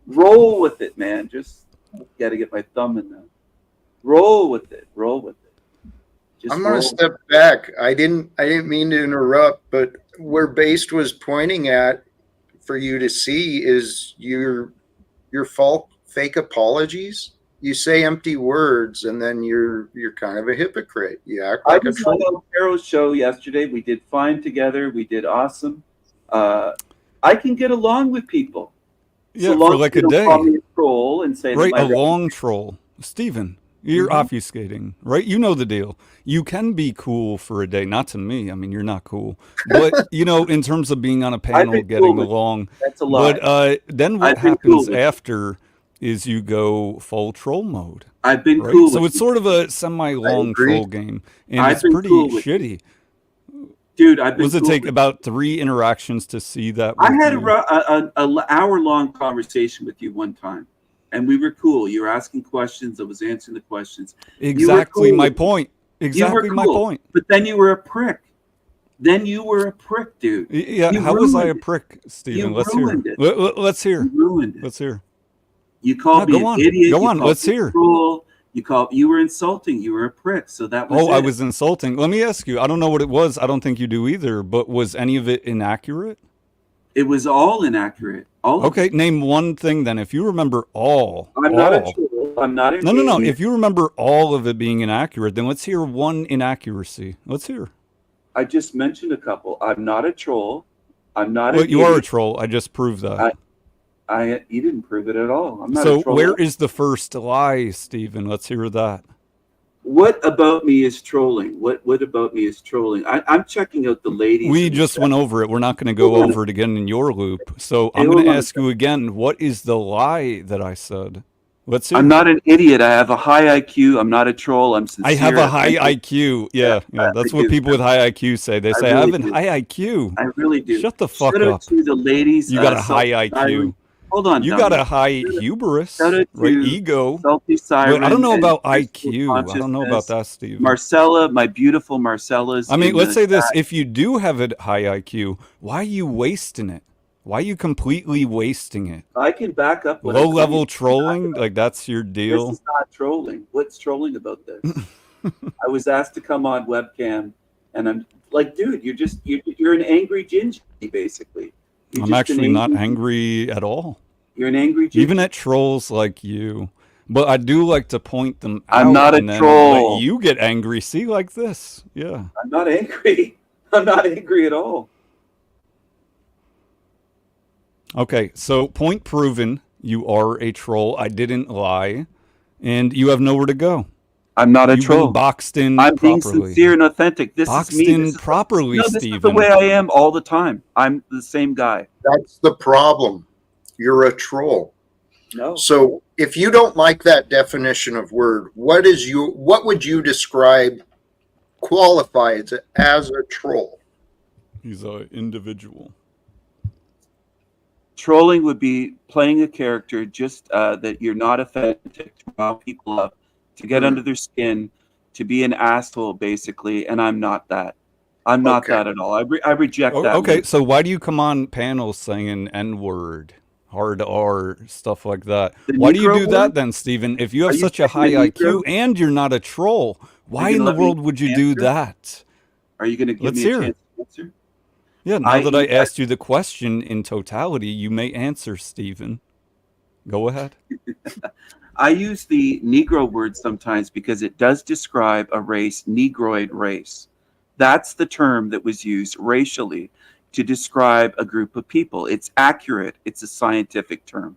roll with it, man. Just got to get my thumb in there. Roll with it. Just I'm going to step back. I didn't mean to interrupt, but where Based was pointing at for you to see is your fake apologies. You say empty words, and then you're kind of a hypocrite. You act like a troll. I was on Carol's show yesterday. We did fine together. We did awesome. I can get along with people. Yeah, for like a day. Call me a troll and say right, a long troll. Stephen, you're obfuscating, right? You know the deal. You can be cool for a day. Not to me. I mean, you're not cool. But, you know, in terms of being on a panel, getting along. That's a lie. But then what happens after is you go full troll mode. I've been cool. So it's sort of a semi-long troll game. And it's pretty shitty. Dude, I've been Does it take about 3 interactions to see that? I had an hour-long conversation with you one time, and we were cool. You were asking questions. I was answering the questions. Exactly my point. Exactly my point. But then you were a prick. Dude. Yeah, how was I a prick, Stephen? Let's hear. Let's hear. You ruined it. Let's hear. You called me an idiot. Go on. Let's hear. You were insulting. You were a prick. So that was I was insulting. Let me ask you. I don't know what it was. I don't think you do either. But was any of it inaccurate? It was all inaccurate. Okay, name one thing then. If you remember all. I'm not a troll. I'm not a No. If you remember all of it being inaccurate, then let's hear one inaccuracy. Let's hear. I just mentioned a couple. I'm not a troll. I'm not a you are a troll. I just proved that. You didn't prove it at all. I'm not so a troll. Where is the first lie, Stephen? Let's hear that. What about me is trolling? What about me is trolling? I'm checking out the ladies. We just went over it. We're not going to go over it again in your loop. So I'm going to ask you again, what is the lie that I said? Let's see. I'm not an idiot. I have a high IQ. I'm not a troll. I'm sincere. I have a high IQ. Yeah. That's what people with high IQ say. They say, I have a high IQ. I really do. Shut the fuck up. To the ladies. You got a high IQ. Hold on. You got a high hubris, right? Ego. Siren, I don't know about IQ. I don't know about that, Steve. Marcella, my beautiful Marcella's. I mean, let's say this. If you do have a high IQ, why are you wasting it? Why are you completely wasting it? I can back up. Low-level trolling? Like, that's your deal? This is not trolling. What's trolling about this? I was asked to come on webcam, and I'm like, dude, you're an angry ginger, basically. I'm actually not angry at all. You're an angry Jew. Even at trolls like you. But I do like to point them out. I'm not a and then troll. Let you get angry. See, like this. Yeah. I'm not angry. I'm not angry at all. Okay, so point proven. You are a troll. I didn't lie. And you have nowhere to go. I'm not a You've troll. been boxed in I'm being properly. sincere and authentic. This Boxed is me. in This is properly, this is the Stephen. way I am all the time. I'm the same guy. That's the problem. You're a troll. No. So if you don't like that definition of word, what would you describe, qualify as a troll? He's an individual. Trolling would be playing a character just that you're not authentic, to rile people up, to get under their skin, to be an asshole, basically. And I'm not that. I'm not that at all. I reject that. Okay, so why do you come on panels saying N-word, hard R, stuff like that? Why do you do that then, Stephen? If you have such a high IQ and you're not a troll, why in the world would you do that? Are you going to give me a chance to answer? Yeah, now that I asked you the question in totality, you may answer, Stephen. Go ahead. I use the Negro word sometimes because it does describe a race, Negroid race. That's the term that was used racially to describe a group of people. It's accurate. It's a scientific term.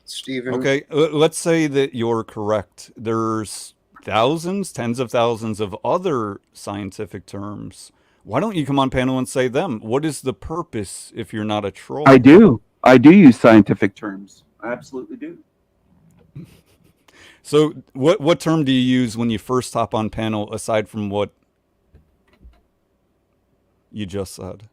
Stephen? Okay, let's say that you're correct. There's thousands, tens of thousands of other scientific terms. Why don't you come on panel and say them? What is the purpose if you're not a troll? I do use scientific terms. I absolutely do. So what term do you use when you first hop on panel aside from what you just said?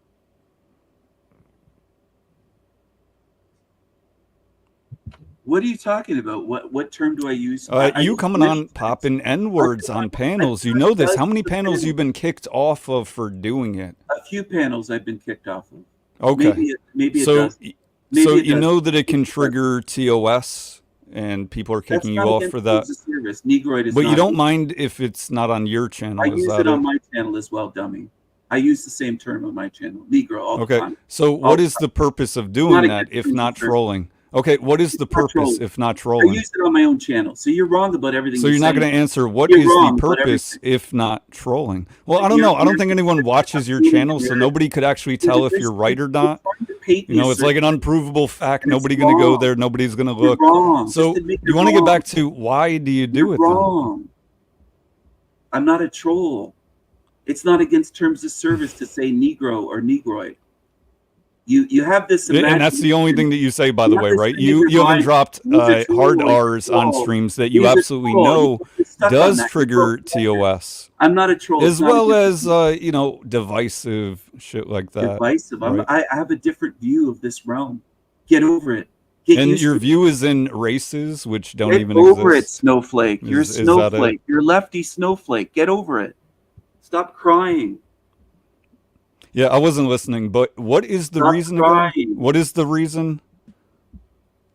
What are you talking about? What term do I use? You coming on popping N-words on panels. You know this. How many panels you've been kicked off of for doing it? A few panels I've been kicked off of. Okay. Maybe so, a dozen. Maybe so a you dozen. know that it can trigger TOS and people are kicking you off for that. Negroid is but not you don't mind if it's not on your channel. I use it on my channel as well, dummy. I use the same term on my channel, Negro, all the time. So what is the purpose of doing that if not trolling? Okay, what is the purpose if not trolling? I use it on my own channel. So you're wrong about everything. So you're not going to answer what is the purpose if not trolling? Well, I don't know. I don't think anyone watches your channel, so nobody could actually tell if you're right or not. You know, it's like an unprovable fact. Nobody's going to go there. Nobody's going to look. So you want to get back to why do you do it then? I'm not a troll. It's not against terms of service to say Negro or Negroid. You have this, and that's the only thing that you say, by the way, right? You haven't dropped hard R's on streams that you absolutely know does trigger TOS. I'm not a troll, as well as you know, divisive shit like that. Divisive. Right? I have a different view of this realm. Get over it. And your view is in races which don't even exist. Get over it, exist. snowflake. You're a snowflake. You're lefty snowflake. Get over it. Stop crying. Yeah, I wasn't listening, but what is the reason again? What is the reason?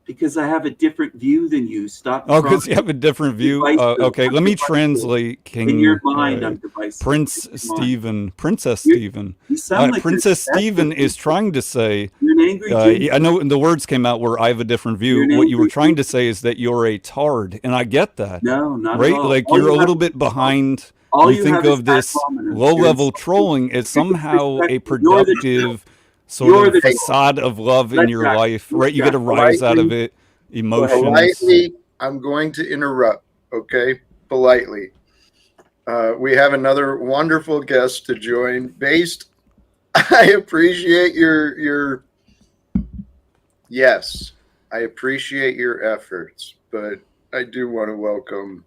Because I have a different view than you. Stop. Oh, because you have a different view. Okay, let me translate. King, in your mind, I'm divisive. Princess Stephen. You sound like Princess Stephen is trying to say. You're an angry I know the words came out where I have a different view. What you were trying to say is that you're a tard, and I get that. No, not right. At all. Like you're a little bit behind. You think of this low-level trolling as somehow a productive sort of facade of love in your life, right? You get a rise out of it, emotions. Politely, I'm going to interrupt, okay? Politely. We have another wonderful guest to join. Based, I appreciate your yes, I appreciate your efforts, but I do want to welcome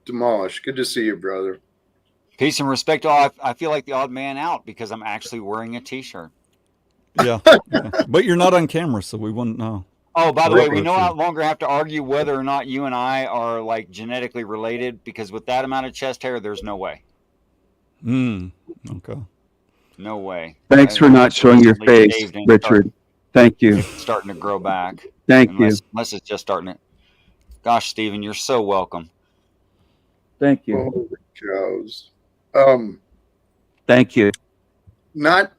Demolish. Good to see you, brother. Peace and respect. Oh, I feel like the odd man out because I'm actually wearing a t-shirt. Yeah. But you're not on camera, so we wouldn't know. Oh, by the way, we no longer have to argue whether or not you and I are like genetically related, because with that amount of chest hair, there's no way. Okay. No way. Thanks for not showing your face, Richard. Thank you. It's starting to grow back. Thank you. Unless it's just starting to. Gosh, Stephen, you're so welcome. Thank you. Holy cows. Thank you. Not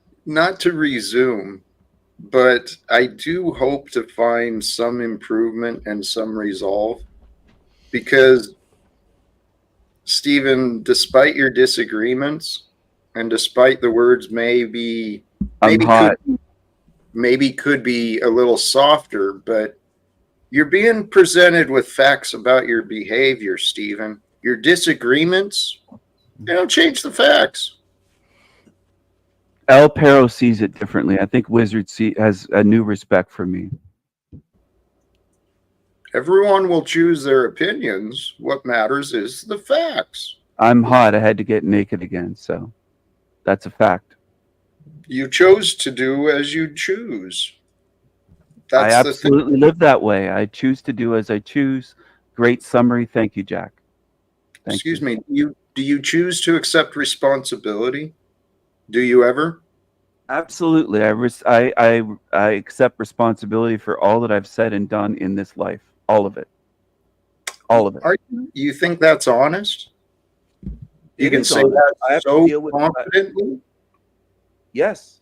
to resume, but I do hope to find some improvement and some resolve, because Stephen, despite your disagreements and despite the words maybe could be a little softer, but you're being presented with facts about your behavior, Stephen. Your disagreements, they don't change the facts. El Perro sees it differently. I think Wizard has a new respect for me. Everyone will choose their opinions. What matters is the facts. I'm hot. I had to get naked again, so that's a fact. You chose to do as you choose. I absolutely live that way. I choose to do as I choose. Great summary. Thank you, Jack. Excuse me. Do you choose to accept responsibility? Do you ever? Absolutely. I accept responsibility for all that I've said and done in this life. All of it. All of it. You think that's honest? You can say that so confidently? Yes,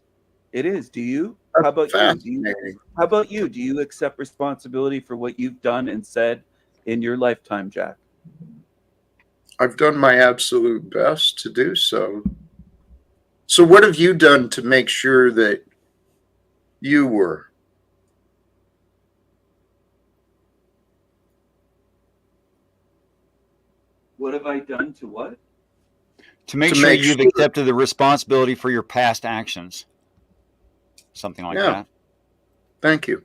it is. Do you? How about you? How about you? Do you accept responsibility for what you've done and said in your lifetime, Jack? I've done my absolute best to do so. So what have you done to make sure that you were? What have I done to what? To make sure you've accepted the responsibility for your past actions. Something like that. Thank you.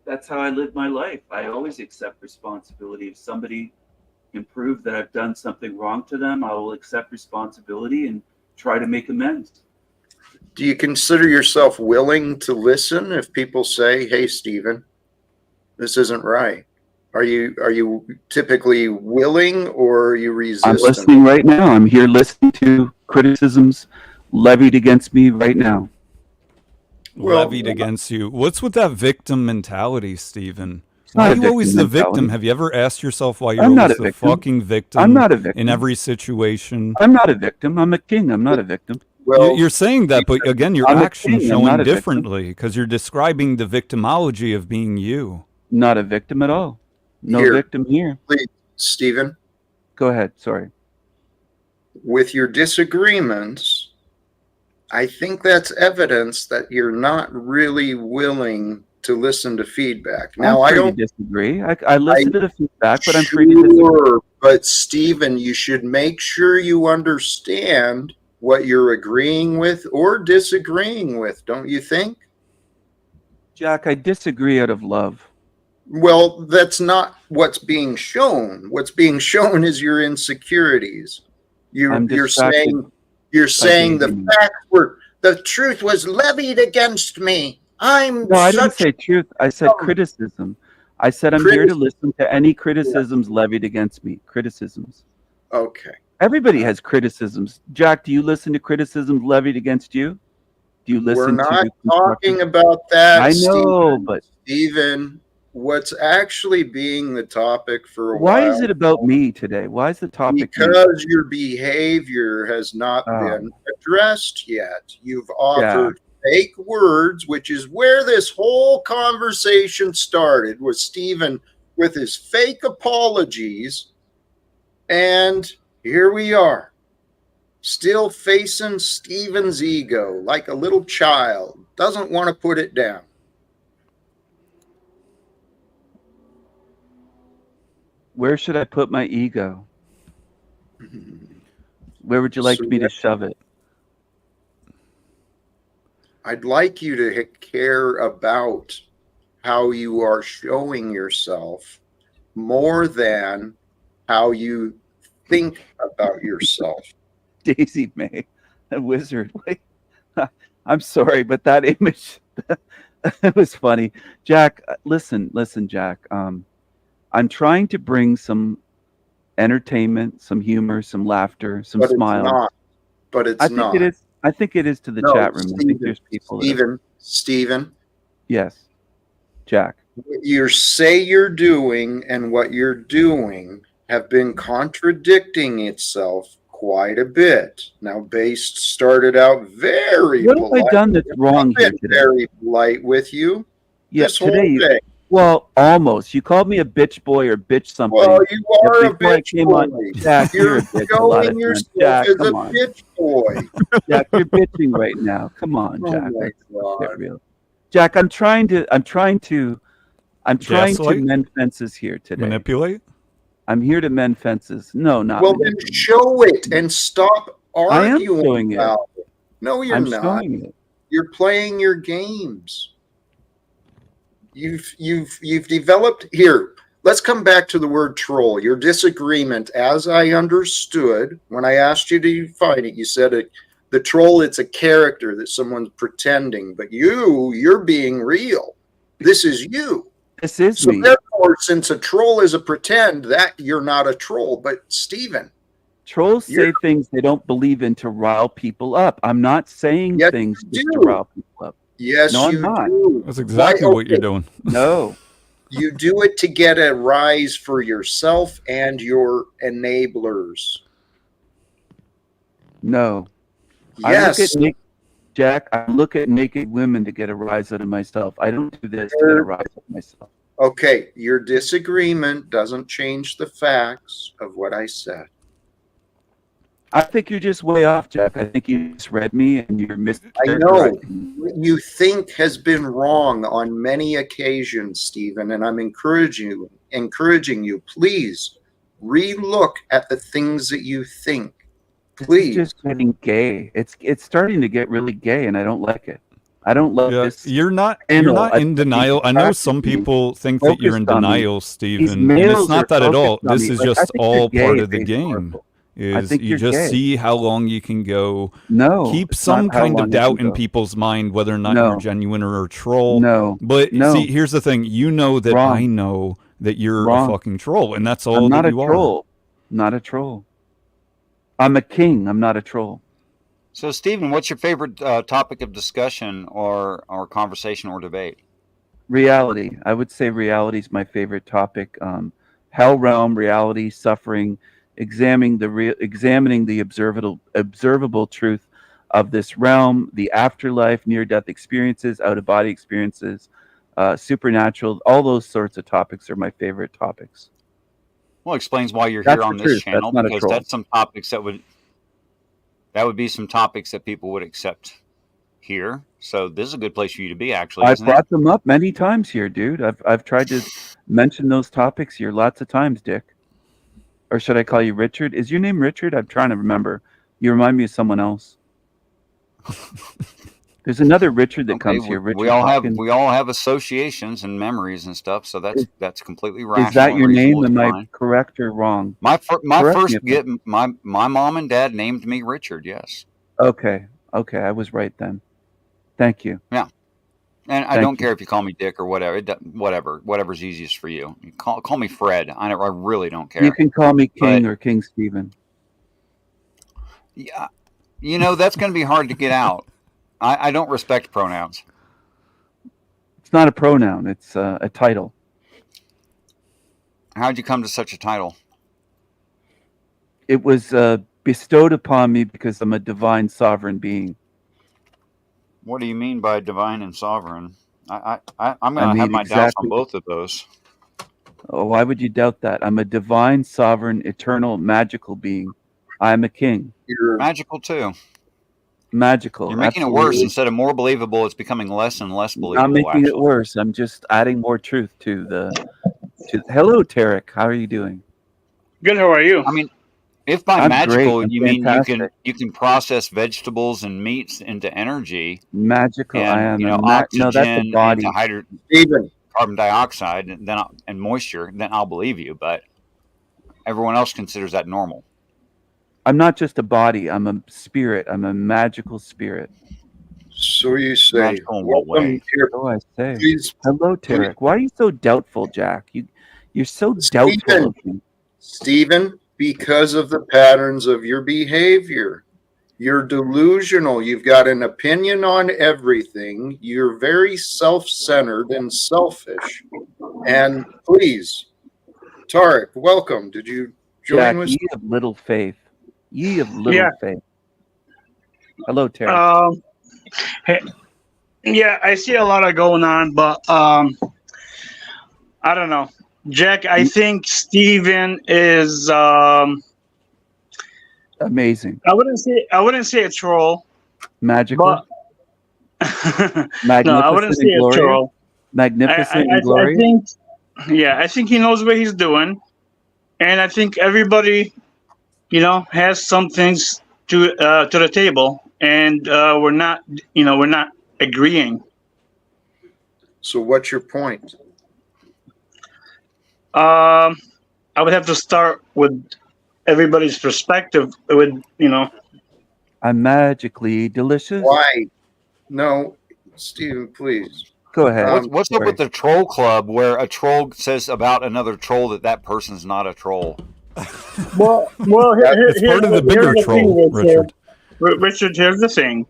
That's how I live my life. I always accept responsibility. If somebody can prove that I've done something wrong to them, I will accept responsibility and try to make amends. Do you consider yourself willing to listen if people say, "Hey, Stephen, this isn't right"? Are you typically willing, or are you resistant? I'm listening right now. I'm here listening to criticisms levied against me right now. Levied against you. What's with that victim mentality, Stephen? Why are you always the victim? Have you ever asked yourself why you're always the fucking victim? I'm not a victim in every situation. I'm not a victim. I'm a king. I'm not a victim. Well, you're saying that, but again, your actions showing differently differently because you're describing the victimology of being you. Not a victim at all. No victim here. Please, Stephen. Go ahead. Sorry. With your disagreements, I think that's evidence that you're not really willing to listen to feedback. Now, I don't disagree. I listen to the feedback, but I'm free to disagree. But Stephen, you should make sure you understand what you're agreeing with or disagreeing with, don't you think? Jack, I disagree out of love. Well, that's not what's being shown. What's being shown is your insecurities. You're saying the truth was levied against me. I didn't say truth. I said criticism. I said I'm here to listen to any criticisms levied against me. Criticisms. Okay. Everybody has criticisms. Jack, do you listen to criticisms levied against you? Do you listen to? We're not talking about that. I know, but Stephen, what's actually being the topic for a while. Why is it about me today? Why is the topic? Because your behavior has not been addressed yet. You've offered fake words, which is where this whole conversation started, with Stephen with his fake apologies. And here we are, still facing Stephen's ego like a little child, doesn't want to put it down. Where should I put my ego? Where would you like me to shove it? I'd like you to care about how you are showing yourself more than how you think about yourself. Daisy May, a wizard. Wait, I'm sorry, but that image, it was funny. Jack, listen, Jack. I'm trying to bring some entertainment, some humor, some laughter, some smiles. But it's not. It is. I think it is to the chat room. I think there's people. Stephen. Yes, Jack. What you say you're doing and what you're doing have been contradicting itself quite a bit. Now, Based started out very What have I polite. done that's wrong I've here been today? very polite with you Yeah, this whole today. day. Well, almost. You called me a bitch boy or bitch something. Well, you are a Before I bitch came boy. on, Jack, you're You're a bitch a lot of showing times. yourself Jack, as come a on. bitch boy. Jack, you're bitching right now. Come on, Oh Jack. my Let's get God. real. Jack, I'm trying to Gaslight? mend fences here today. Manipulate? I'm here to mend fences. No, not Well, then manipulate. show it and stop I am arguing showing it. about it. No, you're I'm not. showing it. You're playing your games. You've developed here. Let's come back to the word troll. Your disagreement, as I understood when I asked you to define it, you said the troll, it's a character that someone's pretending, but you're being real. This is you. This is So me. therefore, since a troll is a pretend, that you're not a troll. But Stephen, Trolls say things they don't believe in to rile people up. I'm not saying yes, things you just to do. rile people up. Yes, No, I'm you not. do. That's exactly what you're doing. No. You do it to get a rise for yourself and your enablers. No. Yes. I look at naked women to get a rise out of myself. I don't do this to get a rise out of myself. Okay, your disagreement doesn't change the facts of what I said. I think you're just way off, Jack. I think you misread me and you're I know mischaracterizing. what you think has been wrong on many occasions, Stephen, and I'm encouraging you, please relook at the things that you think. Please. It's just getting gay. It's starting to get really gay, and I don't like it. I don't love this. You're not channel. in denial. I know some people think that you're in focused on me. denial, These Stephen, and it's males not are that at all. focused on This me. is Like, I just think you're all gay, part of the Faith game. Oracle. I Is think you you're just gay. see how long you can go. No, Keep it's some not how kind long of you can doubt in go. people's mind whether or not No. you're genuine or a troll. No. But No. see, here's the thing. You know that Wrong. I know that you're Wrong. a fucking troll, and that's all I'm not that a you are. troll. Not a troll. I'm a king. I'm not a troll. So, Stephen, what's your favorite topic of discussion or conversation or debate? Reality. I would say reality is my favorite topic. Hell realm, reality, suffering, examining the observable truth of this realm, the afterlife, near-death experiences, out-of-body experiences, supernatural. All those sorts of topics are my favorite topics. Well, it explains why you're That's here on the this truth. channel, That's not a because troll. that's some topics that would be some topics that people would accept here. So this is a good place for you to be, actually, I've isn't it? brought them up many times here, dude. I've tried to mention those topics here lots of times, Dick. Or should I call you Richard? Is your name Richard? I'm trying to remember. You remind me of someone else. There's another Richard that comes here. Richard Hawkins. we all have associations and memories and stuff. So that's completely rational. Is that your and name? reasonable. Am It's I fine. correct or wrong? My Correct first me if my mom and dad named me Richard. Yes. Okay. Okay. I was right then. Thank you. Yeah. And I Thank don't you. care if you call me Dick or whatever. Whatever's easiest for you. You call me Fred. I really don't care. You can call me King But- or King Stephen. Yeah, that's going to be hard to get out. I don't respect pronouns. It's not a pronoun. It's a title. How'd you come to such a title? It was bestowed upon me because I'm a divine sovereign being. What do you mean by divine and sovereign? I'm going to I have mean, my doubts on exactly. both of those. Oh, why would you doubt that? I'm a divine, sovereign, eternal, magical being. I am a king. You're Magical too. Magical. You're making it worse. Instead of more believable, it's becoming less and less believable. Not making actually. it worse. I'm just adding more truth to the. Hello, Tarek. How are you doing? Good. How are you? I mean, if by I'm magical great. I'm you mean fantastic. you can process vegetables and meats into energy, Magical. and I am oxygen no, that's a body. into Stephen. carbon dioxide, and moisture, then I'll believe you. But everyone else considers that normal. I'm not just a body. I'm a spirit. I'm a magical spirit. So you say. Magical in what way? Here, So I say. please, Hello, Tarek. Why are you so doubtful, Jack? You're so doubtful of me. Stephen, because of the patterns of your behavior. You're delusional. You've got an opinion on everything. You're very self-centered and selfish. And please, Tarek, welcome. Did you join Jack, us? you have little faith. Ye of little Yeah. faith. Hello, Terry. Hey, yeah, I see a lot of going on, but I don't know, Jack. I think Steven is Amazing. I wouldn't say a troll, Magical. but no, I wouldn't Magnificent say and a glorious. troll. Magnificent and I glorious. think, yeah, I think he knows what he's doing, and I think everybody, has some things to the table, and we're not agreeing. So what's your point? I would have to start with everybody's perspective. I'm magically delicious. Why? No, Stephen, please. Go ahead. What's up with the troll club where a troll says about another troll that person's not a troll? Well, It's part of the bigger troll, Richard. Richard, here's the thing.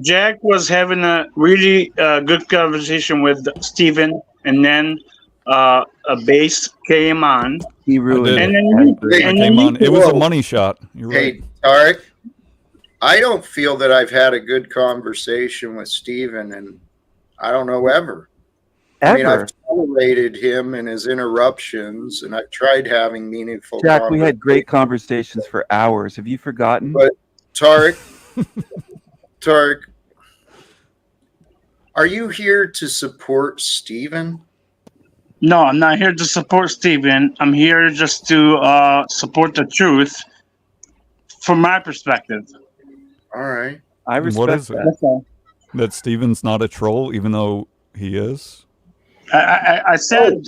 Jack was having a really good conversation with Steven, and then a base came on. He ruined I did. it. I came on. It was a money shot. You're right. Hey, Tarek, I don't feel that I've had a good conversation with Steven, and I don't know ever. I mean, I've tolerated him and his interruptions, and I've tried having meaningful Jack, we had great conversations for hours. Have you forgotten? But Tarek, are you here to support Steven? No, I'm not here to support Steven. I'm here just to support the truth from my perspective. All right. I respect What is that. it? That's all. That Steven's not a troll, even though he is? I said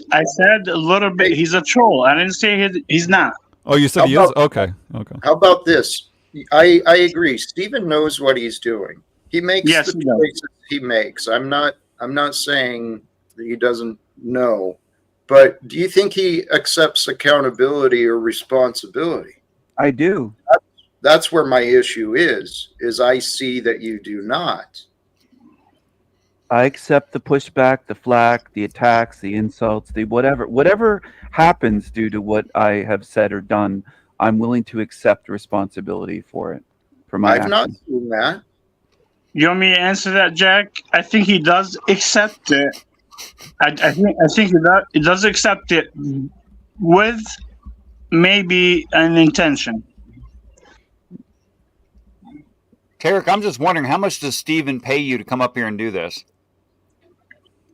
a little bit. He's a troll. I didn't say he's not. Oh, you said he is? Okay. Okay. How about this? I agree. Steven knows what he's doing. He makes Yes, the he does. choices he makes. I'm not saying that he doesn't know, but do you think he accepts accountability or responsibility? I do. That's where my issue is I see that you do not. I accept the pushback, the flack, the attacks, the insults, the whatever happens due to what I have said or done. I'm willing to accept responsibility for it. For my I've not actions. seen that. You want me to answer that, Jack? I think he does accept it. I think he does accept it with maybe an intention. Tarek, I'm just wondering, how much does Steven pay you to come up here and do this?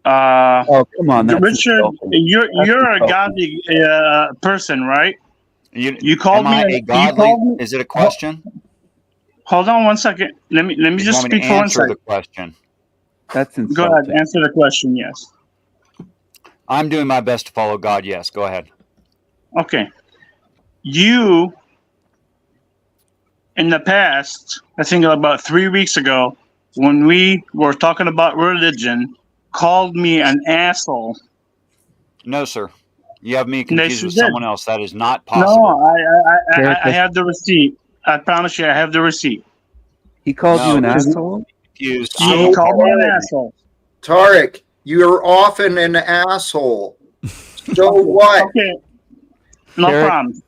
Oh, come on, that's Richard, insulting. you're a insulting. godly person, right? You called am me. I a godly? Is it a question? Hold on one second. Let me You just want me speak to for 1 answer second. the question? That's insulting. Go ahead, answer the question. Yes. I'm doing my best to follow God. Yes, go ahead. Okay. You, in the past, I think about 3 weeks ago, when we were talking about religion, called me an asshole. No, sir. You have me Yes, confused you with did. someone else. That is not possible. No, I have the receipt. I promise you, I have the receipt. He called you an No, asshole? Confused. He called me an asshole. Tarek, you're often an asshole. So what? Okay. No Tarek, problem.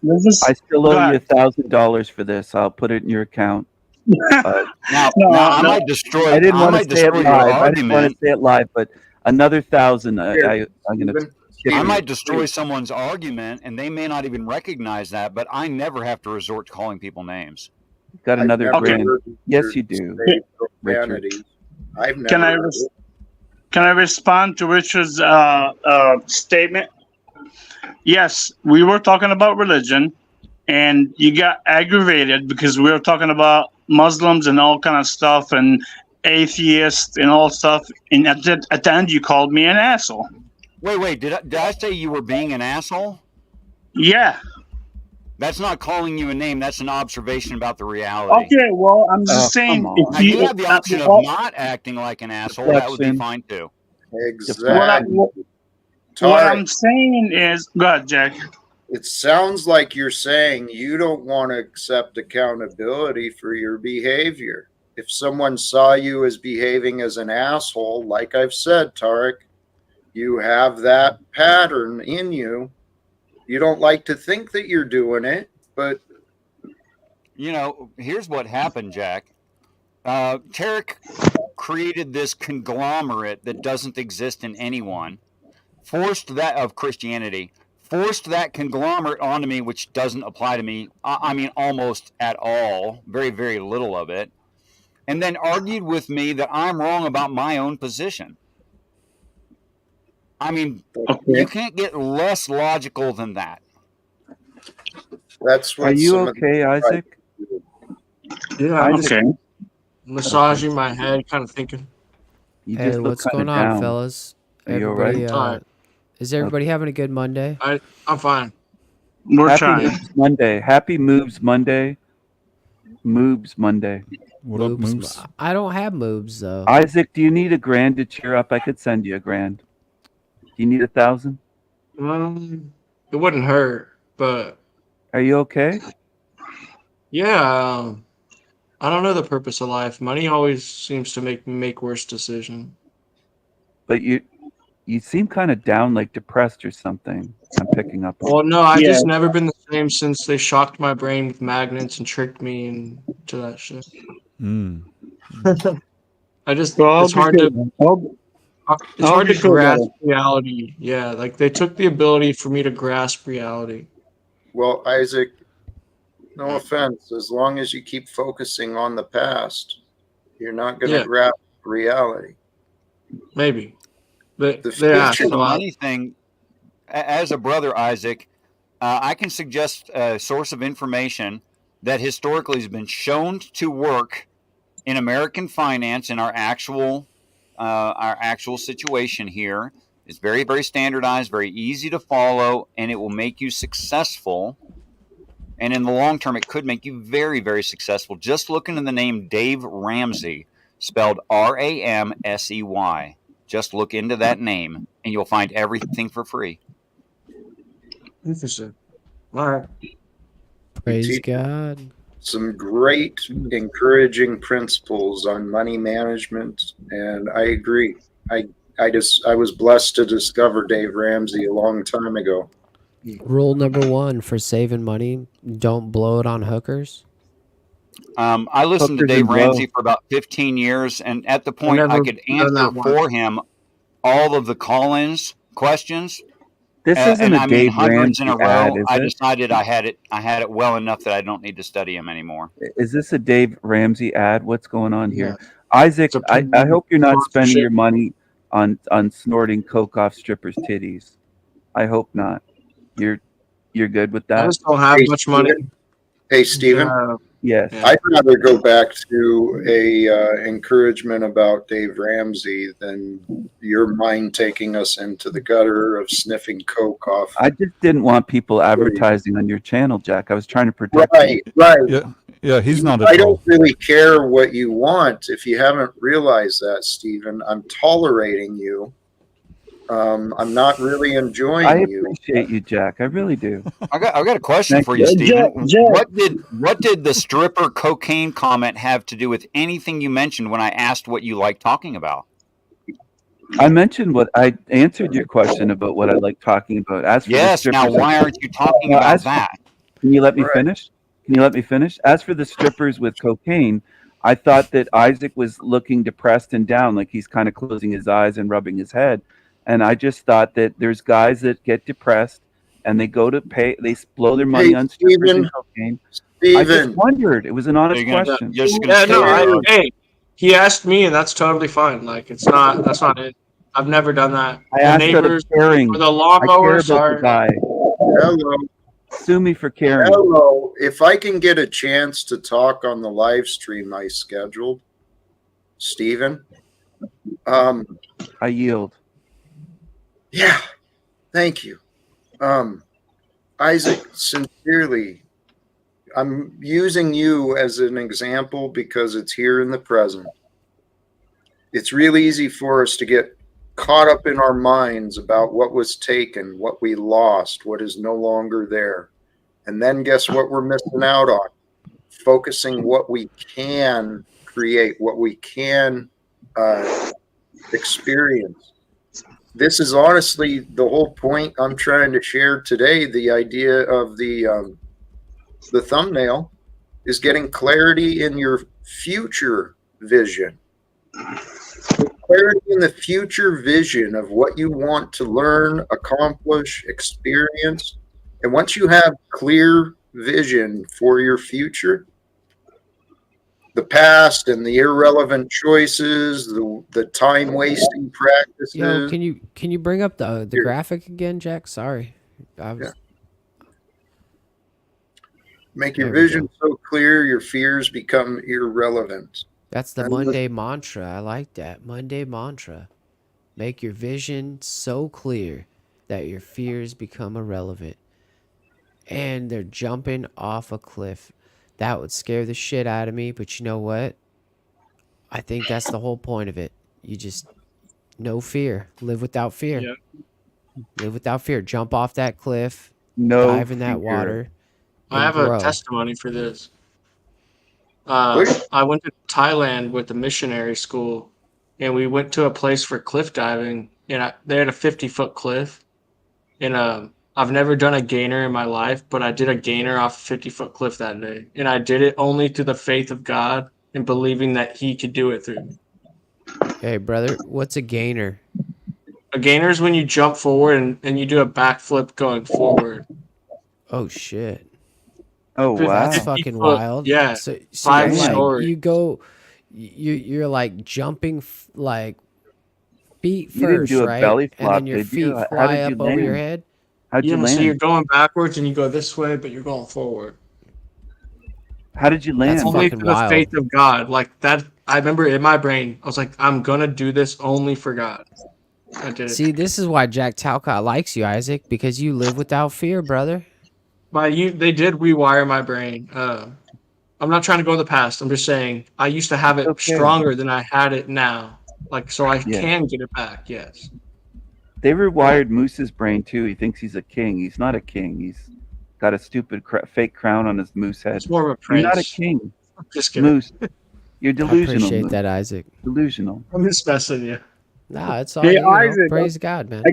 I still Go owe you ahead. $1,000 for this. I'll put it in your account. Now I No. might destroy. I didn't want to say it destroy your live. I didn't want to argument. say it live, but another 1,000. I'm going to. I might destroy someone's argument, and they may not even recognize that. But I never have to resort to calling people names. Got another I've never grand. heard Yes, you do. say Richard. profanity. I've never Can I heard it. Can I respond to Richard's statement? Yes, we were talking about religion, and you got aggravated because we were talking about Muslims and all kind of stuff, and atheists and all stuff. And at the end, you called me an asshole. Wait. Did I say you were being an asshole? Yeah. That's not calling you a name. That's an observation about the reality. Okay. Well, I'm just saying. come If on. Now, you have the option well, of not acting like an asshole. That would be Deflection. fine too. Exactly. what I'm saying is, go ahead, Jack. It sounds like you're saying you don't want to accept accountability for your behavior. If someone saw you as behaving as an asshole, like I've said, Tarek, you have that pattern in you. You don't like to think that you're doing it, but you know, here's what happened, Jack. Tarek created this conglomerate that doesn't exist in anyone, forced that of Christianity, forced that conglomerate onto me, which doesn't apply to me. I mean, almost at all, very, very little of it. And then argued with me that I'm wrong about my own position. I mean, you can't get less logical than that. That's what. Are you okay, Isaac? Yeah, I'm just massaging my head, kind of thinking. You Hey, just look what's kinda going on, down. fellas? Are you Everybody, alright? is everybody having a good Monday? I'm fine. We're Happy trying. Moves Monday. Happy Moves Monday. Moves Monday. What up, Moves? I don't have moves though. Isaac, do you need $1,000 to cheer up? I could send you $1,000. Do you need 1,000? It wouldn't hurt, but Are you okay? yeah, I don't know the purpose of life. Money always seems to make me make worse decisions. But you seem kind of down, like depressed or something. I'm picking up on. Well, no, I've just never been the same since they shocked my brain with magnets and tricked me into that shit. I just it's hard to grasp reality. Yeah, like they took the ability for me to grasp reality. Well, Isaac, no offense, as long as you keep focusing on the past, you're not going to grasp reality. Maybe. But The money thing, as a brother, Isaac, I can suggest a source of information that historically has been shown to work in American finance in our actual situation here. It's very, very standardized, very easy to follow, and it will make you successful. And in the long term, it could make you very, very successful. Just looking in the name Dave Ramsey, spelled Ramsey. Just look into that name, and you'll find everything for free. Interesting. All right. Praise God. Some great encouraging principles on money management, and I agree. I was blessed to discover Dave Ramsey a long time ago. Rule number 1 for saving money: don't blow it on hookers. I listened to Dave Ramsey for about 15 years, and at the point I could answer for him all of the call-ins questions. This isn't a Dave hundreds Ramsey in a row. ad, is I it? decided I had it well enough that I don't need to study him anymore. Is this a Dave Ramsey ad? What's going on here? Isaac, I hope you're not spending your money on snorting coke off strippers' titties. I hope not. You're good with that? I just don't have much money. Hey, Stephen. Yes. I'd rather go back to a encouragement about Dave Ramsey than your mind taking us into the gutter of sniffing coke off. I just didn't want people advertising on your channel, Jack. I was trying to protect you. Right. Yeah, he's not I don't really care what you want. If you haven't realized that, Stephen, I'm tolerating you. I'm not really enjoying you. I appreciate you, Jack. I really do. I've got a question for you, Stephen. What did the stripper cocaine comment have to do with anything you mentioned when I asked what you like talking about? I mentioned I answered your question about what I like talking about. As for the strippers, now why aren't you talking about that? Can you let me finish? Can you let me finish? As for the strippers with cocaine, I thought that Isaac was looking depressed and down, like he's kind of closing his eyes and rubbing his head. And I just thought that there's guys that get depressed and they go to pay, they blow their money on strippers and cocaine. I just wondered. It was an honest question. Hey, he asked me, and that's totally fine. Like, that's not it. I've never done that. I asked neighbors for caring. for the lawnmower. Sorry. Hello. Sue me for caring. Hello. If I can get a chance to talk on the live stream I scheduled, Stephen. I yield. Yeah. Thank you. Isaac, sincerely, I'm using you as an example because it's here in the present. It's really easy for us to get caught up in our minds about what was taken, what we lost, what is no longer there. And then guess what we're missing out on? Focusing what we can create, what we can experience. This is honestly the whole point I'm trying to share today, the idea of the thumbnail. is getting clarity in your future vision. Clarity in the future vision of what you want to learn, accomplish, experience. And once you have clear vision for your future, the past and the irrelevant choices, the time wasting practices. Yo, can you bring up the graphic again, Jack? Sorry, Make your vision so clear, your fears become irrelevant. That's the Monday mantra. I like that. Monday mantra. Make your vision so clear that your fears become irrelevant. And they're jumping off a cliff. That would scare the shit out of me, but you know what? I think that's the whole point of it. You just no fear. Live without fear. Yeah. Live without fear. Jump off that cliff. No dive in that fear. water. I have grow. a testimony for this. I went to Thailand with the missionary school, and we went to a place for cliff diving, and they had a 50-foot cliff, and I've never done a gainer in my life, but I did a gainer off a 50-foot cliff that day, and I did it only through the faith of God and believing that He could do it through me. Hey, brother, what's a gainer? A gainer is when you jump forward and you do a backflip going forward. Oh shit! Oh wow, that's fucking wild. Yeah, so 5 like, stories. you go, you're like jumping like feet You didn't first, do a right? belly And then flop, your did feet you? How fly did you up over your land? head. How'd you Yeah, land? so you're going backwards and you go this way, but you're going forward. How did you land? That's Only fucking through the wild. faith of God. Like that, I remember in my brain, I was like, I'm gonna do this only for God. I did it. See, this is why Jack Talcott likes you, Isaac, because you live without fear, brother. They did rewire my brain. I'm not trying to go in the past. I'm just saying I used to have it stronger than I had it now. Like, so I can get it back. Yes. They rewired Moose's brain too. He thinks he's a king. He's not a king. He's got a stupid fake crown on his moose head. It's more of a You're not a prince. king. Just kidding. Moose. You're delusional. I appreciate Moose. that, Isaac. Delusional. I'm just messing you. Nah, it's all Hey, you know, Isaac, praise God, man.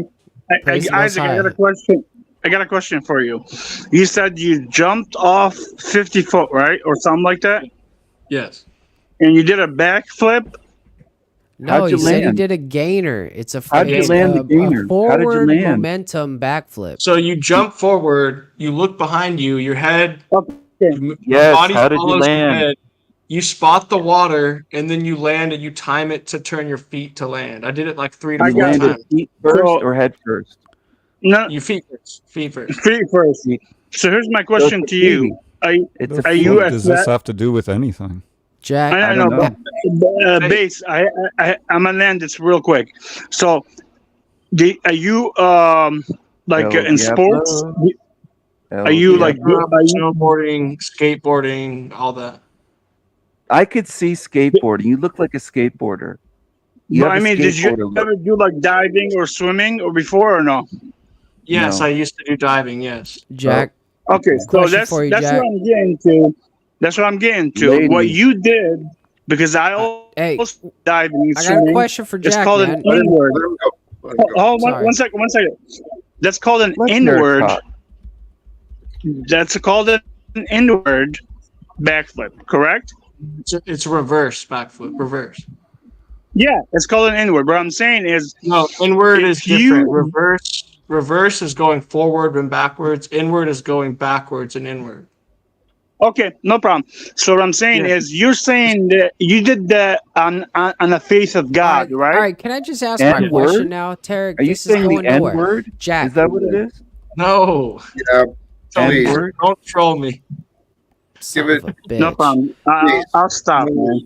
Isaac, the Most I got High. a question. I got a question for you. You said you jumped off 50 foot, right, or something like that, Yes. and you did a backflip. No, How'd you he said he land? did a gainer. It's a How'd you it's land the a gainer? How did you forward land? momentum backflip. So you jump forward, you look behind you, your head, your Yes. body How did you follows your land? head. You spot the water, and then you land, and you time it to turn your feet to land. I did it like 3 to You 4 landed times. feet first So- or head first? No, You feet first. Feet first. feet first. So here's my question it's to a you: baby. It's The a are you fuck a does this flat? have to do with anything? Jack, I don't know, but base. I'm gonna land this real quick. So, are you like El in sports? Diablo. El Are you like Diablo. Snowboarding, skateboarding, all that. I could see skateboarding. You look like a skateboarder. You But have I a mean, did you skateboarder look. ever do like diving or swimming or before or no? Yes, No. I used to do diving. Yes. Jack. Okay, so Question that's for you, that's Jack. what I'm getting to. That's what I'm getting to. Ladies. What you did, because I Hey, also diving and I got a swimming. question for It's Jack, called man. an N-word. Let him go. Let him go. Oh, Sorry. one second. That's called an Let Derek N-word. talk. That's called an N-word backflip, correct? It's reverse backflip. Reverse. Yeah, it's called an N-word. What I'm saying is, No, inward is if different. you Reverse is going forward and backwards. Inward is going backwards and inward. okay, no problem. So what I'm saying is, you're saying that you did that on the faith of God, All right? right, can I just ask my N-word? question now, Tarek? Are you This is saying going the nowhere. N-word? Jack, Is that what it is? No. Yeah, please. N-word? Don't troll me. son Give of a bitch. No problem. Please. I'll stop, man.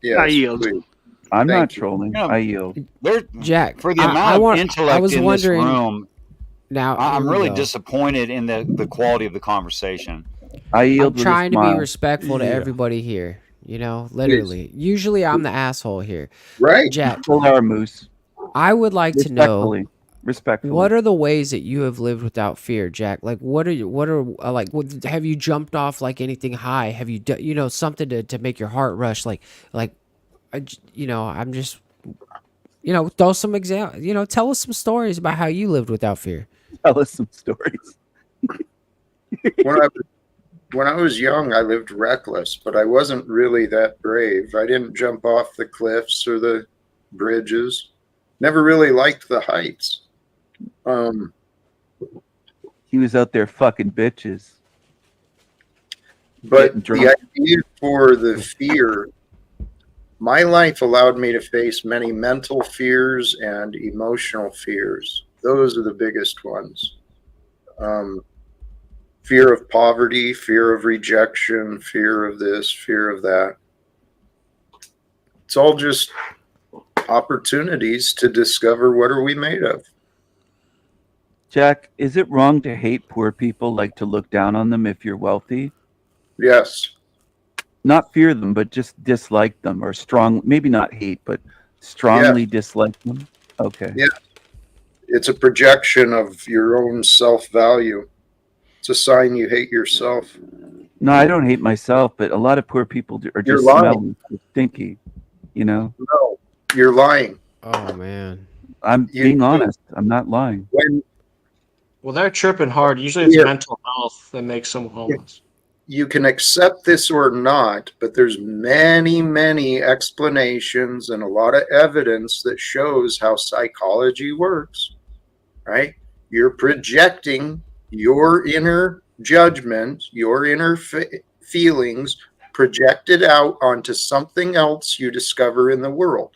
Yes, I yield. please. I'm Thank not you. trolling. Yeah. I yield. There, Jack, for the I amount want- of intellect I was in wondering- this room, Now I'm here we really go. disappointed in the quality of the conversation. I yield I'm with trying a to be smile. respectful to Yeah. everybody here. You know, literally. Usually I'm the asshole here. Right? Jack, Hold our moose. I would like to know Respectfully. what are the ways that you have lived without fear, Jack? Like, what are like? Have you jumped off like anything high? Have you done, something to make your heart rush? I'm just, throw some tell us some stories about how you lived without fear. Tell us some stories. When I when I was young, I lived reckless, but I wasn't really that brave. I didn't jump off the cliffs or the bridges. Never really liked the heights. He was out there fucking bitches. But Getting drunk. the idea for the fear, my life allowed me to face many mental fears and emotional fears. Those are the biggest ones. Fear of poverty, fear of rejection, fear of this, fear of that. It's all just opportunities to discover what are we made of. Jack, is it wrong to hate poor people, like to look down on them if you're wealthy? Yes. Not fear them, but just dislike them, or strong, maybe not hate, but strongly dislike them? Okay. Yeah. It's a projection of your own self-value. It's a sign you hate yourself. No, I don't hate myself, but a lot of poor people are You're just lying. smelly, stinky, you know? No, you're lying. Oh man. I'm being honest. I'm not lying. Well, they're tripping hard. Usually it's Yeah. mental health that makes them homeless. You can accept this or not, but there's many explanations and a lot of evidence that shows how psychology works, right? You're projecting your inner judgment, your inner feelings projected out onto something else you discover in the world.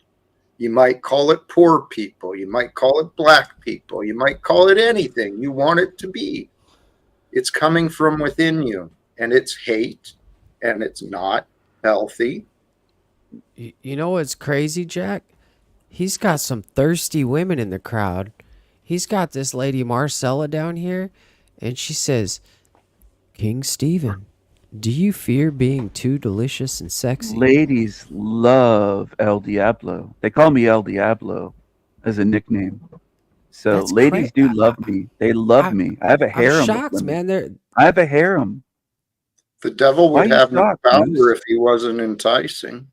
You might call it poor people. You might call it black people. You might call it anything you want it to be. It's coming from within you, and it's hate, and it's not healthy. You know what's crazy, Jack? He's got some thirsty women in the crowd. He's got this lady Marcella down here, and she says, King Stephen, do you fear being too delicious and sexy? Ladies love El Diablo. They call me El Diablo as a nickname. So That's ladies do love me. They love me. I have a harem. I'm shocked, man. I have a harem. The devil Why would are you have no shocked, power Moose? if he wasn't enticing.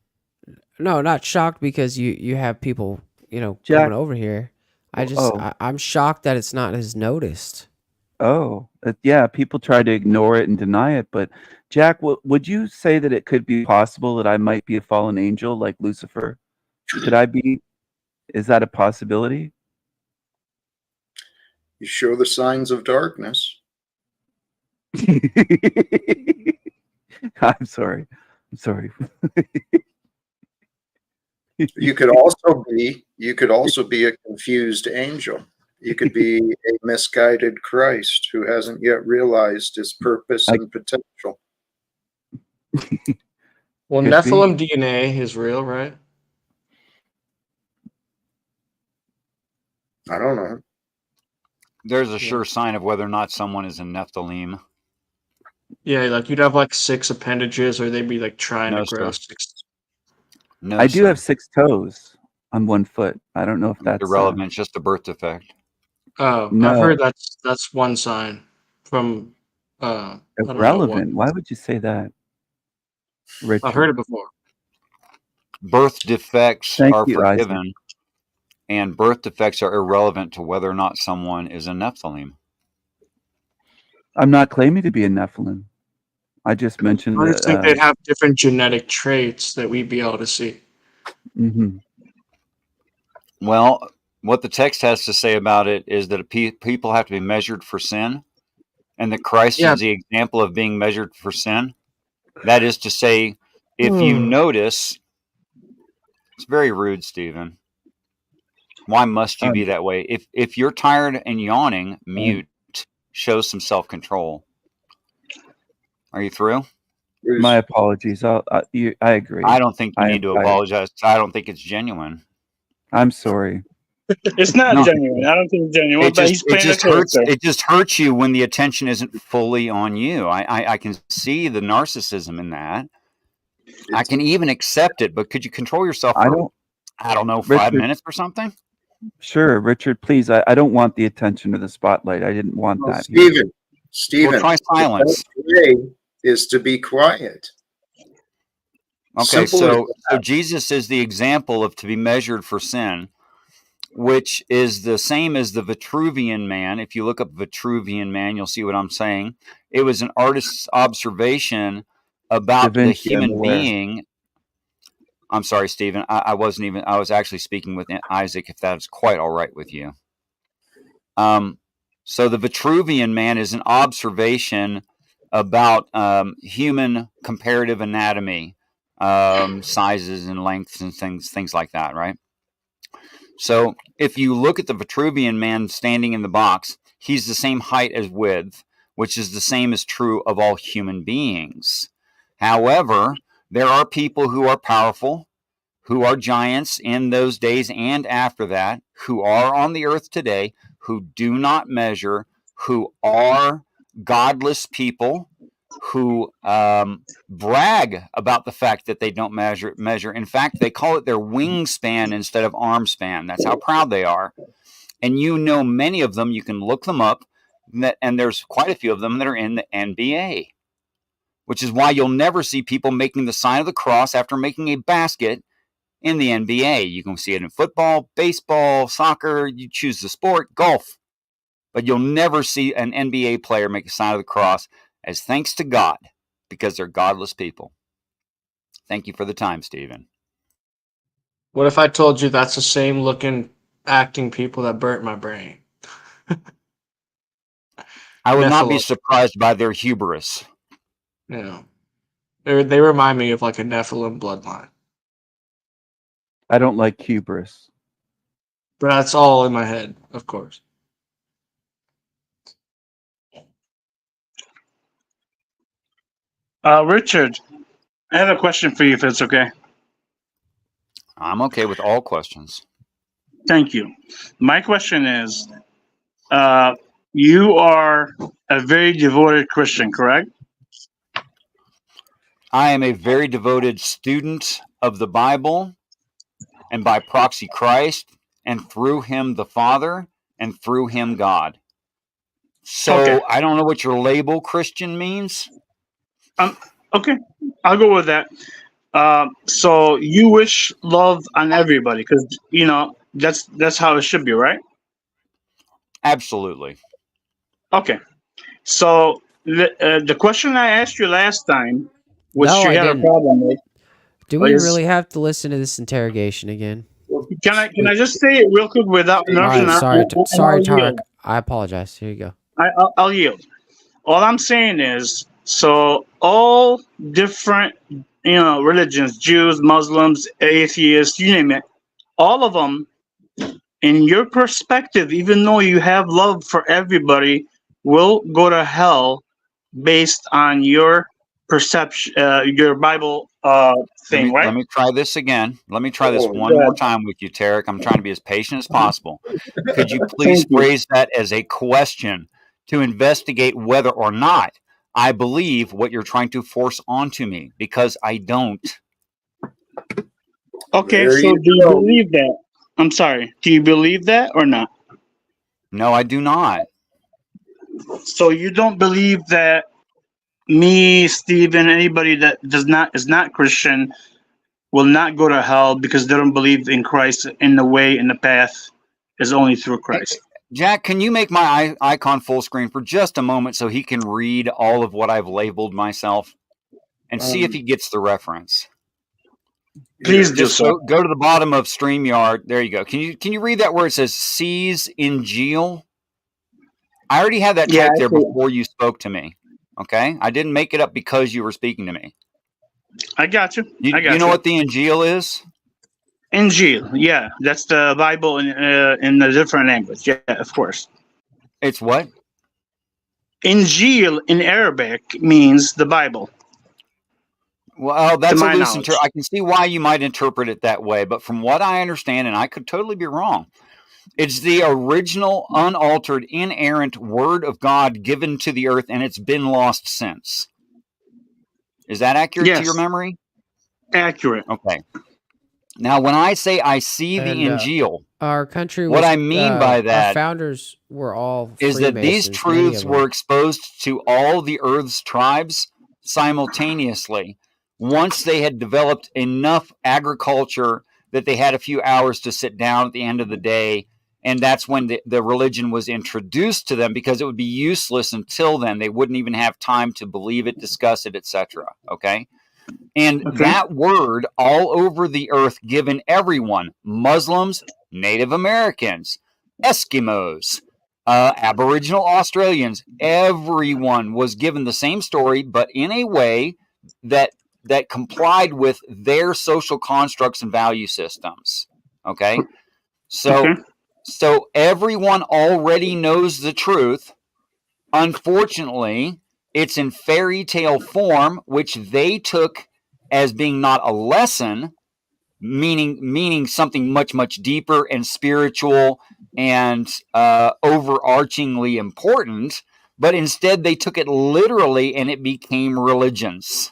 No, not shocked because you have people, Jack- coming over here. Oh. I'm shocked that it's not as noticed. Oh, yeah, people try to ignore it and deny it. But Jack, would you say that it could be possible that I might be a fallen angel like Lucifer? Could I be? Is that a possibility? You show the signs of darkness. I'm sorry. You could also be a confused angel. You could be a misguided Christ who hasn't yet realized his purpose and potential. Well, Could Nephilim DNA is real, right? I don't know. There's a sure sign of whether or not someone is a Nephilim. Yeah, like you'd have like 6 appendages, or they'd be like trying No, to grow sir. 6. No, I do sir. have 6 toes on 1 foot. I don't know if that's irrelevant. It's just a birth defect. Oh, No. I've heard that's one sign from I don't know what. irrelevant. Why would you say that? Richard. I've heard it before. Birth defects Thank are you, Isaac. forgiven, and birth defects are irrelevant to whether or not someone is a Nephilim. I'm not claiming to be a Nephilim. I just mentioned I just think they'd have different genetic traits that we'd be able to see. Mhm. Well, what the text has to say about it is that people have to be measured for sin, and that Christ is the example of being measured for sin. That is to say, if you notice, it's very rude, Stephen. Why must you be that way? If you're tired and yawning, mute. Show some self-control. Are you through? My apologies. I agree. I don't think you need to apologize. I don't think it's genuine. I'm sorry. It's not genuine. I don't think it's genuine, but he's playing a character. It just hurts you when the attention isn't fully on you. I can see the narcissism in that. I can even accept it, but could you control yourself for, I don't know, 5 minutes or something? Sure, Richard, please. I don't want the attention or the spotlight. I didn't want that. Stephen, Well, try silence. The best way is to be quiet. Okay, Simple so as that. Jesus is the example of to be measured for sin. which is the same as the Vitruvian Man. If you look up Vitruvian Man, you'll see what I'm saying. It was an artist's observation about Da the Vinci, I'm human aware. being. I'm sorry, Stephen. I was actually speaking with Isaac, if that's quite all right with you. So the Vitruvian Man is an observation about human comparative anatomy, sizes and lengths and things like that, right? So if you look at the Vitruvian Man standing in the box, he's the same height as width, which is the same as true of all human beings. However, there are people who are powerful, who are giants in those days and after that, who are on the earth today, who do not measure, who are godless people, who brag about the fact that they don't measure. In fact, they call it their wingspan instead of arm span. That's how proud they are. And you know many of them, you can look them up, and there's quite a few of them that are in the NBA, which is why you'll never see people making the sign of the cross after making a basket in the NBA. You can see it in football, baseball, soccer, you choose the sport, golf. But you'll never see an NBA player make a sign of the cross as thanks to God, because they're godless people. Thank you for the time, Stephen. What if I told you that's the same looking acting people that burnt my brain? I would not be Nephilim. surprised by their hubris. Yeah. They remind me of like a Nephilim bloodline. I don't like hubris. But that's all in my head, of course. Richard, I have a question for you, if it's okay. I'm okay with all questions. Thank you. My question is, you are a very devoted Christian, correct? I am a very devoted student of the Bible, and by proxy Christ, and through him the Father, and through him God. So Okay. I don't know what your label Christian means. Okay, I'll go with that. So you wish love on everybody, because that's how it should be, right? Absolutely. Okay. So the question I asked you last time, which No, you I had didn't. a problem with, Do we is- really have to listen to this interrogation again? can I just say it real quick without All interruption? right, sorry, and sorry, I'll yield. Tarek. I apologize. Here you go. I'll yield. All I'm saying is, so all different, religions, Jews, Muslims, atheists, you name it, all of them, in your perspective, even though you have love for everybody, will go to hell based on your perception, your Bible thing, right? Let me try this again. Let me try this Oh, one good. more time with you, Tarek. I'm trying to be as patient as possible. Could you please Thank you. phrase that as a question to investigate whether or not I believe what you're trying to force onto me? Because I don't. Okay, There so you do you go. believe that? I'm sorry. Do you believe that or not? No, I do not. So you don't believe that me, Stephen, anybody that is not Christian will not go to hell because they don't believe in Christ, in the way, in the path is only through Christ. Jack, can you make my icon full screen for just a moment so he can read all of what I've labeled myself and see if he gets the reference? Please do Just so. go to the bottom of StreamYard. There you go. Can you read that where it says "sees in Geel"? I already had that Yeah, typed I there see. before you spoke to me. Okay, I didn't make it up because you were speaking to me. I got you. You know what the Injil is? Injil, yeah, that's the Bible in a different language. Yeah, of course. It's what? Injil in Arabic means the Bible. Well, that's To a my loose knowledge. I can see why you might interpret it that way, but from what I understand, and I could totally be wrong, it's the original, unaltered, inerrant word of God given to the earth, and it's been lost since. Is that accurate to your Yes. memory? Accurate. Okay. Now, when I say I see the And, Injil, Our country what was. I mean by Our that founders were all is that these Freemasons, many truths of were them. exposed to all the earth's tribes simultaneously once they had developed enough agriculture that they had a few hours to sit down at the end of the day. And that's when the religion was introduced to them, because it would be useless until then. They wouldn't even have time to believe it, discuss it, etc. Okay. And that word all over the earth, given everyone, Muslims, Native Americans, Eskimos, Aboriginal Australians, everyone was given the same story, but in a way that complied with their social constructs and value systems. Okay. So everyone already knows the truth. Unfortunately, it's in fairy tale form, which they took as being not a lesson, meaning something much, much deeper and spiritual and overarchingly important, but instead they took it literally and it became religions,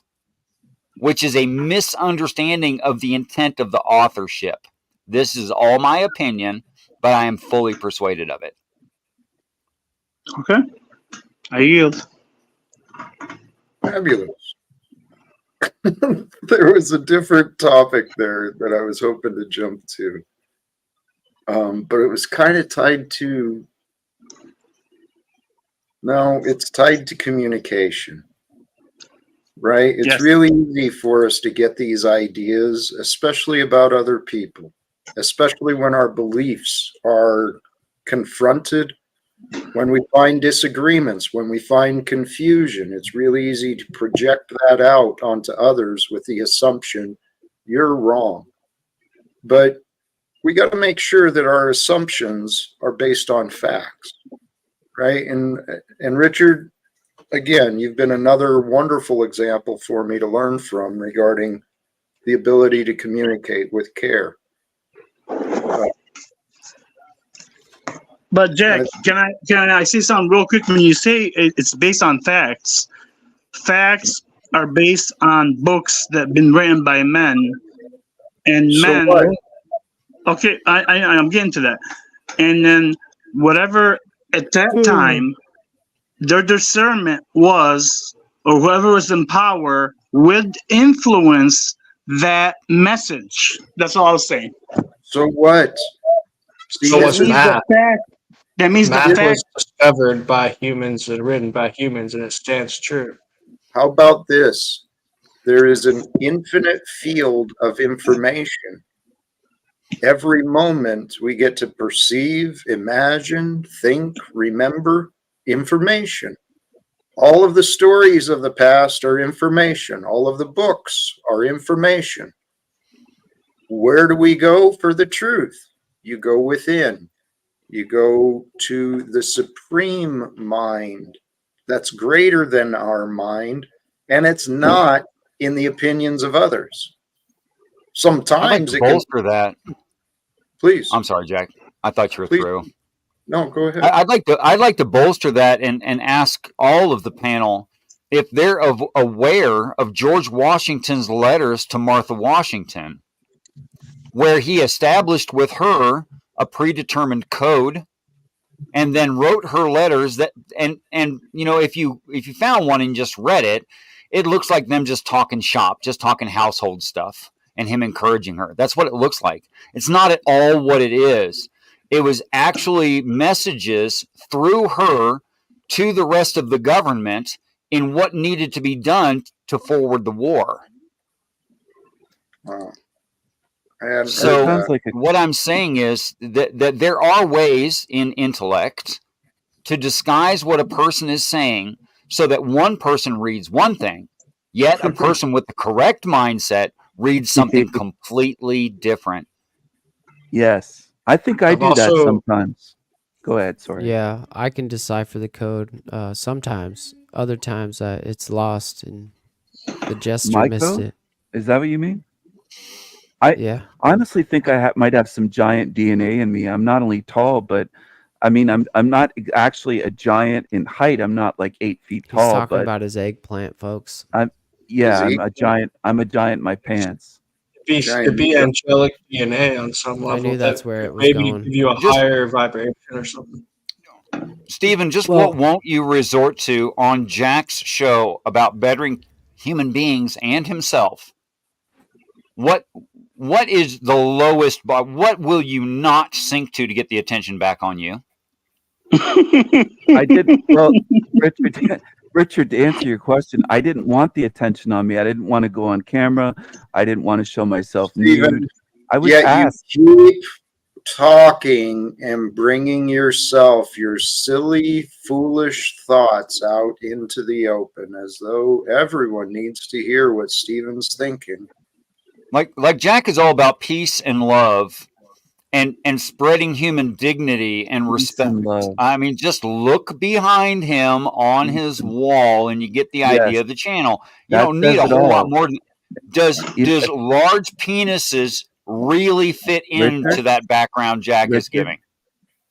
which is a misunderstanding of the intent of the authorship. This is all my opinion, but I am fully persuaded of it. Okay. I yield. Fabulous. There was a different topic there that I was hoping to jump to. But it was kind of tied to, no, it's tied to communication, right? It's Yes. really easy for us to get these ideas, especially about other people, especially when our beliefs are confronted, when we find disagreements, when we find confusion. It's really easy to project that out onto others with the assumption you're wrong. But we got to make sure that our assumptions are based on facts, right? And Richard, again, you've been another wonderful example for me to learn from regarding the ability to communicate with care. But Jack, can I say something real quick? When you say it's based on facts, facts are based on books that have been written by men, and So men. what? Okay, I'm getting to that, and then whatever at that time their discernment was, or whoever was in power would influence that message. That's all I was saying. So what? So what's math? That means the Math fact. was discovered by humans and written by humans, and it stands true. How about this? There is an infinite field of information. Every moment we get to perceive, imagine, think, remember information. All of the stories of the past are information. All of the books are information. Where do we go for the truth? You go within. You go to the supreme mind that's greater than our mind, and it's not in the opinions of others. Sometimes I'd like to bolster that. Please. I'm sorry, Jack. I thought you were Please. through. No, go ahead. I'd like to bolster that and ask all of the panel if they're aware of George Washington's letters to Martha Washington, where he established with her a predetermined code and then wrote her letters that and if you found one and just read it, it looks like them just talking shop, just talking household stuff, and him encouraging her. That's what it looks like. It's not at all what it is. It was actually messages through her to the rest of the government in what needed to be done to forward the war. Wow. So what I'm saying is that there are ways in intellect to disguise what a person is saying so that one person reads one thing, yet a person with the correct mindset reads something completely different. Yes. I think I do that sometimes. Go ahead, sorry. Yeah, I can decipher the code sometimes. Other times it's lost and the jester missed it. Is that what you mean? I honestly think I might have some giant DNA in me. I'm not only tall, but I mean, I'm not actually a giant in height. I'm not like 8 feet tall. He's talking but about his eggplant, folks. I'm a giant. I'm a giant in my pants. Could be angelic DNA on some level. I knew that's where it was maybe going. give you a higher vibration or something. Stephen, what won't you resort to on Jack's show about bettering human beings and himself? What what is the lowest bar? What will you not sink to get the attention back on you? I did well, Richard. Richard, to answer your question, I didn't want the attention on me. I didn't want to go on camera. I didn't want to show myself Stephen, nude. I was yet asked. you keep talking and bringing yourself, your silly, foolish thoughts out into the open as though everyone needs to hear what Stephen's thinking. Like Jack is all about peace and love and spreading human dignity and respect. I mean, just look behind him on his wall and you get the idea of the channel. You don't need a whole lot more. Does large penises really fit into that background Jack is giving?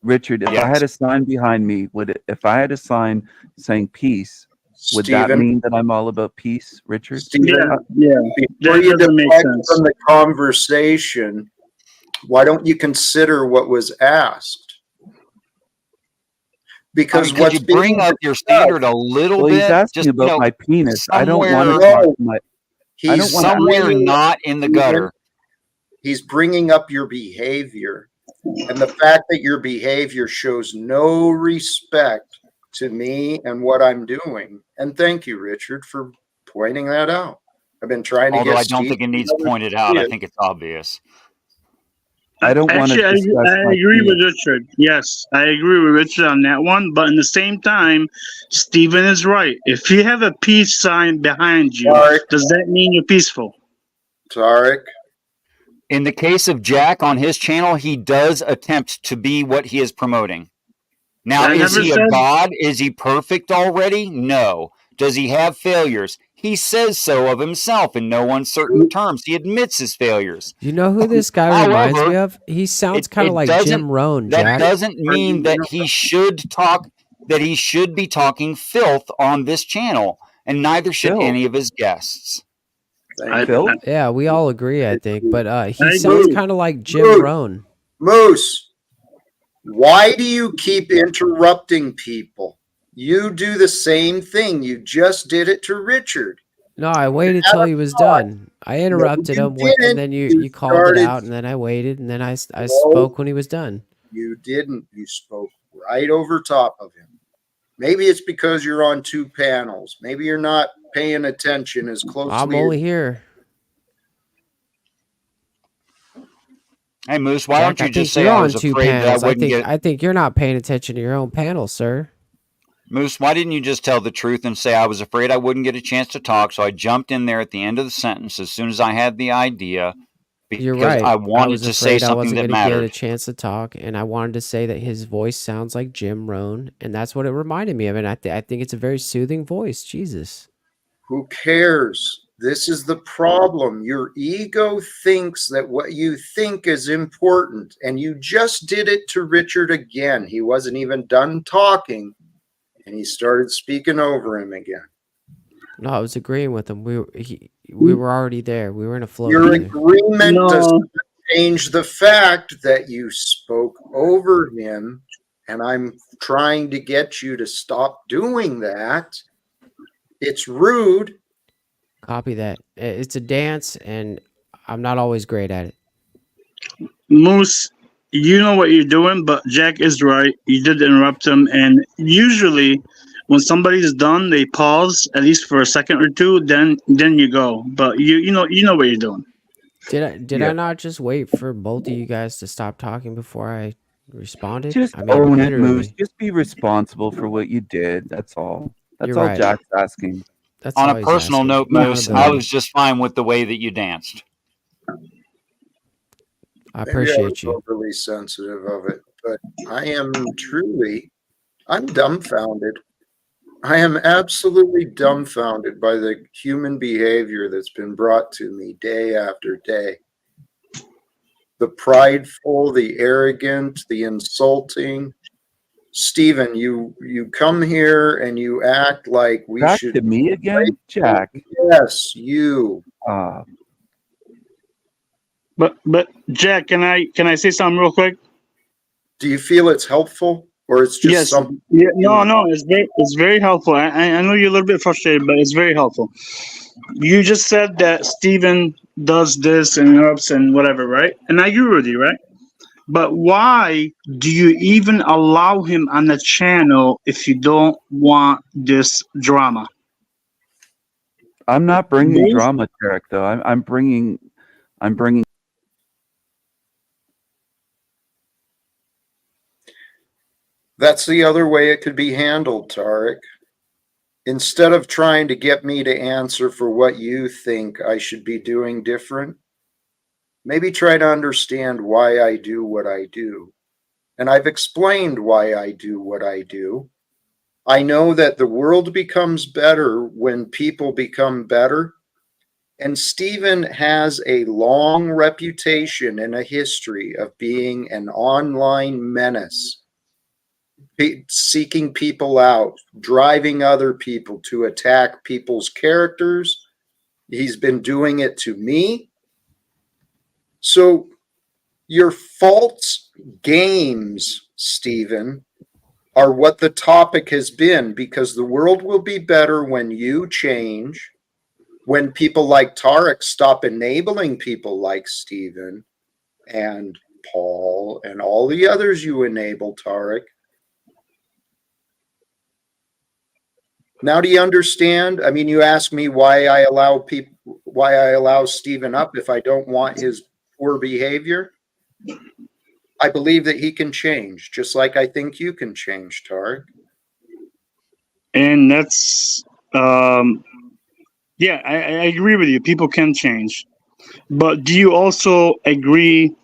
Richard, if I had a sign behind me, if I had a sign saying peace, would that mean that I'm all about peace, Richard? Stephen, yeah. Before you deflect from the conversation, why don't you consider what was asked? Because could you bring up your standard a little bit? He's asking about my penis. I don't want to talk to my. I don't want somewhere not in the gutter. He's bringing up your behavior, and the fact that your behavior shows no respect to me and what I'm doing. And thank you, Richard, for pointing that out. I've been trying to. Although I don't think it needs pointed out. I think it's obvious. I don't want to. Actually, I agree with Richard. Yes, I agree with Richard on that one. But in the same time, Stephen is right. If you have a peace sign behind you, does that mean you're peaceful? Tarek? In the case of Jack on his channel, he does attempt to be what he is promoting. Now, is he a god? Is he perfect already? No. Does he have failures? He says so of himself in no uncertain terms. He admits his failures. You know who this guy reminds me of? He sounds kind of like Jim Rohn, Jack. That doesn't mean that he should talk, that he should be talking filth on this channel, and neither should any of his guests. Yeah, we all agree, I think. But he sounds kind of like Jim Rohn. Moose, why do you keep interrupting people? You do the same thing. You just did it to Richard. No, I waited till he was done. I interrupted him, and then you called it out, and then I waited, and then I spoke when he was done. You didn't. You spoke right over top of him. Maybe it's because you're on two panels. Maybe you're not paying attention as closely. I'm only here. Hey, Moose, why don't you just say I was afraid that I wouldn't get... I think you're not paying attention to your own panel, sir. Moose, why didn't you just tell the truth and say I was afraid I wouldn't get a chance to talk, so I jumped in there at the end of the sentence as soon as I had the idea because You're right. I wanted to say something that I wasn't going to mattered. get a chance to talk, and I wanted to say that his voice sounds like Jim Rohn, and that's what it reminded me of, and I think it's a very soothing voice. Jesus. Who cares? This is the problem. Your ego thinks that what you think is important, and you just did it to Richard again. He wasn't even done talking, and he started speaking over him again. No, I was agreeing with him. We were already there. We were in a flow. Your agreement does not change the fact that you spoke over him, and I'm trying to get you to stop doing that. It's rude. Copy that. It's a dance, and I'm not always great at it. Moose, you know what you're doing, but Jack is right. You did interrupt him, and usually when somebody's done, they pause at least for a second or two, then you go. But you know what you're doing. Did I not just wait for both of you guys to stop talking before I responded? Just own it, Moose. Just be responsible for what you did. That's all. That's all Jack's asking. That's on a personal note, Moose, I was just fine with the way that you danced. I appreciate you. Overly sensitive of it, but I am I'm dumbfounded. I am absolutely dumbfounded by the human behavior that's been brought to me day after day. The prideful, the arrogant, the insulting. Stephen, you come here and you act like we Back should. to me again, Jack. Yes, you. But Jack, can I say something real quick? Do you feel it's helpful, or it's just something? Yeah, no, it's very helpful. I know you're a little bit frustrated, but it's very helpful. you just said that Steven does this and interrupts and whatever, right? And I agree with you, right? But why do you even allow him on the channel if you don't want this drama? I'm not bringing Based- drama, Tarek. Though I'm bringing. That's the other way it could be handled, Tarek. Instead of trying to get me to answer for what you think I should be doing different, maybe try to understand why I do what I do. And I've explained why I do what I do. I know that the world becomes better when people become better. And Stephen has a long reputation and a history of being an online menace, seeking people out, driving other people to attack people's characters. He's been doing it to me. So your false games, Stephen, are what the topic has been, because the world will be better when you change, when people like Tarek stop enabling people like Stephen and Paul and all the others you enable, Tarek. Now do you understand? I mean, you ask me why I allow Stephen up if I don't want his poor behavior. I believe that he can change, just like I think you can change, Tarek. And that's, yeah, I agree with you. People can change. But do you also agree,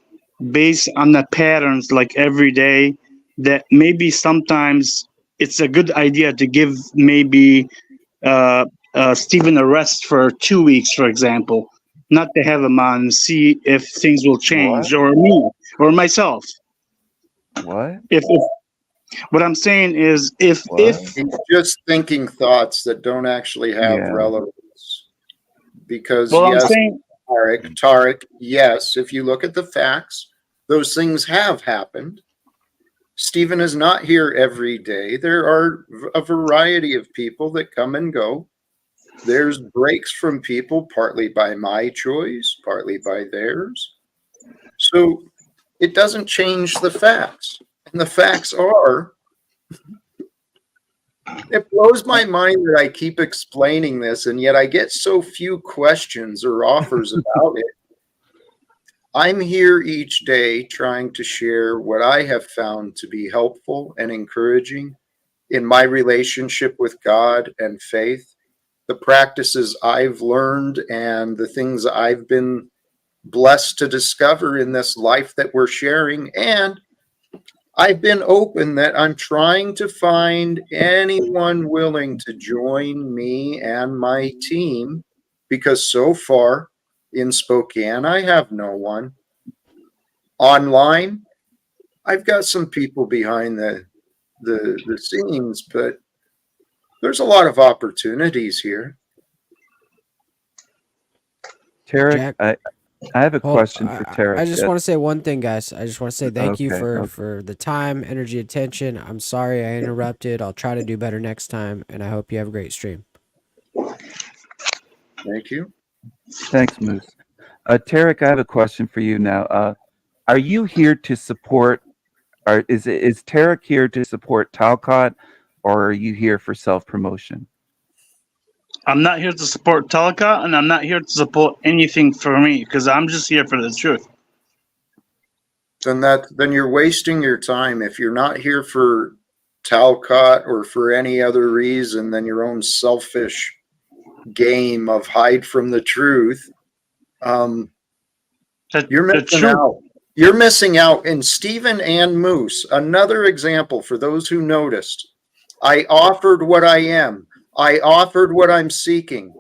based on the patterns, like every day, that maybe sometimes it's a good idea to give maybe Stephen a rest for 2 weeks, for example, not to have him on and see if things will change, or me, or myself. What? If what I'm saying is, if He's just thinking thoughts that don't actually have relevance. Because well, yes, I'm saying, Tarek, yes, if you look at the facts, those things have happened. Stephen is not here every day. There are a variety of people that come and go. There's breaks from people, partly by my choice, partly by theirs. So it doesn't change the facts. And the facts are, it blows my mind that I keep explaining this, and yet I get so few questions or offers about it. I'm here each day trying to share what I have found to be helpful and encouraging in my relationship with God and faith, the practices I've learned and the things I've been blessed to discover in this life that we're sharing. And I've been open that I'm trying to find anyone willing to join me and my team, because so far in Spokane, I have no one. Online, I've got some people behind the scenes, but there's a lot of opportunities here. Tarek, Jack? I have a question for Tarek. I just want to say one thing, guys. I just want to say thank you Okay, for the time, energy, attention. I'm sorry I interrupted. I'll try to do better next time, and I hope you have a great stream. Thank you. Thanks, Moose. Tarek, I have a question for you now. Are you here to support, or is Tarek here to support Talcott, or are you here for self-promotion? I'm not here to support Talcott, and I'm not here to support anything for me, because I'm just here for the truth. Then you're wasting your time. If you're not here for Talcott or for any other reason than your own selfish game of hide from the truth, you're missing out. You're missing out. And Stephen and Moose, another example for those who noticed, I offered what I am. I offered what I'm seeking.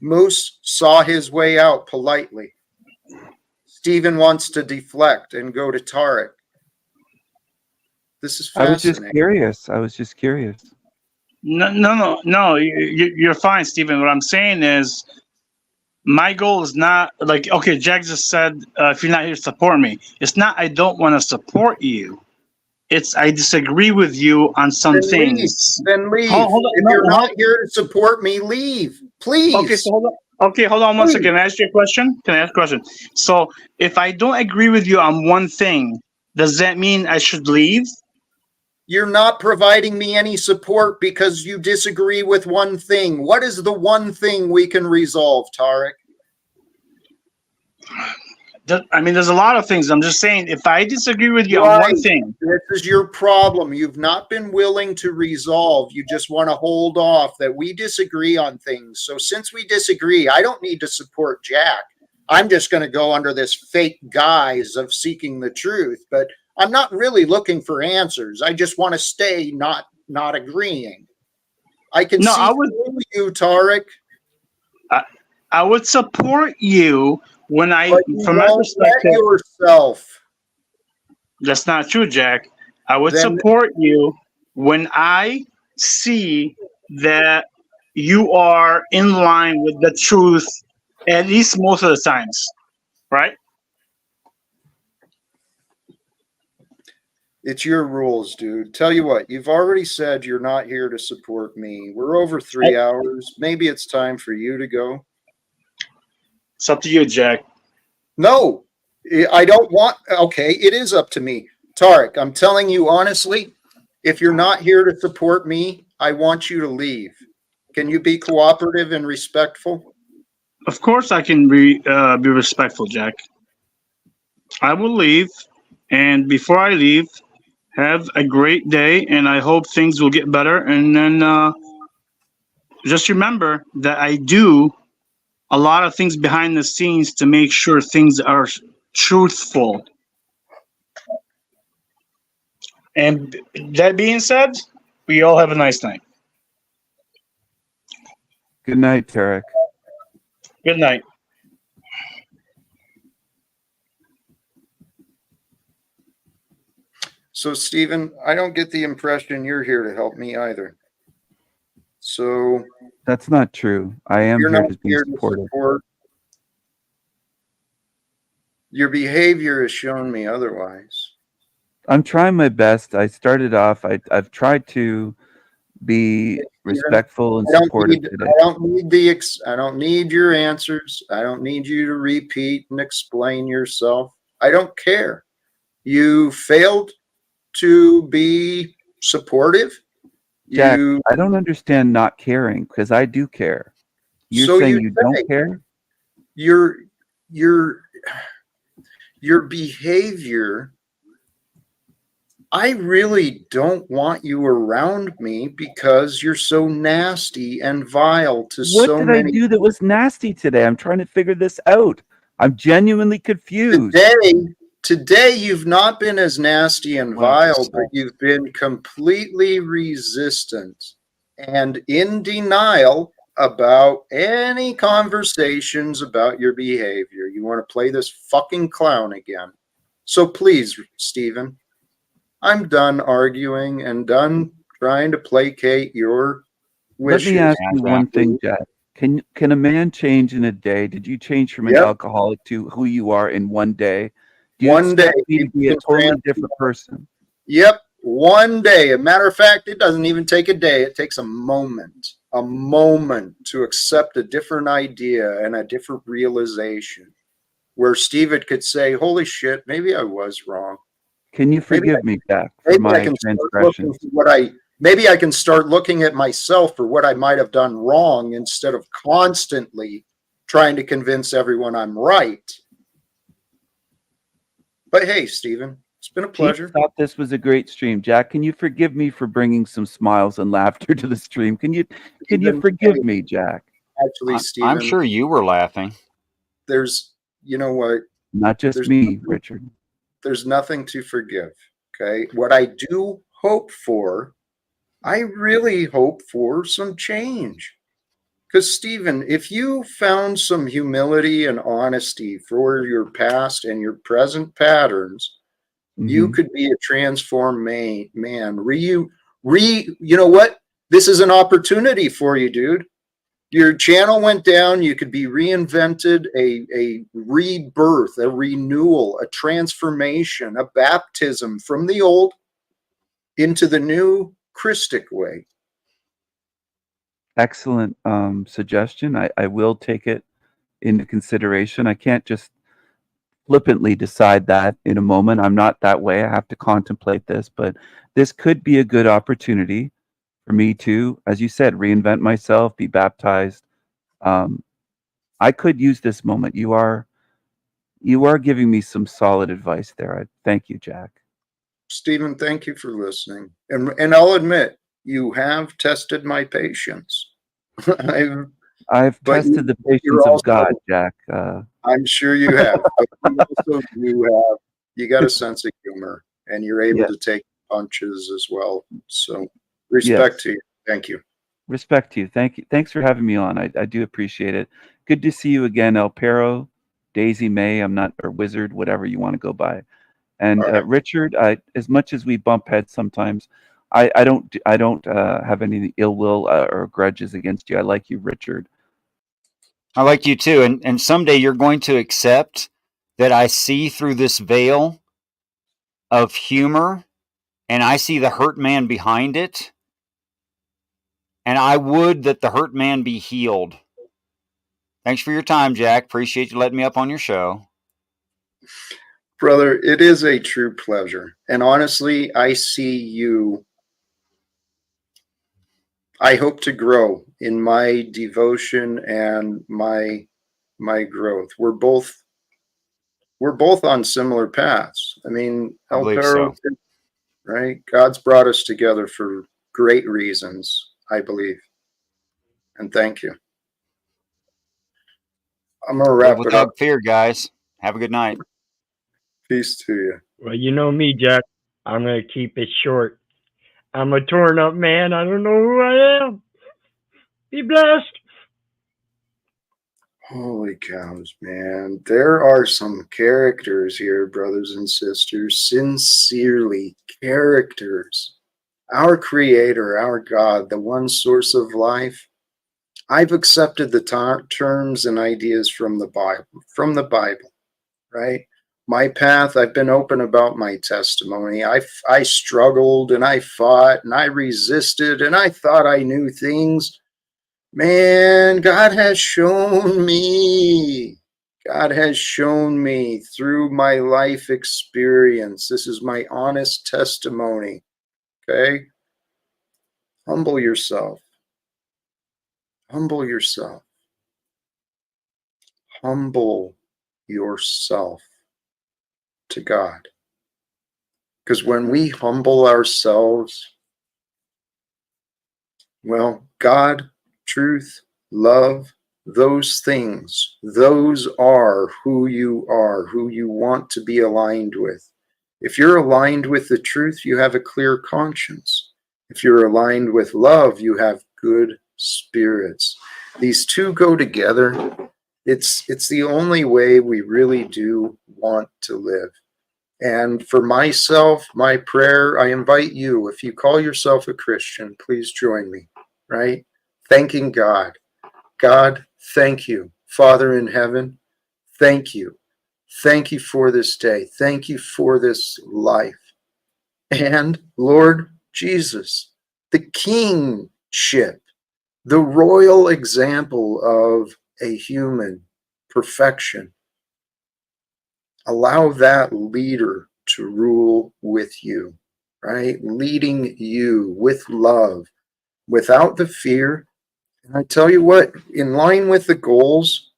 Moose saw his way out politely. Stephen wants to deflect and go to Tarek. This is fascinating. I was just curious. No. You're fine, Stephen. What I'm saying is, my goal is not like, okay, Jack just said, if you're not here to support me, it's not I don't want to support you. It's I disagree with you on some things. Then leave. Hold on, If you're not here to support me, leave. Please. Okay, so Okay, hold on one Please. second. Can I ask you a question? Can I ask a question? So, if I don't agree with you on one thing, does that mean I should leave? You're not providing me any support because you disagree with one thing. What is the one thing we can resolve, Tarek? I mean, there's a lot of things. I'm just saying, if I disagree with you on Right. one thing, This is your problem. You've not been willing to resolve. You just want to hold off that we disagree on things. So since we disagree, I don't need to support Jack. I'm just going to go under this fake guise of seeking the truth. But I'm not really looking for answers. I just want to stay not agreeing. I can No, see I would- through you, Tarek. I would support you when But you from my won't let perspective. yourself. That's not true, Jack. I would Then- support you when I see that you are in line with the truth, at least most of the times, right? It's your rules, dude. Tell you what, you've already said you're not here to support me. We're over 3 hours. Maybe it's time for you to go. It's up to you, Jack. No, I don't want. Okay, it is up to me. Tarek, I'm telling you honestly, if you're not here to support me, I want you to leave. Can you be cooperative and respectful? Of course, I can be respectful, Jack. I will leave, and before I leave, have a great day, and I hope things will get better. And then just remember that I do a lot of things behind the scenes to make sure things are truthful. And that being said, we all have a nice night. Good night, Tarek. Good night. So, Stephen, I don't get the impression you're here to help me either. So That's not true. I am you're here not to be here to supportive. support. Your behavior has shown me otherwise. I'm trying my best. I started off. I've tried to be respectful and supportive today. I don't need your answers. I don't need you to repeat and explain yourself. I don't care. You failed to be supportive. Jack, I don't understand not caring because I do care. You're So saying you you say. don't care? Your behavior, I really don't want you around me because you're so nasty and vile to What so did many. I do that was nasty today? I'm trying to figure this out. I'm genuinely confused. Today you've not been as nasty and vile, but you've been completely resistant and in denial about any conversations about your behavior. You want to play this fucking clown again. So please, Stephen, I'm done arguing and done trying to placate your wishes. Let me ask you one thing, Jack. Can a man change in a day? Did you change from an Yep. alcoholic to who you are in one day? Do you One expect day, me to be a totally different person? Yep, one day. As a matter of fact, it doesn't even take a day. It takes a moment to accept a different idea and a different realization where Steven could say, holy shit, maybe I was wrong. Can you forgive me, Jack, for Maybe I my can start transgressions? looking for maybe I can start looking at myself for what I might have done wrong instead of constantly trying to convince everyone I'm right. But hey, Stephen, it's been a pleasure. Pete thought this was a great stream. Jack, can you forgive me for bringing some smiles and laughter to the stream? Can you forgive me, Jack? Actually, Stephen, I'm sure you were laughing. There's, you know what? Not just me, Richard. There's nothing to forgive. Okay. What I do hope for, I really hope for some change. Because, Stephen, if you found some humility and honesty for your past and your present patterns, you could be a transformed man. You know what? This is an opportunity for you, dude. Your channel went down. You could be reinvented, a rebirth, a renewal, a transformation, a baptism from the old into the new Christic way. excellent suggestion. I will take it into consideration. I can't just flippantly decide that in a moment. I'm not that way. I have to contemplate this, but this could be a good opportunity for me to, as you said, reinvent myself, be baptized. I could use this moment. You are giving me some solid advice there. I thank you, Jack. Stephen, thank you for listening. And I'll admit, you have tested my patience. I've But tested the you're patience of also, God, Jack. I'm sure you have, but you also you got a sense of humor, and you're able Yeah. to take punches as well. So respect to you. Thank you. Respect to you. Thank you. Thanks for having me on. I do appreciate it. Good to see you again, El Perro, Daisy May. I'm not, or Wizard, whatever you want to go by. And All right. Richard, as much as we bump heads sometimes, I don't have any ill will or grudges against you. I like you, Richard. I like you too. And someday you're going to accept that I see through this veil of humor and I see the hurt man behind it. And I would that the hurt man be healed. Thanks for your time, Jack. Appreciate you letting me up on your show. Brother, it is a true pleasure. And honestly, I see you. I hope to grow in my devotion and my growth. We're both on similar paths. I mean, I El believe Perro, so. right? God's brought us together for great reasons, I believe. And thank you. I'm going to Live wrap it up. without fear, guys. Have a good night. Peace to you. Well, you know me, Jack. I'm going to keep it short. I'm a torn up man. I don't know who I am. Be blessed. Holy cows, man. There are some characters here, brothers and sisters. Sincerely, characters. Our Creator, our God, the one source of life. I've accepted the terms and ideas from the Bible, right? My path, I've been open about my testimony. I struggled and I fought and I resisted and I thought I knew things. Man, God has shown me. God has shown me through my life experience. This is my honest testimony. Okay? Humble yourself. Humble yourself. Humble yourself to God. Because when we humble ourselves, well, God, truth, love, those things, those are who you want to be aligned with. If you're aligned with the truth, you have a clear conscience. If you're aligned with love, you have good spirits. These two go together. It's the only way we really do want to live. And for myself, my prayer, I invite you, if you call yourself a Christian, please join me, right? Thanking God. God, thank you. Father in heaven, thank you. Thank you for this day. Thank you for this life. And Lord Jesus, the kingship, the royal example of a human perfection. Allow that leader to rule with you, right? Leading you with love, without the fear. And I tell you what, in line with the goals,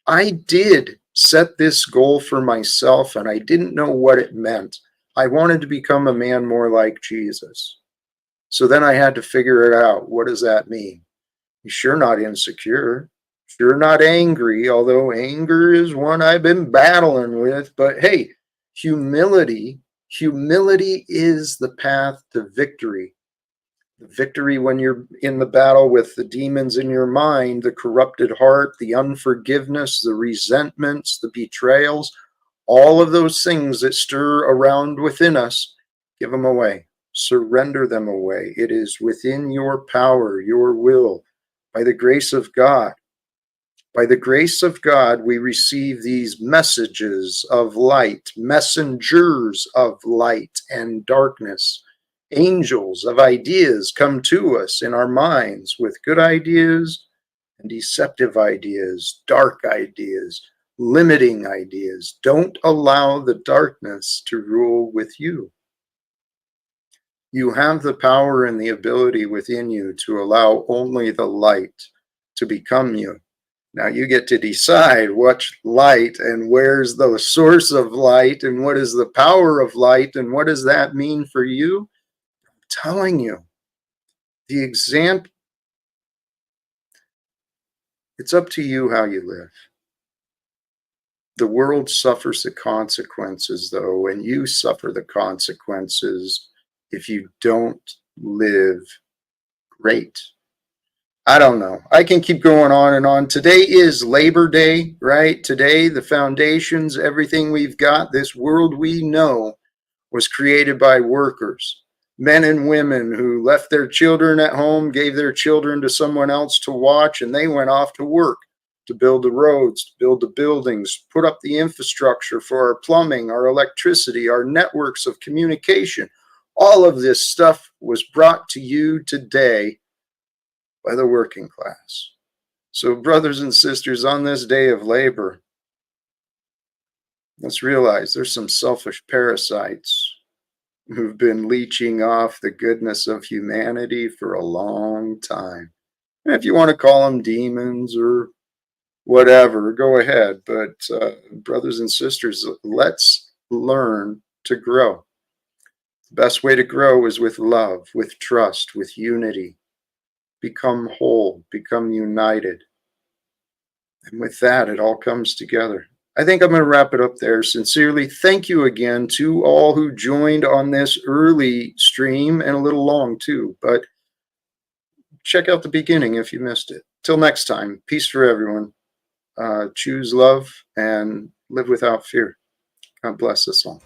I did set this goal for myself and I didn't know what it meant. I wanted to become a man more like Jesus. So then I had to figure it out. What does that mean? You're sure not insecure. Sure not angry, although anger is one I've been battling with. But hey, humility is the path to victory. The victory when you're in the battle with the demons in your mind, the corrupted heart, the unforgiveness, the resentments, the betrayals, all of those things that stir around within us, give them away. Surrender them away. It is within your power, your will, by the grace of God. By the grace of God, we receive these messages of light, messengers of light and darkness. Angels of ideas come to us in our minds with good ideas and deceptive ideas, dark ideas, limiting ideas. Don't allow the darkness to rule with you. You have the power and the ability within you to allow only the light to become you. Now you get to decide what's light and where's the source of light and what is the power of light and what does that mean for you? I'm telling you, the example, it's up to you how you live. The world suffers the consequences, though, and you suffer the consequences if you don't live great. I don't know. I can keep going on and on. Today is Labor Day, right? Today, the foundations, everything we've got, this world we know was created by workers, men and women who left their children at home, gave their children to someone else to watch, and they went off to work to build the roads, to build the buildings, put up the infrastructure for our plumbing, our electricity, our networks of communication. All of this stuff was brought to you today by the working class. So, brothers and sisters, on this day of labor, let's realize there's some selfish parasites who've been leeching off the goodness of humanity for a long time. And if you want to call them demons or whatever, go ahead. But brothers and sisters, let's learn to grow. The best way to grow is with love, with trust, with unity. Become whole, become united. And with that, it all comes together. I think I'm going to wrap it up there. Sincerely, thank you again to all who joined on this early stream and a little long too. But check out the beginning if you missed it. Till next time, peace for everyone. Choose love and live without fear. God bless us all.